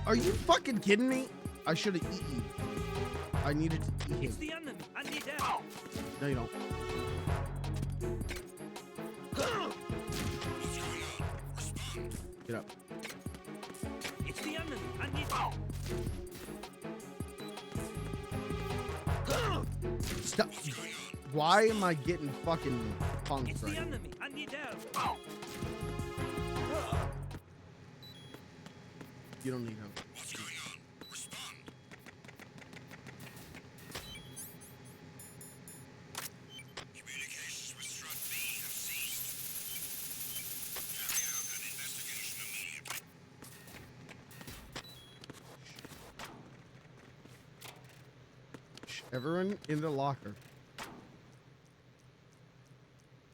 A: are you fucking kidding me? I should have eaten you. I needed to eat him.
O: It's the enemy. I need help.
A: No, you don't. Get up.
O: It's the enemy. I need help.
A: Stop. Why am I getting fucking punked
O: It's
A: right
O: the
A: now?
O: enemy. I need help.
A: You don't need help.
P: What's going on? Respond. Communications with Struck B have ceased. Carry out an investigation immediately.
A: Shh, everyone in the locker.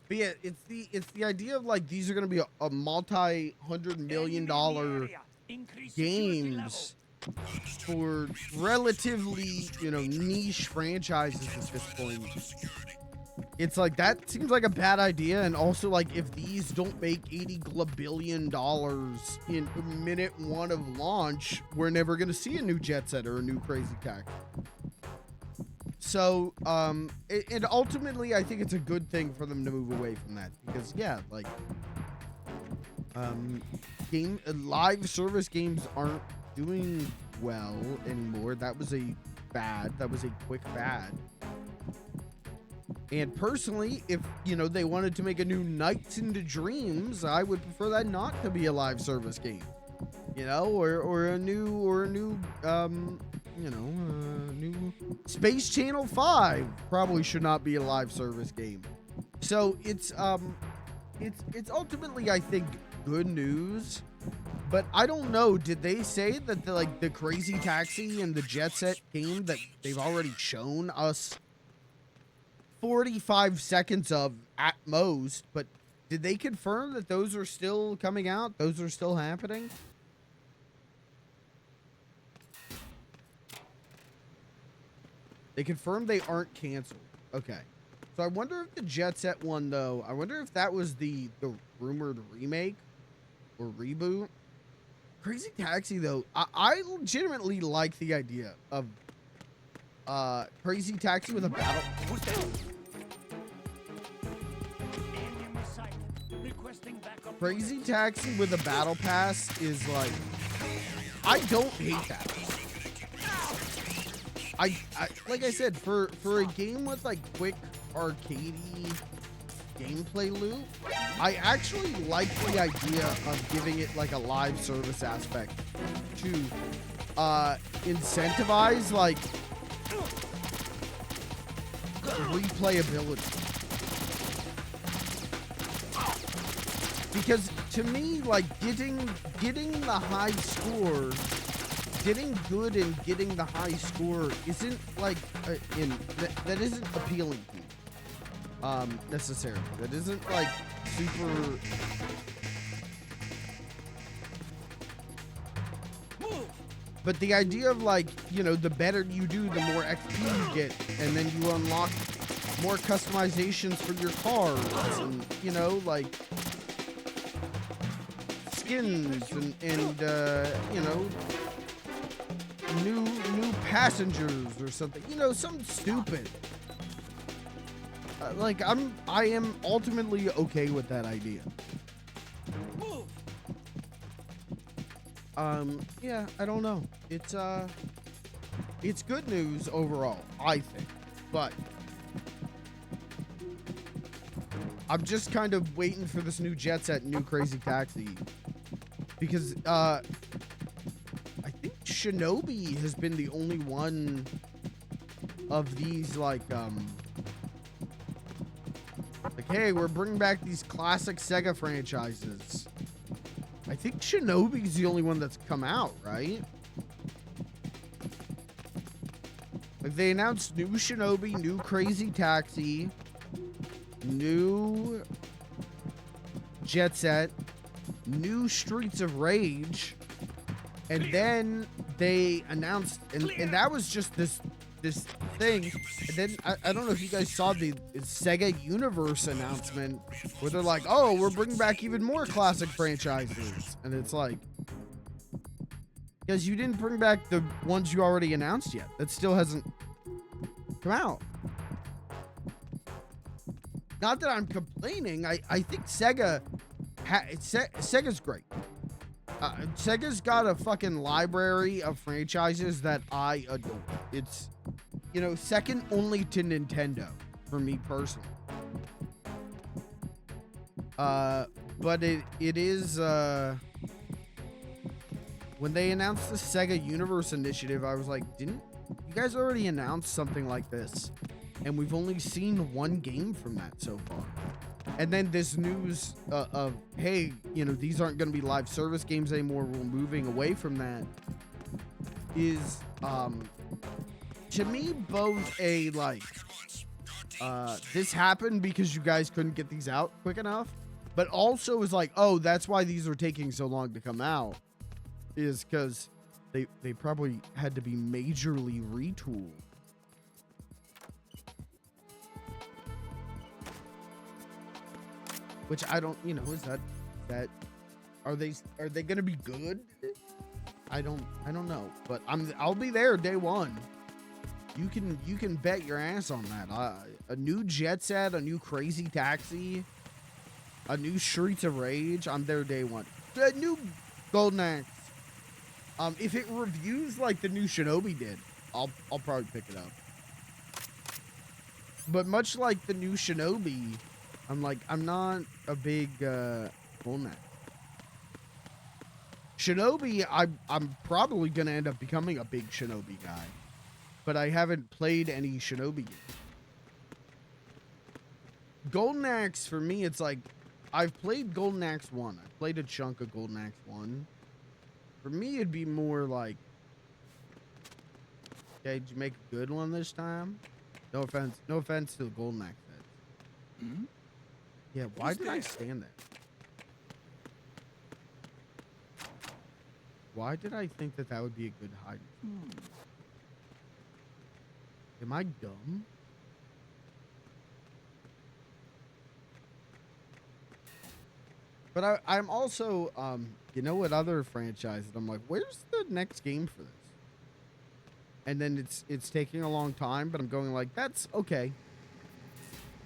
A: But yeah, it's the idea of like these are gonna be a multi-$100 million games for relatively, you know, niche franchises at this point. it's like that seems like a bad idea. And also, like, if these don't make $80 billion in minute one of launch, we're never gonna see a new Jet Set or a new Crazy Taxi. So, and ultimately, I think it's a good thing for them to move away from that, because yeah, like, live service games aren't doing well anymore. That was a quick fad. And personally, if, you know, they wanted to make a new Nights into Dreams, I would prefer that not to be a live service game, you know, or a new new Space Channel 5 probably should not be a live service game. So it's ultimately, I think, good news. But I don't know, did they say that the Crazy Taxi and the Jet Set game that they've already shown us 45 seconds of at most, but did they confirm that those are still coming out? Those are still happening? They confirmed they aren't canceled. Okay. So I wonder if the Jet Set one, though, I wonder if that was the rumored remake or reboot. Crazy Taxi, though, I legitimately like the idea of Crazy Taxi with a battle. Crazy Taxi with a battle pass is like, I don't hate that. I like I said, for a game with like quick arcadey gameplay loop, I actually like the idea of giving it like a live service aspect to incentivize like replayability. Because to me, like getting the high score, getting good and getting the high score isn't like that isn't appealing to me. Necessarily. That isn't like super. But the idea of like, you know, the better you do, the more XP you get, and then you unlock more customizations for your cars, and you know, like skins and you know, new passengers or something, you know, something stupid. Like I am ultimately okay with that idea. Yeah, I don't know. It's good news overall, I think, but I'm just kind of waiting for this new Jet Set, new Crazy Taxi, because I think Shinobi has been the only one of these like hey, we're bringing back these classic Sega franchises. I think Shinobi's the only one that's come out, right? Like they announced new Shinobi, new Crazy Taxi, new Jet Set, new Streets of Rage, and then they announced, and that was just this thing. And then I don't know if you guys saw the Sega Universe announcement where they're like, oh, we're bringing back even more classic franchises, and it's like, because you didn't bring back the ones you already announced yet. That still hasn't come out. Not that I'm complaining. I think Sega Sega's great. Sega's got a fucking library of franchises that I adore. It's, you know, second only to Nintendo for me personally. But it is when they announced the Sega Universe Initiative, I was like, didn't you guys already announce something like this? And we've only seen one game from that so far. And then this news of, hey, you know, these aren't going to be live service games anymore. We're moving away from that. Is, to me, both a, like, this happened because you guys couldn't get these out quick enough. But also is like, oh, that's why these are taking so long to come out. Is because they probably had to be majorly retooled. which I don't, you know, is that are they gonna be good? I don't know, but I'll be there day one. You can bet your ass on that. A new Jet Set, a new Crazy Taxi, a new Streets of Rage. I'm there day one. A new Golden Axe. If it reviews like the new Shinobi did, I'll probably pick it up. But much like the new Shinobi, I'm not a big Golden Axe. Shinobi, I'm probably gonna end up becoming a big Shinobi guy, but I haven't played any Shinobi yet. Golden Axe for me, it's like I've played Golden Axe 1. I played a chunk of Golden Axe 1. For me, it'd be more like, okay, did you make a good one this time? No offense to the Golden Axe heads.
K: Hmm?
A: Yeah, why did I stand there? Why did I think that would be a good hiding? Am I dumb? But I'm also, you know what other franchise that I'm like, where's the next game for this? And then it's taking a long time, but I'm going like, that's okay.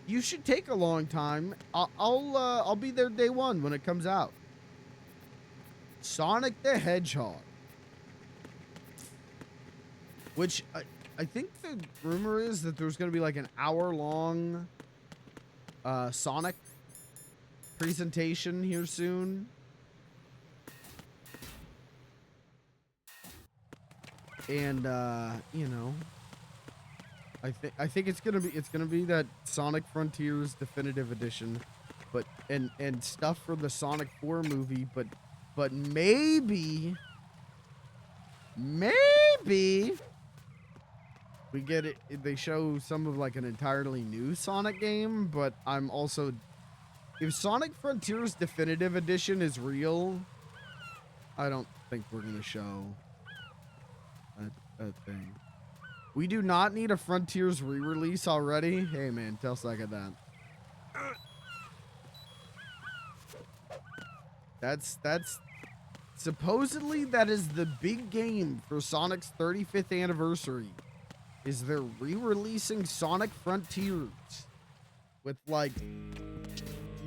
A: You should take a long time. I'll be there day one when it comes out. Sonic the Hedgehog, which I think the rumor is that there's going to be like an hour-long Sonic presentation here soon. And you know, I think it's gonna be that Sonic Frontiers Definitive Edition, but and stuff for the Sonic 4 movie, but maybe we get it. They show some of like an entirely new Sonic game, but I'm also, if Sonic Frontiers Definitive Edition is real, I don't think we're gonna show a thing. We do not need a Frontiers re-release already. Hey man, tell Sega that. That's supposedly that is the big game for Sonic's 35th anniversary. Is they're re-releasing Sonic Frontiers with like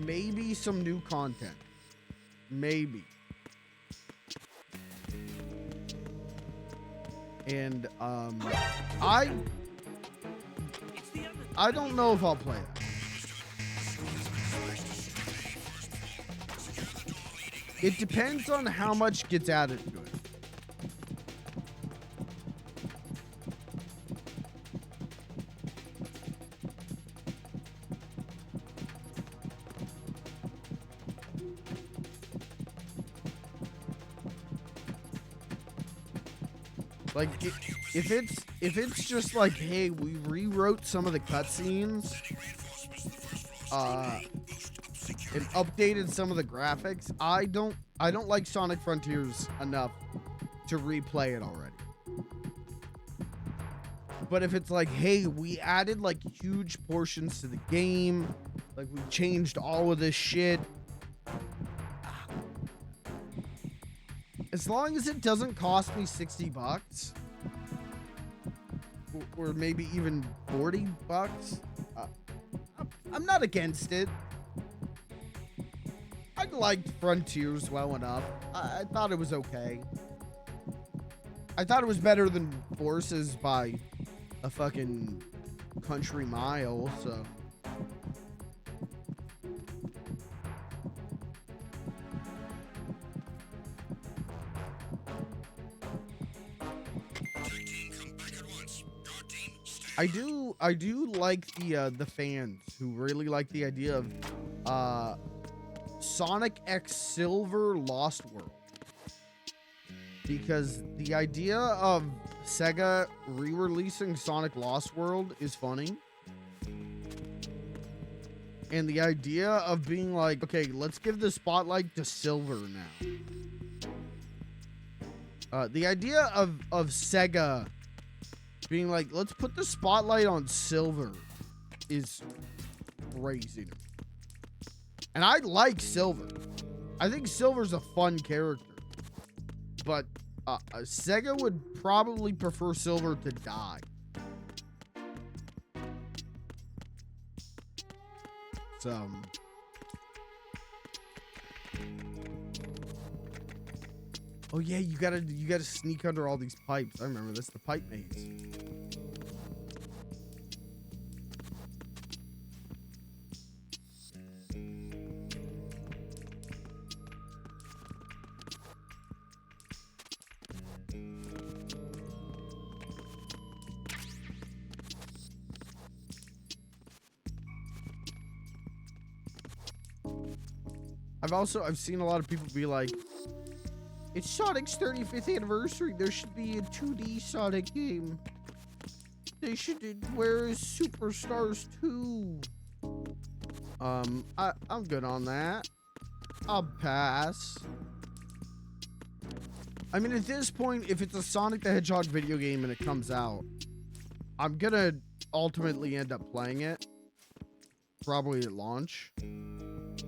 A: maybe some new content. Maybe. And I don't know if I'll play it. It depends on how much gets added to it. Like, if it's just like, hey, we rewrote some of the cutscenes, and updated some of the graphics, I don't like Sonic Frontiers enough to replay it already. But if it's like, hey, we added like huge portions to the game, like we changed all of this shit, as long as it doesn't cost me $60 or maybe even $40, I'm not against it. I liked Frontiers well enough. I thought it was okay. I thought it was better than Forces by a fucking country mile, so. I do like the fans who really like the idea of Sonic X Silver Lost World, because the idea of Sega re-releasing Sonic Lost World is funny, and the idea of being like, okay, let's give the spotlight to Silver now. The idea of Sega being like, let's put the spotlight on Silver is crazy to me. And I like Silver. I think Silver's a fun character. But Sega would probably prefer Silver to die. So... Oh yeah, you gotta sneak under all these pipes. I remember this, the pipe maze. I've seen a lot of people be like, it's Sonic's 35th anniversary. There should be a 2D Sonic game. They should. Where is Superstars 2? I'm good on that. I'll pass. I mean, at this point, if it's a Sonic the Hedgehog video game and it comes out, I'm gonna ultimately end up playing it. Probably at launch.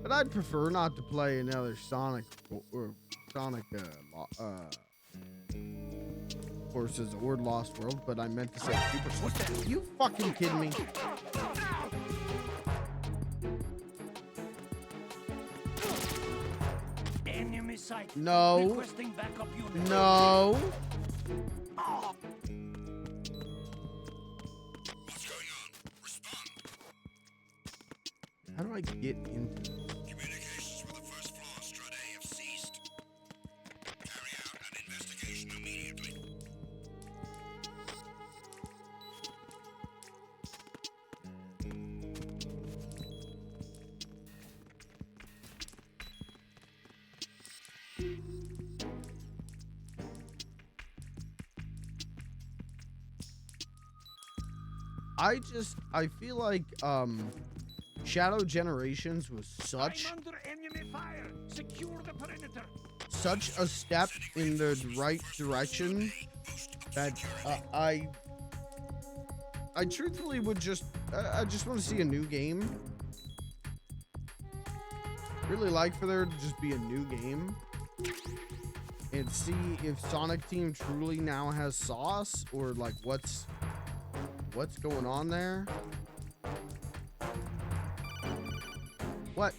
A: But I'd prefer not to play another Sonic or Sonic Forces or Lost World, but I meant to say Super. You fucking kidding me?
O: Enemy sight.
A: No.
O: Requesting backup unit.
A: No.
P: What's going on? Respond.
A: How do I get into this?
P: Communications with the first floor, Strut A, have ceased. Carry out an investigation immediately.
A: I feel like Shadow Generations was such such a step in the right direction that I truthfully would I just want to see a new game. Really like for there to just be a new game and see if Sonic Team truly now has sauce, or like what's going on there. What?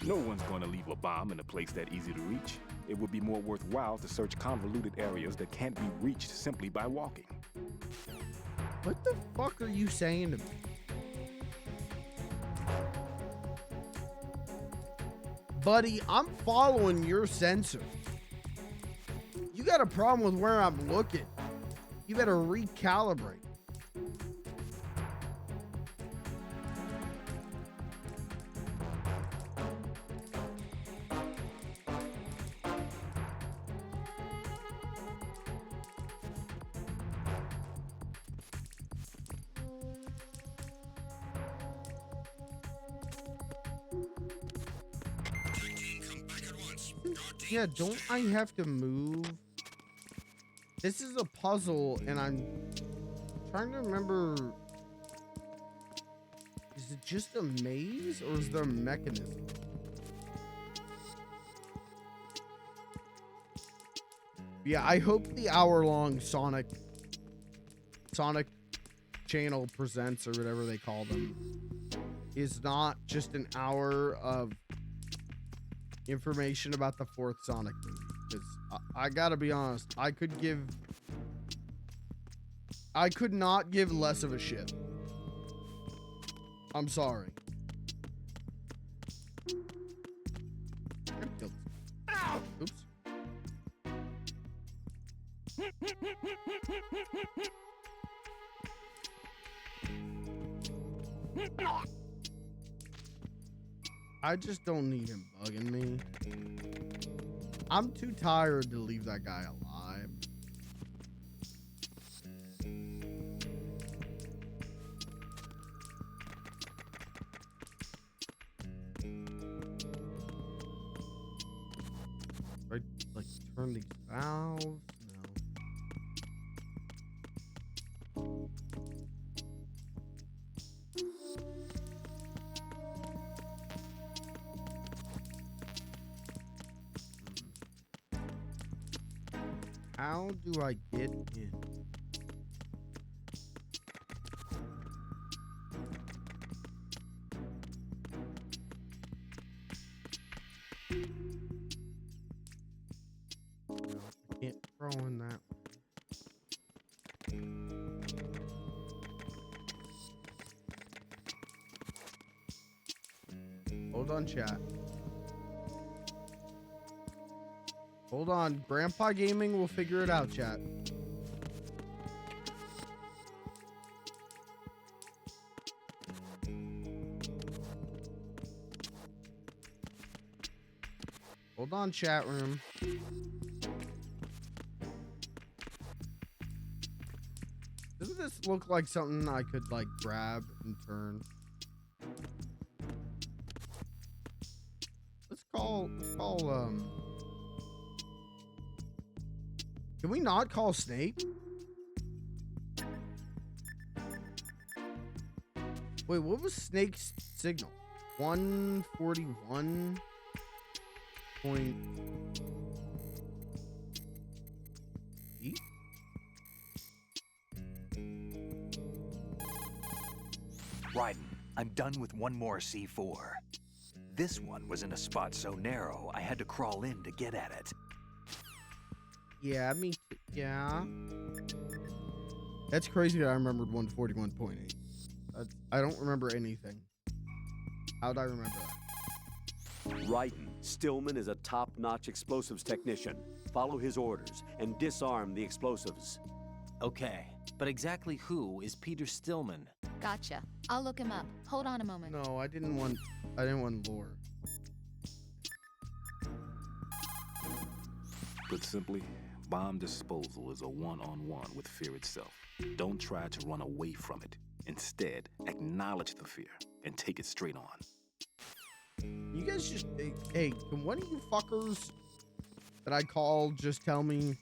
N: No one's going to leave a bomb in a place that easy to reach. It would be more worthwhile to search convoluted areas that can't be reached simply by walking.
A: What the fuck are you saying to me? Buddy, I'm following your sensor. You got a problem with where I'm looking. You better recalibrate. Yeah, don't I have to move? This is a puzzle, and I'm trying to remember. Is it just a maze, or is there a mechanism? Yeah, I hope the hour-long Sonic Channel Presents, or whatever they call them, is not just an hour of information about the fourth Sonic movie. Because I gotta be honest, I could not give less of a shit. I'm sorry. Oops. I just don't need him bugging me. I'm too tired to leave that guy alive. I like turn these valves. No. How do I get in? I can't throw in that. Hold on, chat. Hold on. Grandpa Gaming will figure it out, chat. Hold on, chat room. Doesn't this look like something I could, like, grab and turn? Let's call, can we not call Snake? Wait, what was Snake's signal? 141 point.
K: Raiden, I'm done with one more C4. This one was in a spot so narrow, I had to crawl in to get at it.
A: Yeah, me too. Yeah. That's crazy that I remembered 141.8. I don't remember anything. How'd I remember that?
B: Raiden, Stillman is a top-notch explosives technician. Follow his orders and disarm the explosives.
E: Okay, but exactly who is Peter Stillman?
D: Gotcha. I'll look him up. Hold on a moment.
A: No, I didn't want lore.
N: Put simply, bomb disposal is a one-on-one with fear itself. Don't try to run away from it. Instead, acknowledge the fear and take it straight on.
A: You guys just, hey, can one of you fuckers that I called just tell me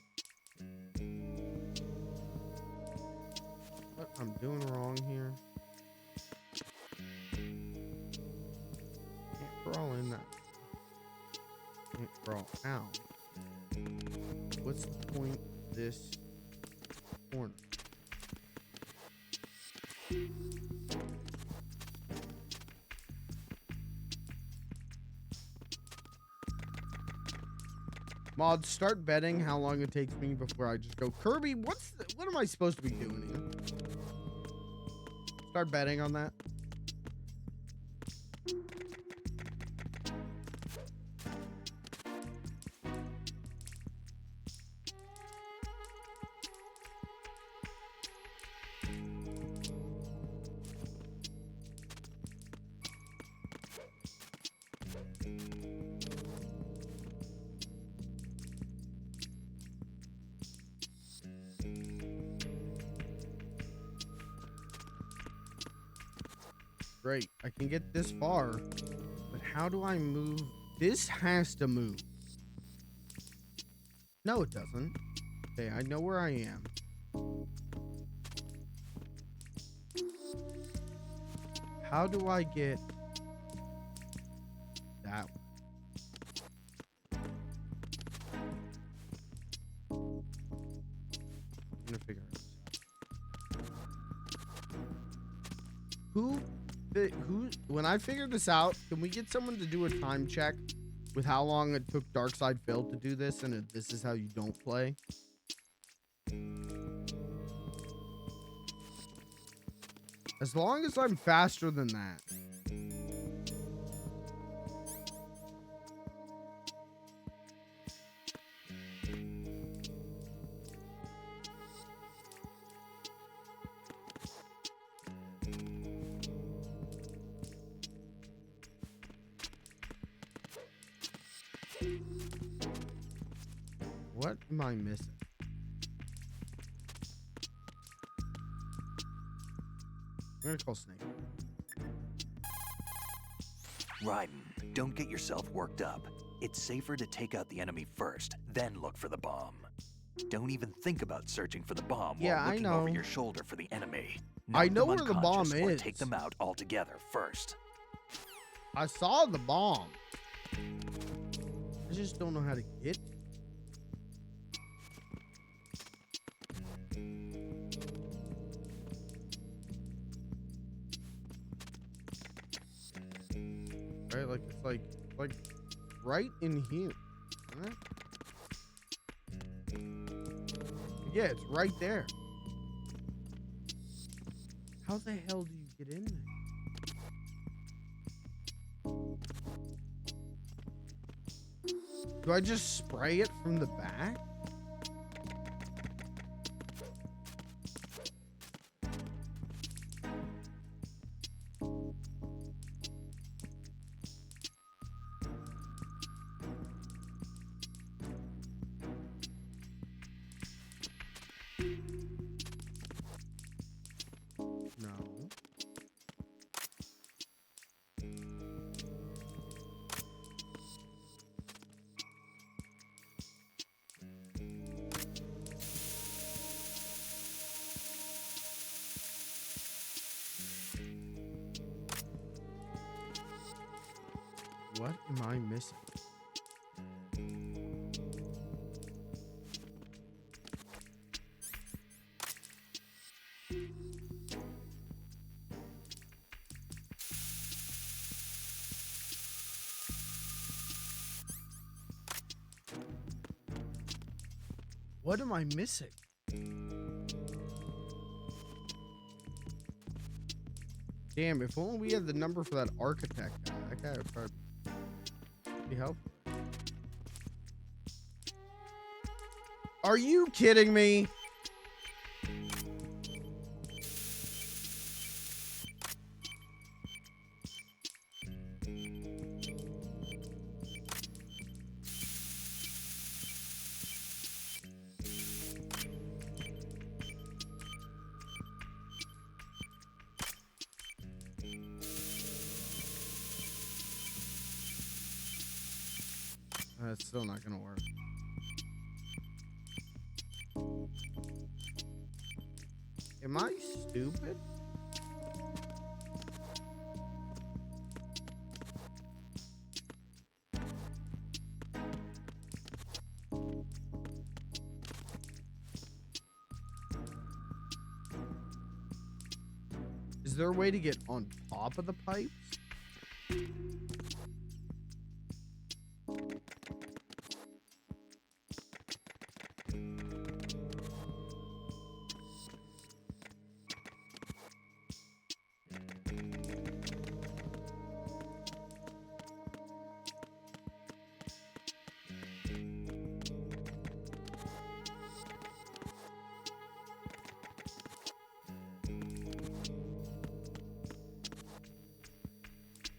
A: what I'm doing wrong here? Can't crawl in that. Can't crawl out. What's the point of this corner? Mods, start betting how long it takes me before I just go, Kirby, what am I supposed to be doing here? Start betting on that. Great, I can get this far, but how do I move? This has to move. No, it doesn't. Okay, I know where I am. How do I get that one? I'm gonna figure it out. Who, when I figure this out, can we get someone to do a time check with how long it took Darkside Phil to do this, and if this is how you don't play? As long as I'm faster than that. What am I missing? I'm gonna call Snake.
K: Raiden, don't get yourself worked up. It's safer to take out the enemy first, then look for the bomb. Don't even think about searching for the bomb while looking over your shoulder for the enemy.
A: I know where the bomb
K: or
A: is.
K: Take them out altogether first.
A: I saw the bomb. I just don't know how to get. right? Like it's like right in here. Right? Yeah, it's right there. How the hell do you get in there? Do I just spray it from the back? No. What am I missing? What am I missing? Damn, if only we had the number for that architect guy. That guy would probably be helpful. Are you kidding me? That's still not gonna work. Am I stupid? Is there a way to get on top of the pipes?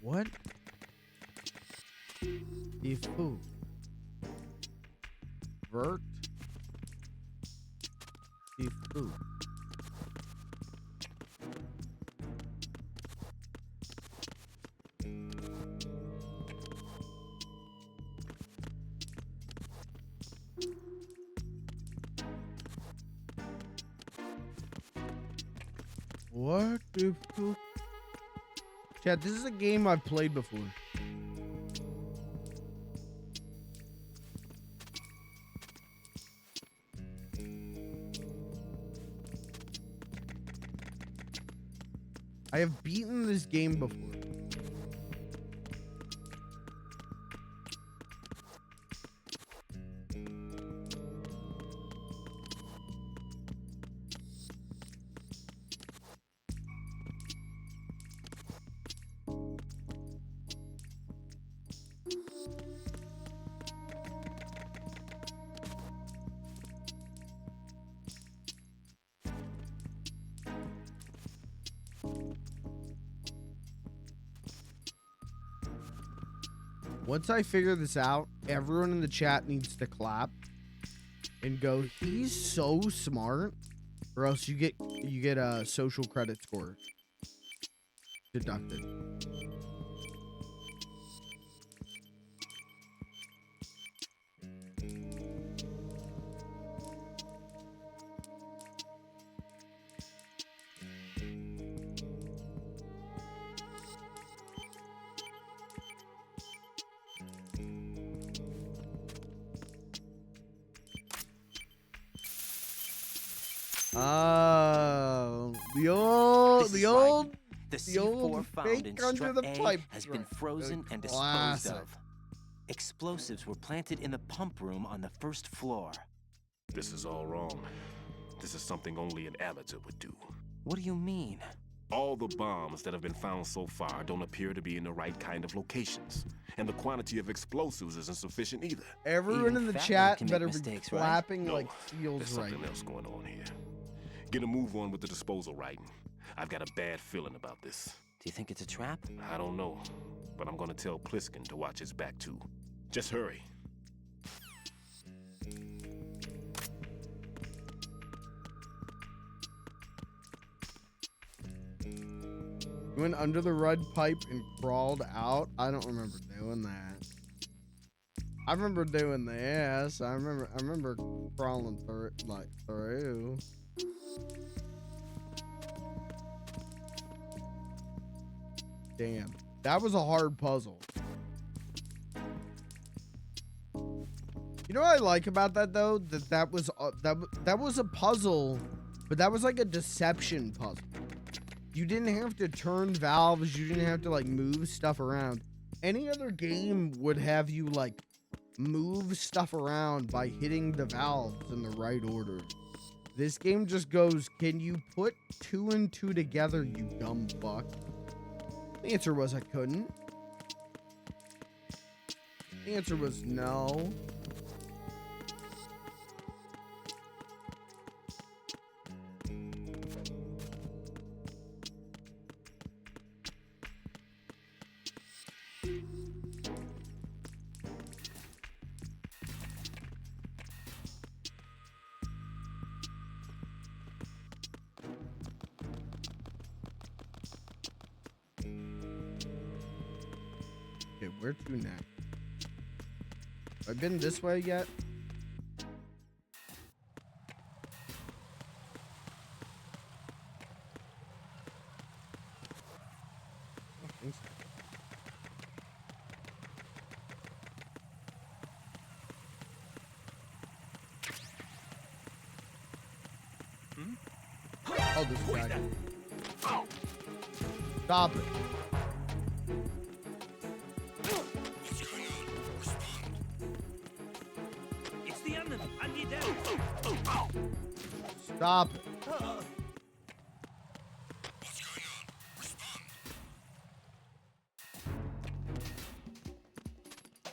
A: What? The food. Vert. The food. What the fuck? Chat, this is a game I've played before. I have beaten this game before. Once I figure this out, everyone in the chat needs to clap and go, he's so smart, or else you get a social credit score deducted. Oh, the old
E: The
A: The old
E: C4 found
A: fake
E: in
A: under
E: strut
A: the
E: A
A: pipe
E: has been
A: strut.
E: frozen and disposed
A: Classic.
E: of. Explosives were planted in the pump room on the first floor.
N: This is all wrong. This is something only an amateur would do.
E: What do you mean?
N: All the bombs that have been found so far don't appear to be in the right kind of locations. And the quantity of explosives isn't sufficient either.
A: Everyone
E: Even
A: in the
E: fat men
A: chat
E: can make
A: better be
E: mistakes, right?
A: clapping
N: No,
A: like seals
N: there's
A: right
N: something else going on here. Get a move on with the disposal writing. I've got a bad feeling about this.
E: Do you think it's a trap?
N: I don't know, but I'm gonna tell Pliskin to watch his back too. Just hurry.
A: Went under the red pipe and crawled out. I don't remember doing that. I remember doing this. I remember crawling through through. Damn. That was a hard puzzle. You know what I like about that though? That was a puzzle, but that was like a deception puzzle. You didn't have to turn valves. You didn't have to like move stuff around. Any other game would have you like move stuff around by hitting the valves in the right order. This game just goes, can you put 2 and 2 together, you dumb fuck? The answer was I couldn't. The answer was no. Okay, where to next? Have I been this way yet? I don't think so. Oh, this guy. Stop it.
O: It's the enemy. I need them.
A: Stop it.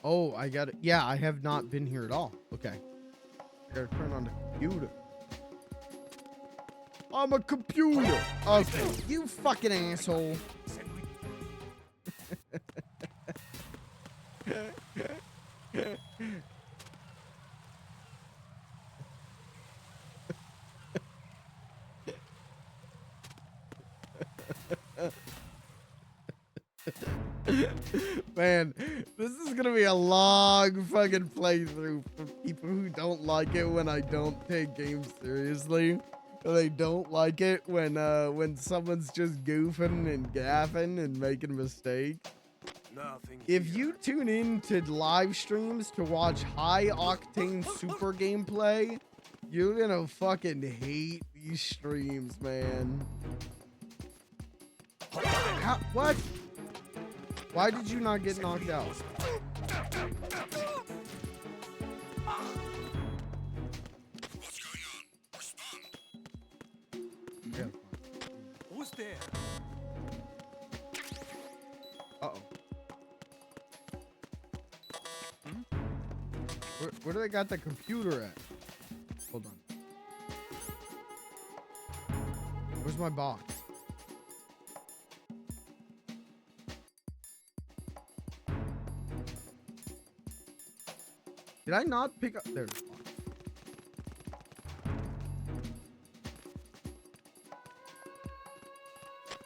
A: Oh, I got it. Yeah, I have not been here at all. Okay. I gotta turn on the computer. I'm a computer. Okay, you fucking asshole. Man, this is gonna be a long fucking playthrough for people who don't like it when I don't take games seriously. They don't like it when someone's just goofing and gaffing and making mistakes. If you tune in to live streams to watch high octane super gameplay, you're gonna fucking hate these streams, man. What? Why did you not get knocked out? Yeah.
O: Who's there?
A: Uh-oh. Where do they got the computer at? Hold on. Where's my box? Did I not pick up? There's the box.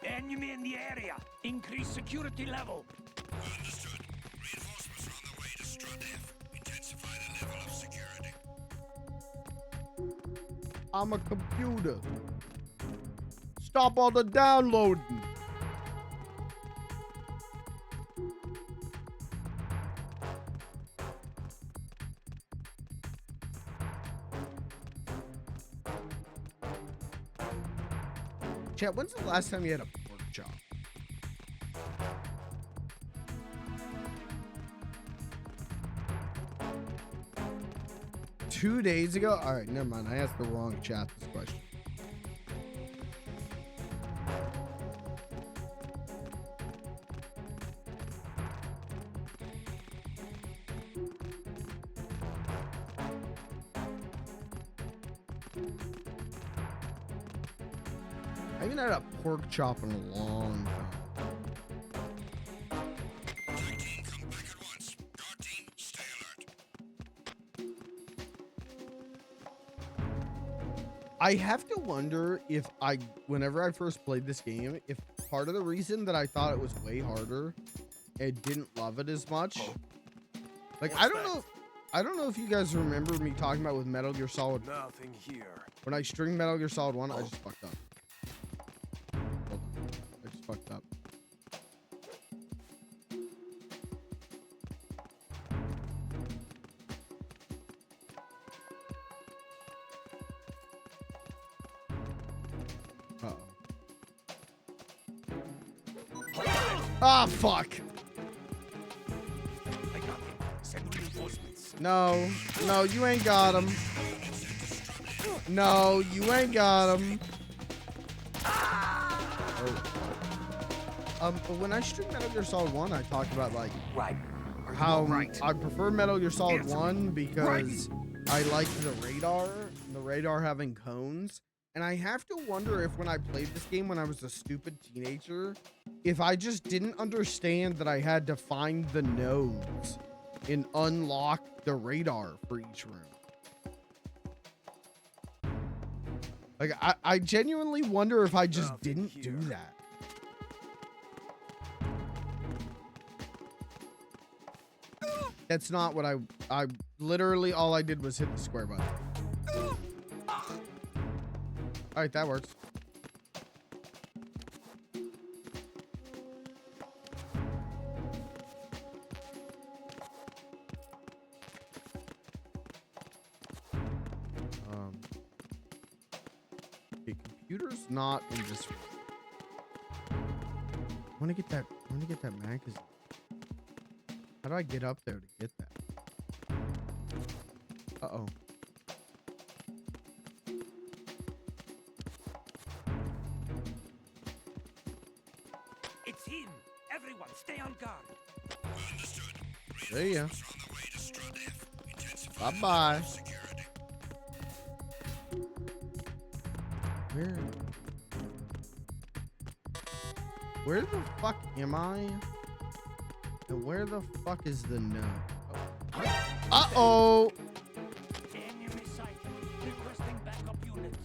O: Enemy in the area. Increase security level.
P: Understood. Reinforcements are on the way to Strut F. Intensify the level of security.
A: I'm a computer. Stop all the downloading. Chat, when's the last time you had a pork chop? 2 days ago? All right, never mind. I asked the wrong chat this question. I haven't had a pork chop in a long time. I have to wonder if whenever I first played this game, if part of the reason that I thought it was way harder and didn't love it as much, like, I don't know if you guys remember me talking about with Metal Gear Solid.
I: Nothing here.
A: When I streamed Metal Gear Solid 1, I just fucked up. I just fucked up. Ah, fuck. No, no, you ain't got him. No, you ain't got him. But when I streamed Metal Gear Solid 1, I talked about like how I prefer Metal Gear Solid 1 because I like the radar having cones. And I have to wonder if when I played this game when I was a stupid teenager, if I just didn't understand that I had to find the nodes and unlock the radar for each room. Like, I genuinely wonder if I just didn't do that. That's not what I literally all I did was hit the square button. All right, that works. Okay, computer's not in this room. I want to get that magazine. How do I get up there to get that? Uh-oh.
O: It's him. Everyone, stay on guard.
A: There you go. Bye-bye. Where the fuck am I? And where the fuck is the node? Uh-oh.
O: Enemy sight. Requesting backup unit.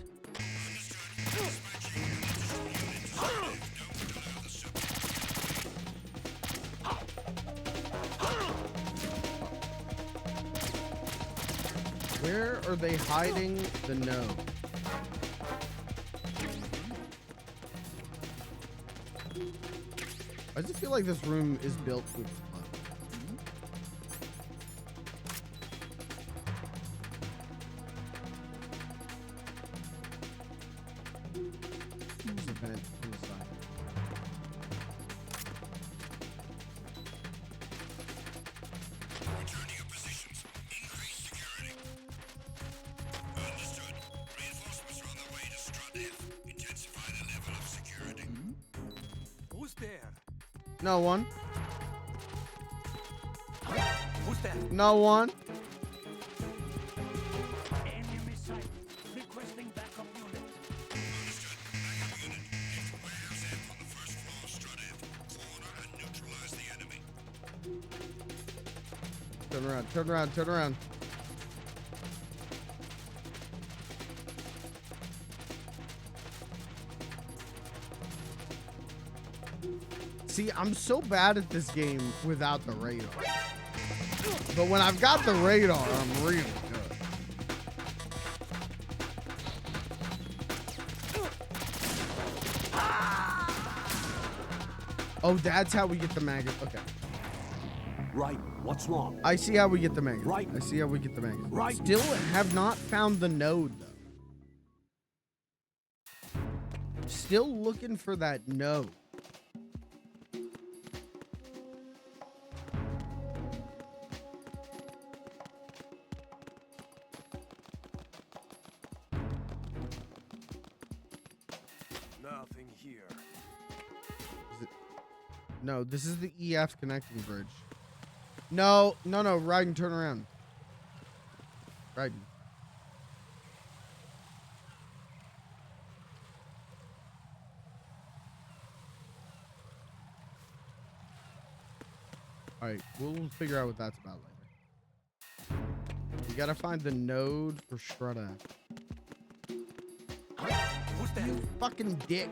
A: Where are they hiding the node? I just feel like this room is built with fun. There's a vent inside.
P: Returning your positions. Increase security. Understood. Reinforcements are on their way to Strut F. Intensify the level of security.
O: Who's there?
A: No one.
O: Who's that?
A: No one.
O: Enemy sight. Requesting backup unit.
P: Understood. Backup unit. Head to Warehouse F on the first floor, Strut F. Corner and neutralize the enemy.
A: Turn around, turn around, turn around. See, I'm so bad at this game without the radar. But when I've got the radar, I'm really good. Oh, that's how we get the maggot. Okay.
B: Right. What's wrong?
A: I see how we get the maggot.
B: Right.
A: I see how we get the maggot.
B: Right.
A: Still have not found the node, though. Still looking for that node. No, this is the EF connecting bridge. No, no, no. Raiden, turn around. Raiden. Alright, we'll figure out what that's about later. We gotta find the node for Shredder.
O: Who's that?
A: You fucking dick.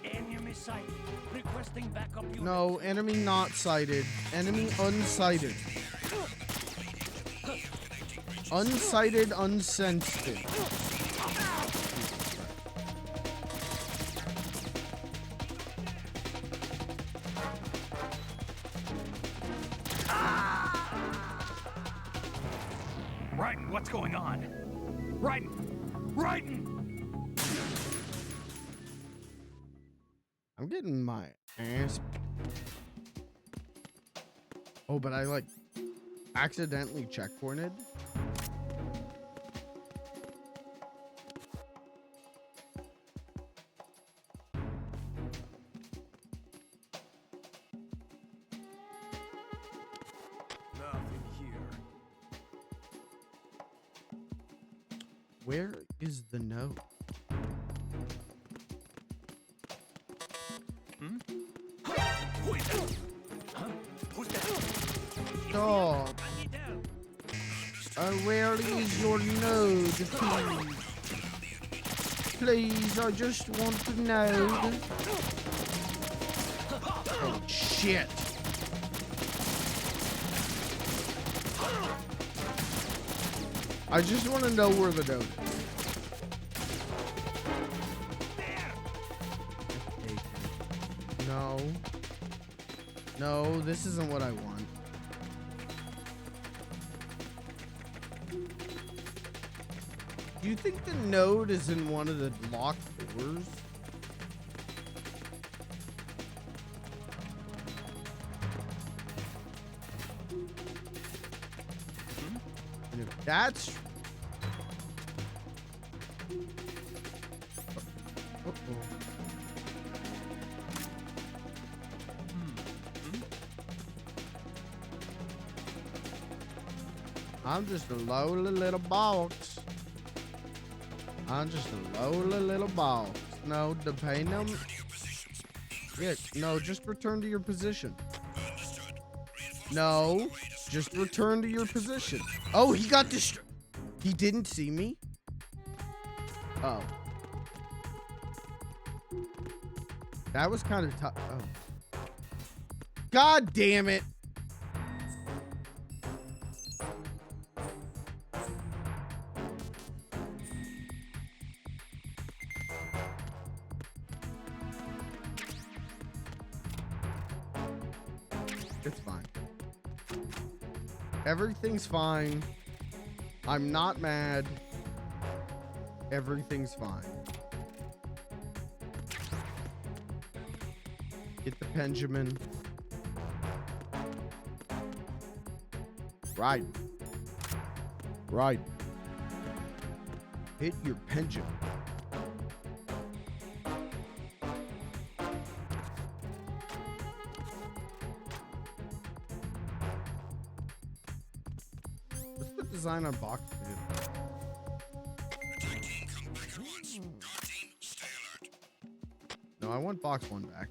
O: Enemy sighted. Requesting backup unit.
A: No, enemy not sighted. Enemy unsighted. Unsighted, unsensitive.
O: Raiden, what's going on? Raiden! Raiden!
A: I'm getting my ass. Oh, but I like accidentally checkpointed.
O: Nothing here.
A: Where is the node? Stop. Where is your node, please? Please, I just want the node. Oh, shit. I just want to know where the node is. No. No, this isn't what I want. Do you think the node is in one of the locked doors? And if that's... I'm just a lowly little box. I'm just a lowly little box. No, the pay no. Yeah, no, just return to your position. No, just return to your position. Oh, he got distracted. He didn't see me? Oh. That was kind of tough. Oh. God damn it. It's fine. Everything's fine. I'm not mad. Everything's fine. Get the Benjamin. Right. Right. Hit your Benjamin. Let's put design on box. No, I want box 1 back.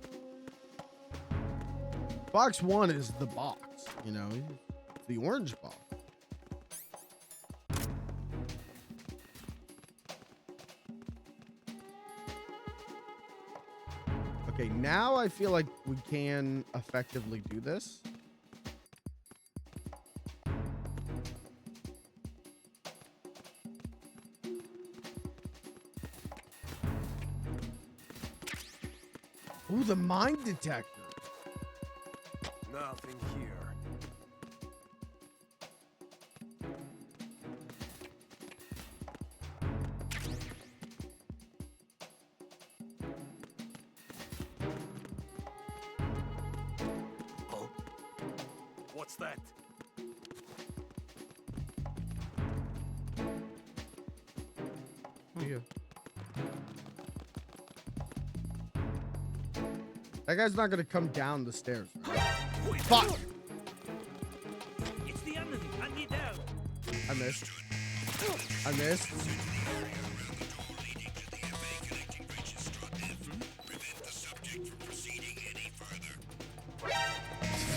A: Box 1 is the box, you know, it's the orange box. Okay, now I feel like we can effectively do this. Ooh, the mine detector.
O: Nothing here.
K: Oh. What's that?
A: Yeah. That guy's not gonna come down the stairs. Fuck!
O: It's the enemy. I need help.
A: I missed. I missed.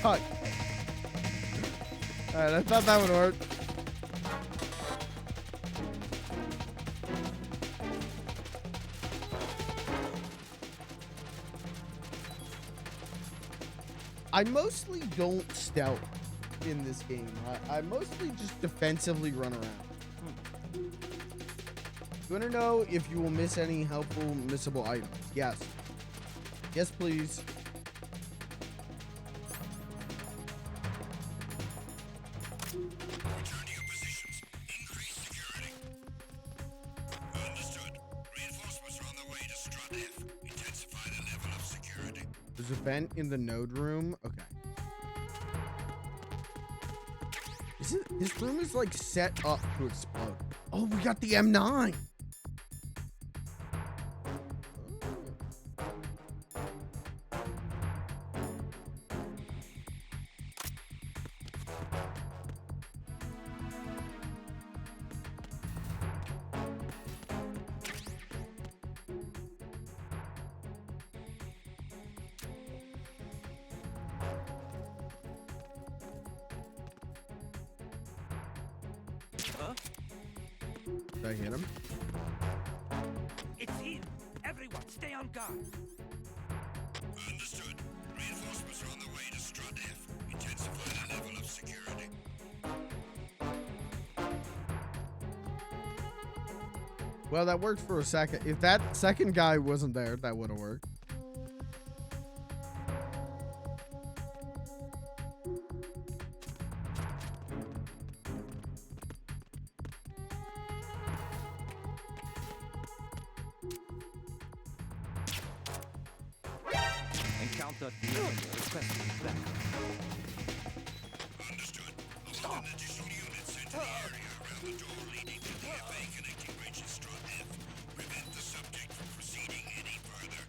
A: Fuck. Alright, I thought that would work. I mostly don't stealth in this game. I mostly just defensively run around. You want to know if you will miss any helpful missable items? Yes. Yes, please.
P: Return to your positions. Increase security. Understood. Reinforcements are on their way to Strut F. Intensify the level of security.
A: There's a vent in the node room. Okay. This room is like set up to explode. Oh, we got the M9. Did I hit him?
O: It's here. Everyone, stay on guard.
P: Understood. Reinforcements are on their way to Strut F. Intensify the level of security.
A: Well, that worked for a second. If that second guy wasn't there, that would have worked.
E: Encounter the enemy requesting backup.
P: Understood. An additional unit sent to the area around the door leading to the FA connecting bridges Strut F. Prevent the subject from proceeding any further.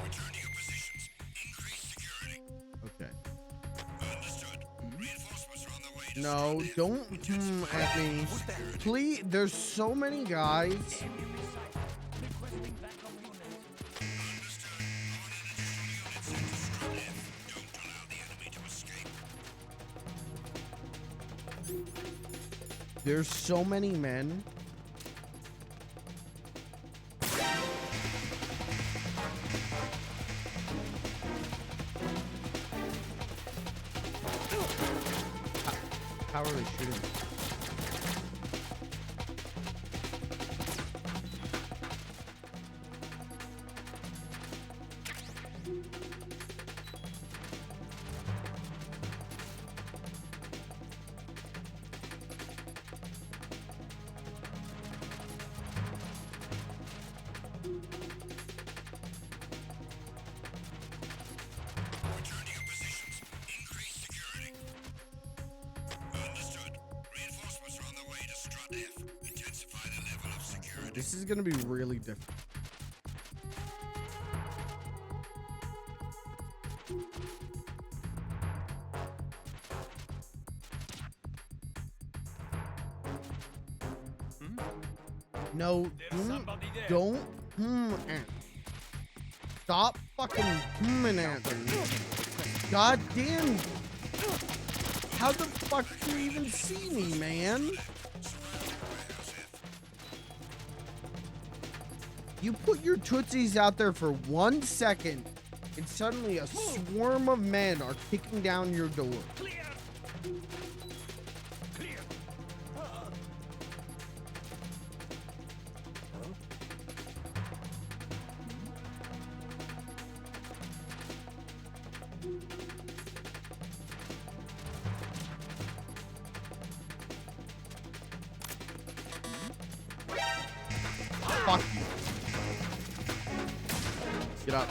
P: Return to your positions. Increase security.
A: Okay.
P: Understood. Reinforcements are on their way to
A: No, don't at me. Please, there's so many guys. There's so many men. How are they shooting?
P: Return to your positions. Increase security. Understood. Reinforcements are on their way to Strut F. Intensify the level of security.
A: This is gonna be really different. No, don't stop fucking at me. God damn. How the fuck do you even see me, man? You put your tootsies out there for 1 second, and suddenly a swarm of men are kicking down your door. Fuck you. Get up.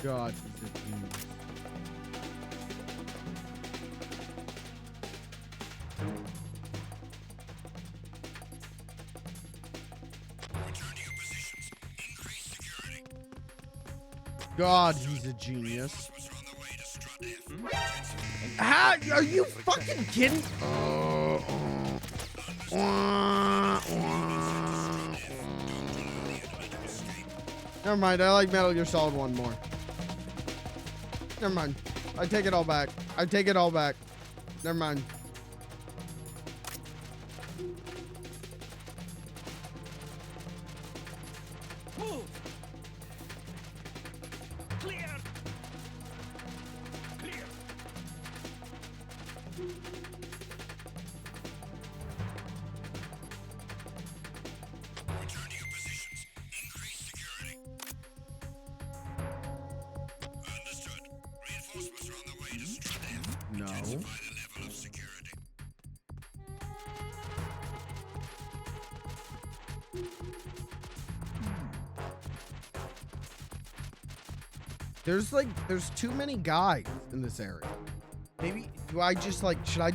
A: God, he's a genius. God, he's a genius. How are you fucking kidding? Never mind, I like Metal Gear Solid 1 more. Never mind. I take it all back. I take it all back. Never mind.
O: Move. Clear. Clear.
P: Return to your positions. Increase security. Understood. Reinforcements are on the way to Strut F.
A: No.
P: Intensify the level of security.
A: There's too many guys in this area. Maybe should I just wait? Should I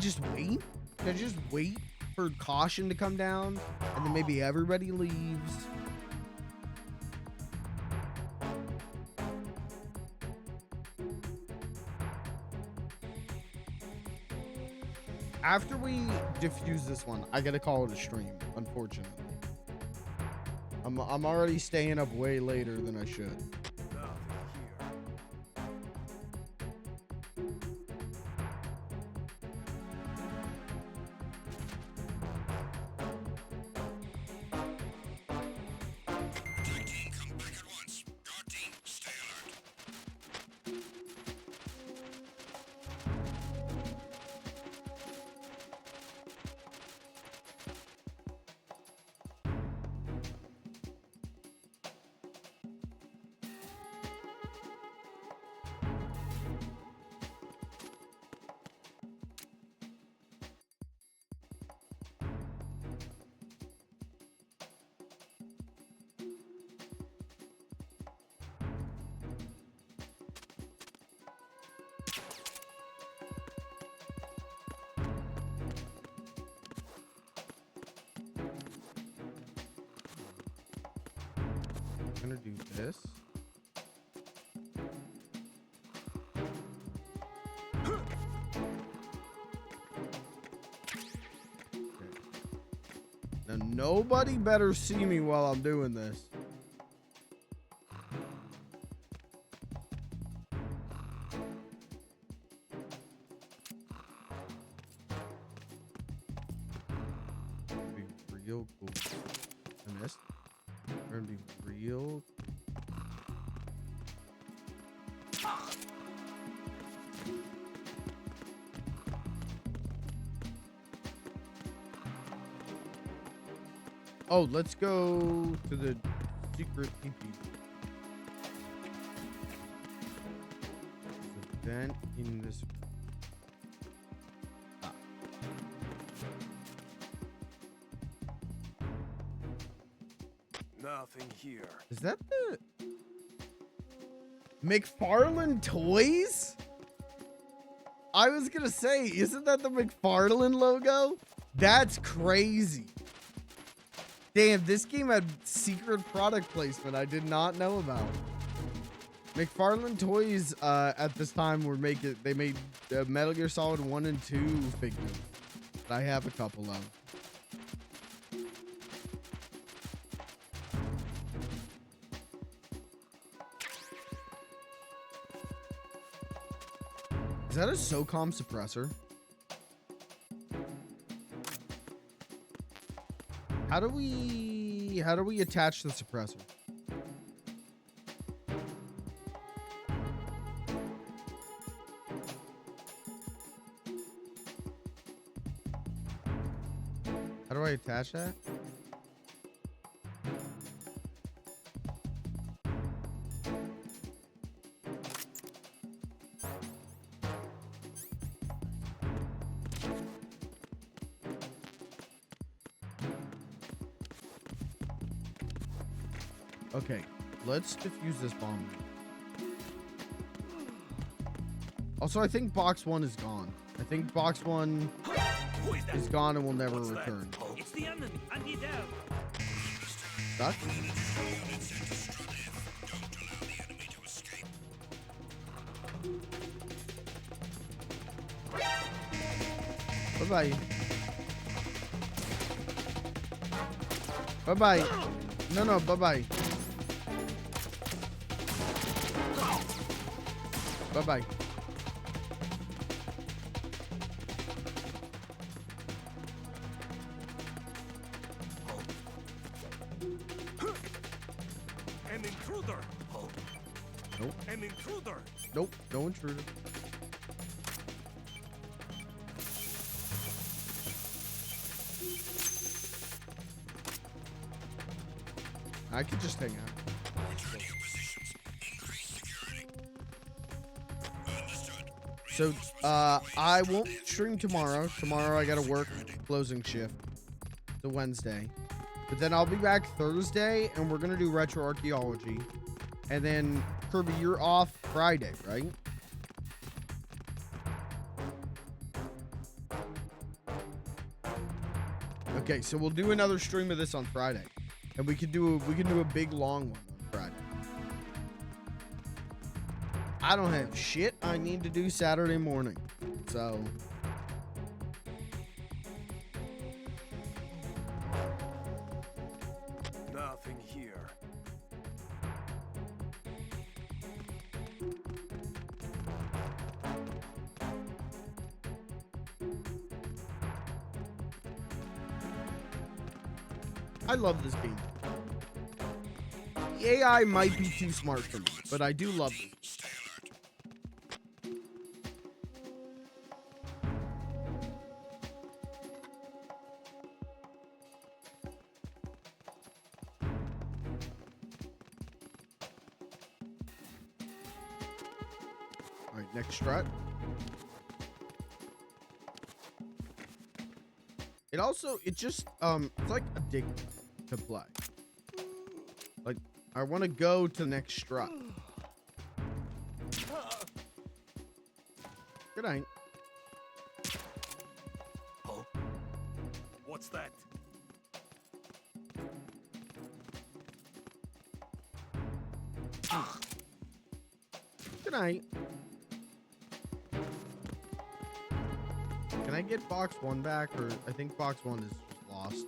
A: just wait for caution to come down and then maybe everybody leaves? After we defuse this one, I gotta call it a stream, unfortunately. I'm already staying up way later than I should.
P: Attack team, come back at once. Guard team, stay alert.
A: I'm gonna do this. Now nobody better see me while I'm doing this. Be real cool. I missed. We're gonna be real. Oh, let's go to the secret TP. There's a vent in this. Ah.
O: Nothing here.
A: Is that the McFarlane Toys? I was gonna say, isn't that the McFarlane logo? That's crazy. Damn, this game had secret product placement I did not know about. McFarlane Toys at this time were they made Metal Gear Solid 1 and 2 figures that I have a couple of. Is that a SOCOM suppressor? How do we attach the suppressor? How do I attach that? Okay, let's defuse this bomb. Also, I think box 1 is gone. I think box 1 is gone and will never return.
O: It's the enemy. I need help.
A: Stuck? Bye-bye. Bye-bye. No, bye-bye. Bye-bye.
O: An intruder.
A: Nope.
O: An intruder.
A: Nope, no intruder. I could just hang out. So, I won't stream tomorrow. Tomorrow I gotta work closing shift. The Wednesday. But then I'll be back Thursday, and we're gonna do retro archaeology. And then, Kirby, you're off Friday, right? Okay, so we'll do another stream of this on Friday. And we can do a big long one on Friday. I don't have shit I need to do Saturday morning. So
O: Nothing here.
A: I love this game. The AI might be too smart for me, but I do love it. All right, next strat. It just it's like addictive to play. Like, I want to go to the next strut. Good night.
O: Oh. What's that?
A: Good night. Can I get box 1 back? Or I think box 1 is just lost.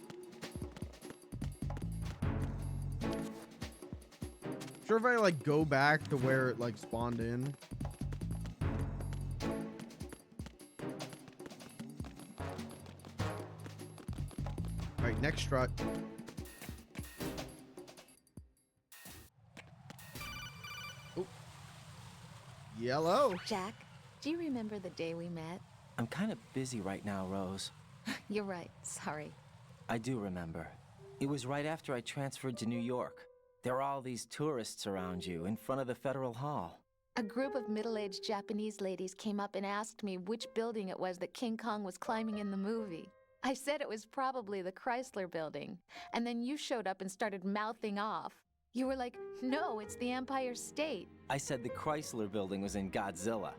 A: Sure, if I like go back to where it like spawned in. All right, next strut. Oh. Yellow.
D: Jack, do you remember the day we met?
E: I'm kind of busy right now, Rose.
D: You're right. Sorry.
E: I do remember. It was right after I transferred to New York. There were all these tourists around you in front of the Federal Hall.
D: A group of middle-aged Japanese ladies came up and asked me which building it was that King Kong was climbing in the movie. I said it was probably the Chrysler building. And then you showed up and started mouthing off. You were like, no, it's the Empire State.
E: I said the Chrysler building was in Godzilla.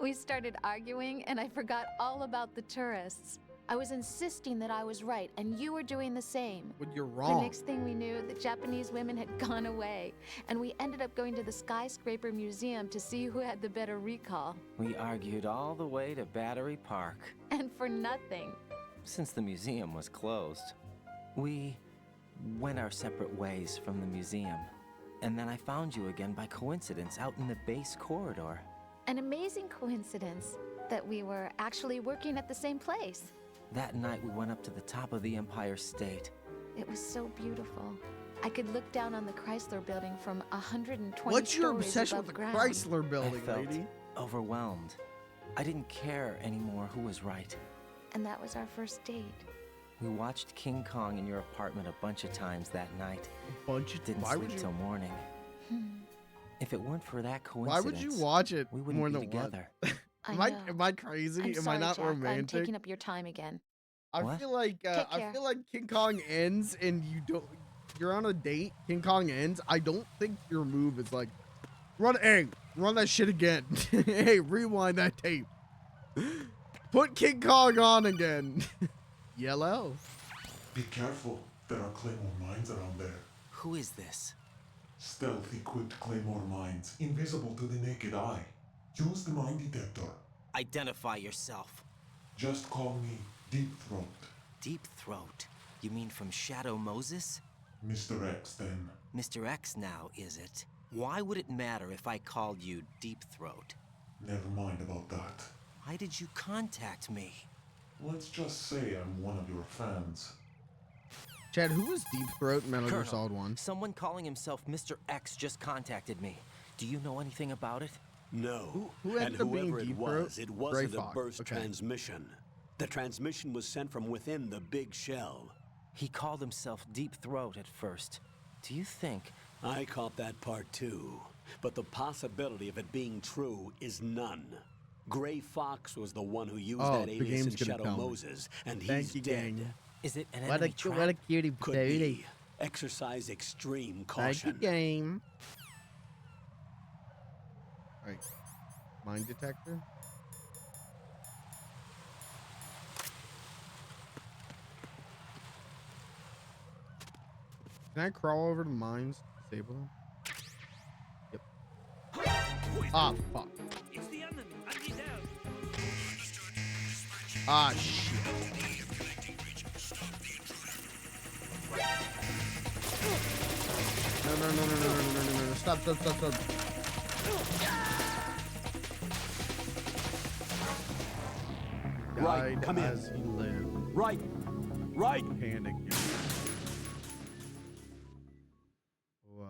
D: We started arguing, and I forgot all about the tourists. I was insisting that I was right, and you were doing the same.
A: But you're wrong.
D: The next thing we knew, the Japanese women had gone away, and we ended up going to the Skyscraper Museum to see who had the better recall.
E: We argued all the way to Battery Park.
D: And for nothing.
E: Since the museum was closed, we went our separate ways from the museum. And then I found you again by coincidence out in the base corridor.
D: An amazing coincidence that we were actually working at the same place.
E: That night we went up to the top of the Empire State.
D: It was so beautiful. I could look down on the Chrysler building from 120
A: What's your
D: stories
A: obsession
D: above
A: with the
D: ground.
A: Chrysler building,
E: I felt
A: lady?
E: overwhelmed. I didn't care anymore who was right.
D: And that was our first date.
E: We watched King Kong in your apartment a bunch of times that night.
A: A bunch of
E: Didn't
A: why
E: sleep
A: would you?
E: till morning. If it weren't for that coincidence,
A: Why would you watch it
E: we wouldn't
A: more
E: be
A: than
E: together.
D: I
A: am I crazy?
D: I'm
A: Am
D: sorry,
A: I not
D: Jack. I'm
A: romantic?
D: taking up your time again.
A: I
E: What?
A: feel like
D: Take care.
A: King Kong ends and you're on a date. King Kong ends. I don't think your move is like Run that shit again. Hey, rewind that tape. Put King Kong on again. Yellow.
P: Be careful. There are Claymore mines around there.
E: Who is this?
P: Stealth-equipped Claymore mines, invisible to the naked eye. Use the mine detector.
E: Identify yourself.
P: Just call me Deep Throat.
E: Deep Throat? You mean from Shadow Moses?
P: Mr. X, then.
E: Mr. X now, is it? Why would it matter if I called you Deep Throat?
P: Never mind about that.
E: Why did you contact me?
P: Let's just say I'm one of your fans.
A: Chad, who was Deep Throat in Metal Gear Solid 1?
E: Someone calling himself Mr. X just contacted me. Do you know anything about it?
B: No.
A: Who
B: and whoever it wasn't
A: Gray
B: a burst
A: okay.
B: transmission. The transmission was sent from within the big shell.
E: He called himself Deep Throat at first. Do you think...
B: I caught that part too. But the possibility of it being true is none. Gray Fox was the one who used that alias in Shadow Moses, and he's dead.
A: Gang.
E: Is it an enemy trap?
A: What a cutie
B: Could be. Exercise extreme caution.
A: Thank you, game. Alright. Mine detector. Can I crawl over to the mines? Disable them? Yep. Ah, fuck.
O: It's the enemy. I need help.
A: Ah, shit. No. Stop.
B: Right, come in.
A: As he lived.
B: Right.
A: Panic. Wow.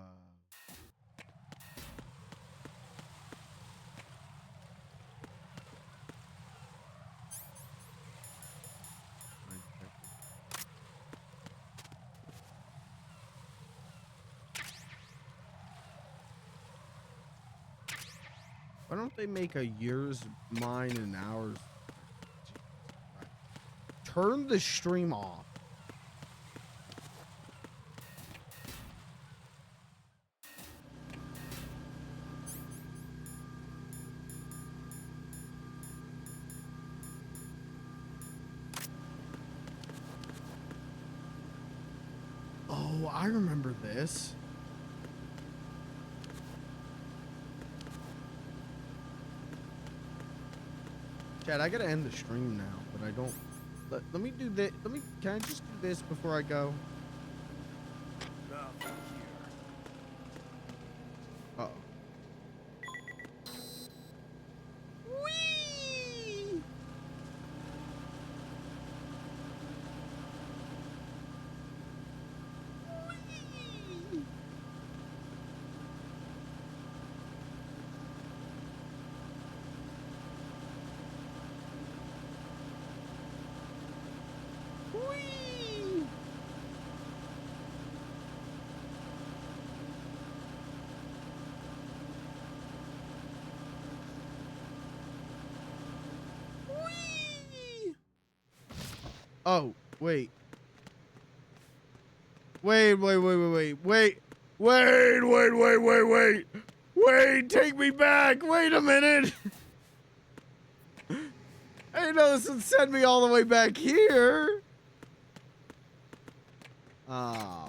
A: Why don't they make a year's mine and hours? Turn the stream off. Oh, I remember this. Chad, I gotta end the stream now, but I don't. Let me do this. Can I just do this before I go? Uh-oh. Whee! Oh, wait. Wait, take me back. Wait a minute. I didn't know this would send me all the way back here. Ah,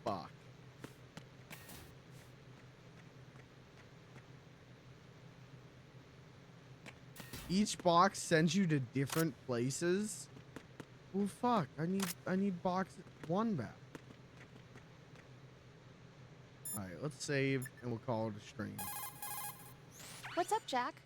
A: fuck. Each box sends you to different places. Oh fuck! I need box 1 back. All right, let's save and we'll call it a stream.
D: What's up, Jack?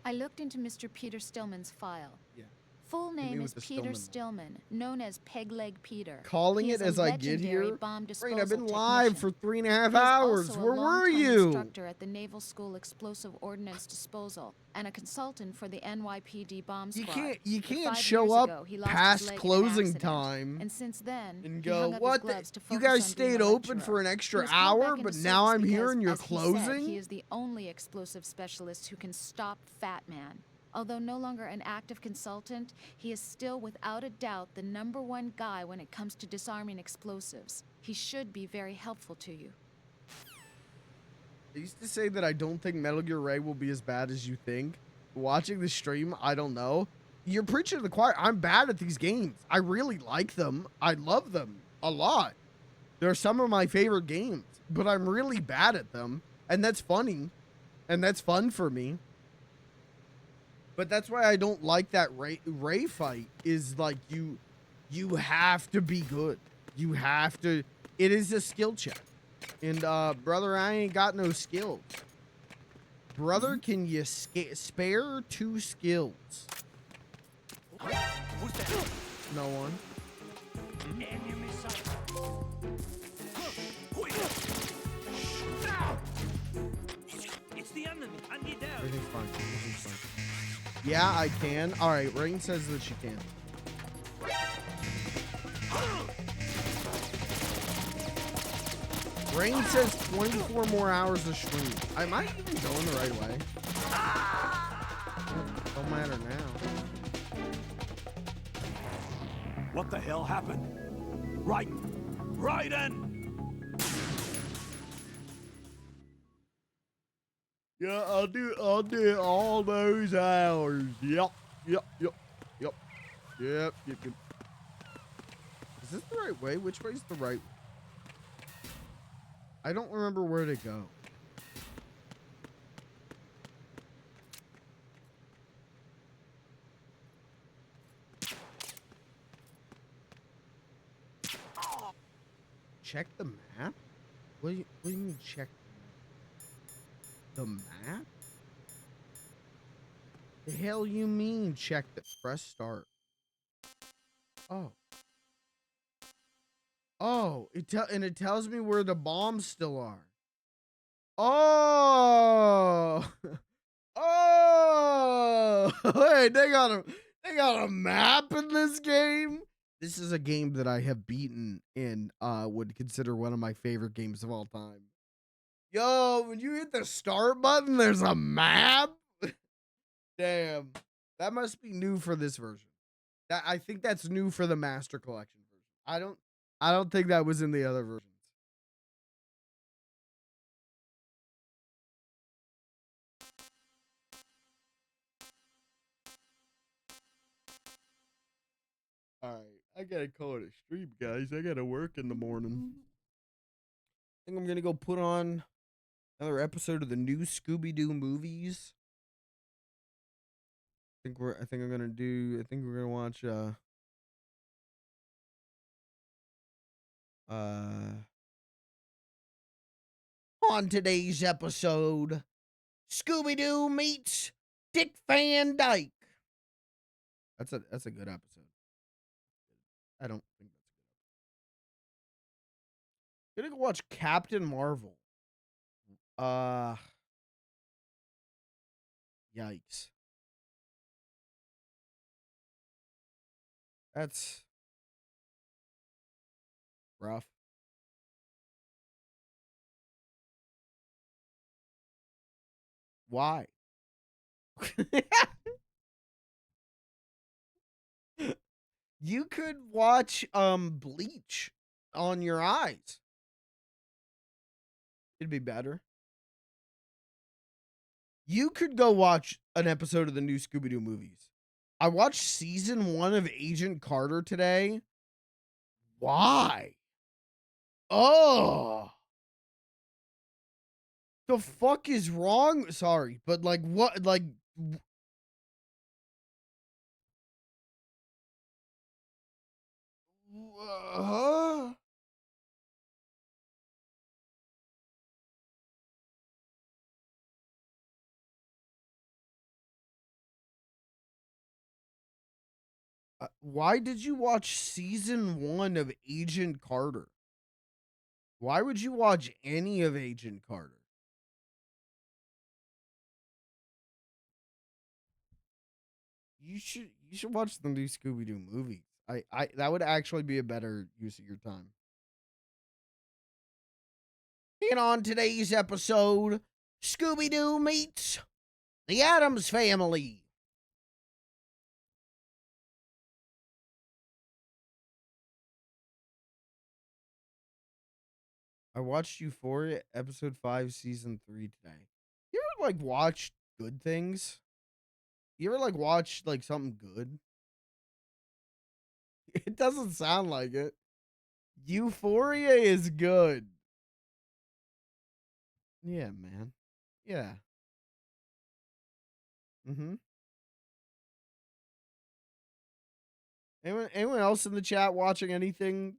D: I looked into Mr. Peter Stillman's file.
A: Yeah.
D: Full name is
A: the
D: Peter
A: Stillman
D: Stillman, known as Peg Leg Peter.
A: Calling
D: He
A: it
D: is a
A: as I get
D: legendary
A: here.
D: bomb
A: Right,
D: disposal
A: I've been live
D: technician.
A: for 3.5
D: He is
A: hours.
D: also a
A: Where were
D: longtime
A: you?
D: instructor at the Naval School Explosive Ordnance Disposal and a consultant for the NYPD bomb squad.
A: You
D: But
A: can't
D: 5
A: show
D: years
A: up
D: ago, he lost his
A: past
D: leg in an
A: closing
D: accident.
A: time
D: And since then,
A: and
D: he
A: go,
D: hung up
A: what?
D: his gloves to
A: You
D: focus
A: guys
D: on
A: stayed
D: being a
A: open for
D: lecturer.
A: an
D: He
A: extra
D: was called back
A: hour,
D: into
A: but now
D: service
A: I'm here
D: because,
A: and you're
D: as he said,
A: closing?
D: he is the only explosive specialist who can stop Fat Man. Although no longer an active consultant, he is still without a doubt the #1 guy when it comes to disarming explosives. He should be very helpful to you.
A: I used to say that I don't think Metal Gear Ray will be as bad as you think. Watching the stream, I don't know. You're preaching to the choir. I'm bad at these games. I really like them. I love them a lot. They're some of my favorite games, but I'm really bad at them. And that's funny. And that's fun for me. But that's why I don't like that Ray fight, is like you have to be good. You have to. It is a skill check. And brother, I ain't got no skills. Brother, can you spare 2 skills?
O: Who's that?
A: No one.
O: Enemy sight. It's the enemy. I need help.
A: Everything's fine. Everything's fine. Yeah, I can. All right, Rain says that she can. Rain says 24 more hours of stream. Am I even going the right way? Don't matter now.
B: What the hell happened? Raiden!
A: Yeah, I'll do all those hours. Yep. Is this the right way? Which way's the right way? I don't remember where to go. Check the map? What do you mean check the map? The hell you mean check the press start? Oh, it tells me where the bombs still are. Oh. Oh. Wait, they got a map in this game? This is a game that I have beaten and would consider one of my favorite games of all time. Yo, when you hit the start button, there's a map? Damn. That must be new for this version. I think that's new for the Master Collection version. I don't think that was in the other versions. All right, I gotta call it a stream, guys. I gotta work in the morning. I think I'm gonna go put on another episode of the new Scooby-Doo movies. I think we're gonna watch on today's episode, Scooby-Doo meets Dick Van Dyke. That's a good episode. I don't think that's good. Gonna go watch Captain Marvel. Yikes. That's rough. Why? You could watch Bleach on your eyes. It'd be better. You could go watch an episode of the new Scooby-Doo movies. I watched season 1 of Agent Carter today. Why? Oh. The fuck is wrong? Sorry, but like what? Like. Why did you watch season 1 of Agent Carter? Why would you watch any of Agent Carter? You should watch the new Scooby-Doo movie. I that would actually be a better use of your time. And on today's episode, Scooby-Doo meets the Addams Family. I watched Euphoria episode 5 season 3 today. You ever like watch good things? You ever like watch like something good? It doesn't sound like it. Euphoria is good. Yeah, man. Yeah. Mm-hmm. Anyone else in the chat watching anything?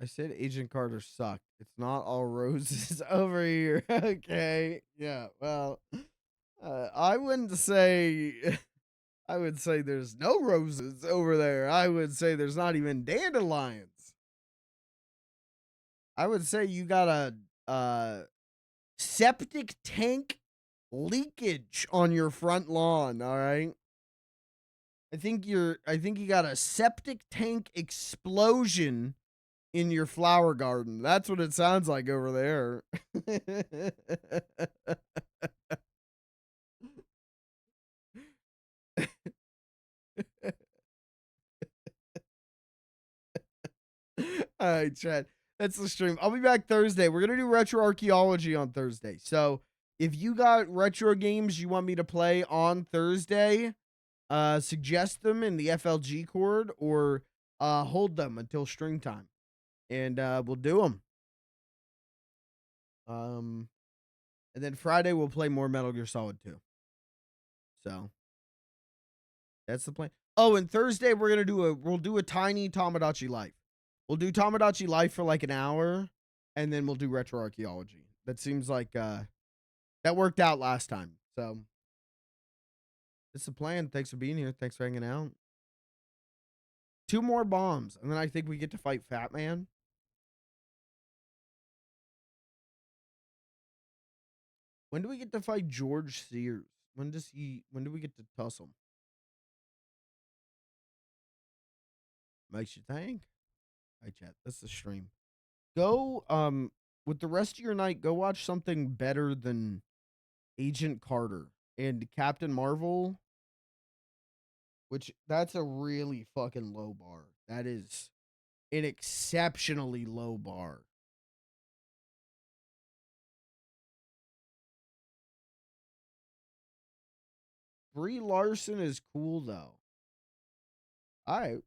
A: I said Agent Carter sucked. It's not all roses over here. Okay. Yeah. Well, I wouldn't say. I would say there's no roses over there. I would say there's not even dandelions. I would say you got a septic tank leakage on your front lawn. All right. I think you got a septic tank explosion in your flower garden. That's what it sounds like over there. All right, Chad. That's the stream. I'll be back Thursday. We're gonna do retro archaeology on Thursday. So if you got retro games you want me to play on Thursday, suggest them in the FLG cord or hold them until stream time, and we'll do them. And then Friday we'll play more Metal Gear Solid 2. So that's the plan. Oh, and Thursday we'll do a tiny Tomodachi Life. We'll do Tomodachi Life for like an hour, and then we'll do retro archaeology. That seems like that worked out last time. So it's the plan. Thanks for being here. Thanks for hanging out. 2 more bombs, and then I think we get to fight Fat Man. When do we get to fight George Sears? When do we get to tussle? Makes you think. Hi, chat. That's the stream. Go, with the rest of your night, go watch something better than Agent Carter and Captain Marvel, which that's a really fucking low bar. That is an exceptionally low bar. Brie Larson is cool though. All right.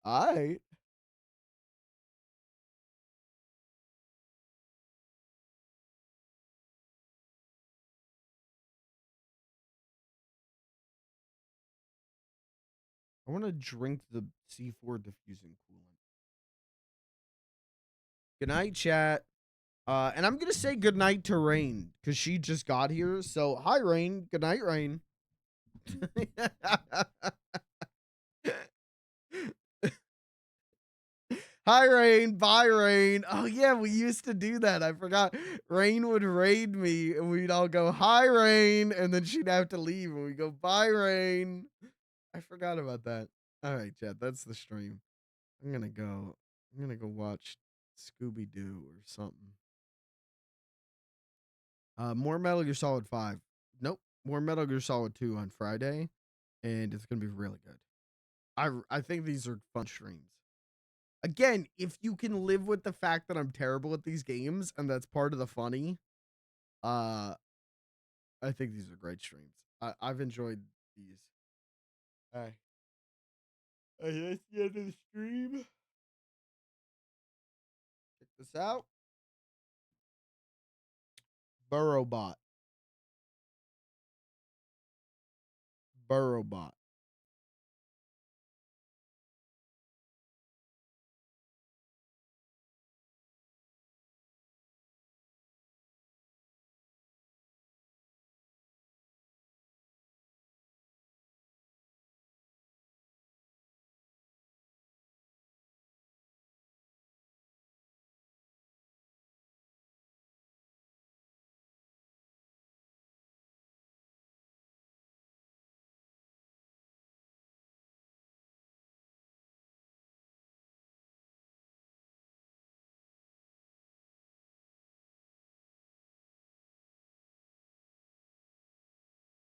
A: All right. I want to drink the C4 diffusing coolant. Good night, chat. And I'm gonna say good night to Rain because she just got here. So hi, Rain. Good night, Rain. Hi, Rain. Bye, Rain. Oh yeah, we used to do that. I forgot. Rain would raid me, and we'd all go hi, Rain, and then she'd have to leave, and we go bye, Rain. I forgot about that. All right, Chad. That's the stream. I'm gonna go watch Scooby Doo or something. More Metal Gear Solid 5. Nope. More Metal Gear Solid 2 on Friday, and it's gonna be really good. I think these are fun streams. Again, if you can live with the fact that I'm terrible at these games and that's part of the funny, I think these are great streams. I've enjoyed these. All right. That's the end of the stream. Check this out. Burrowbot.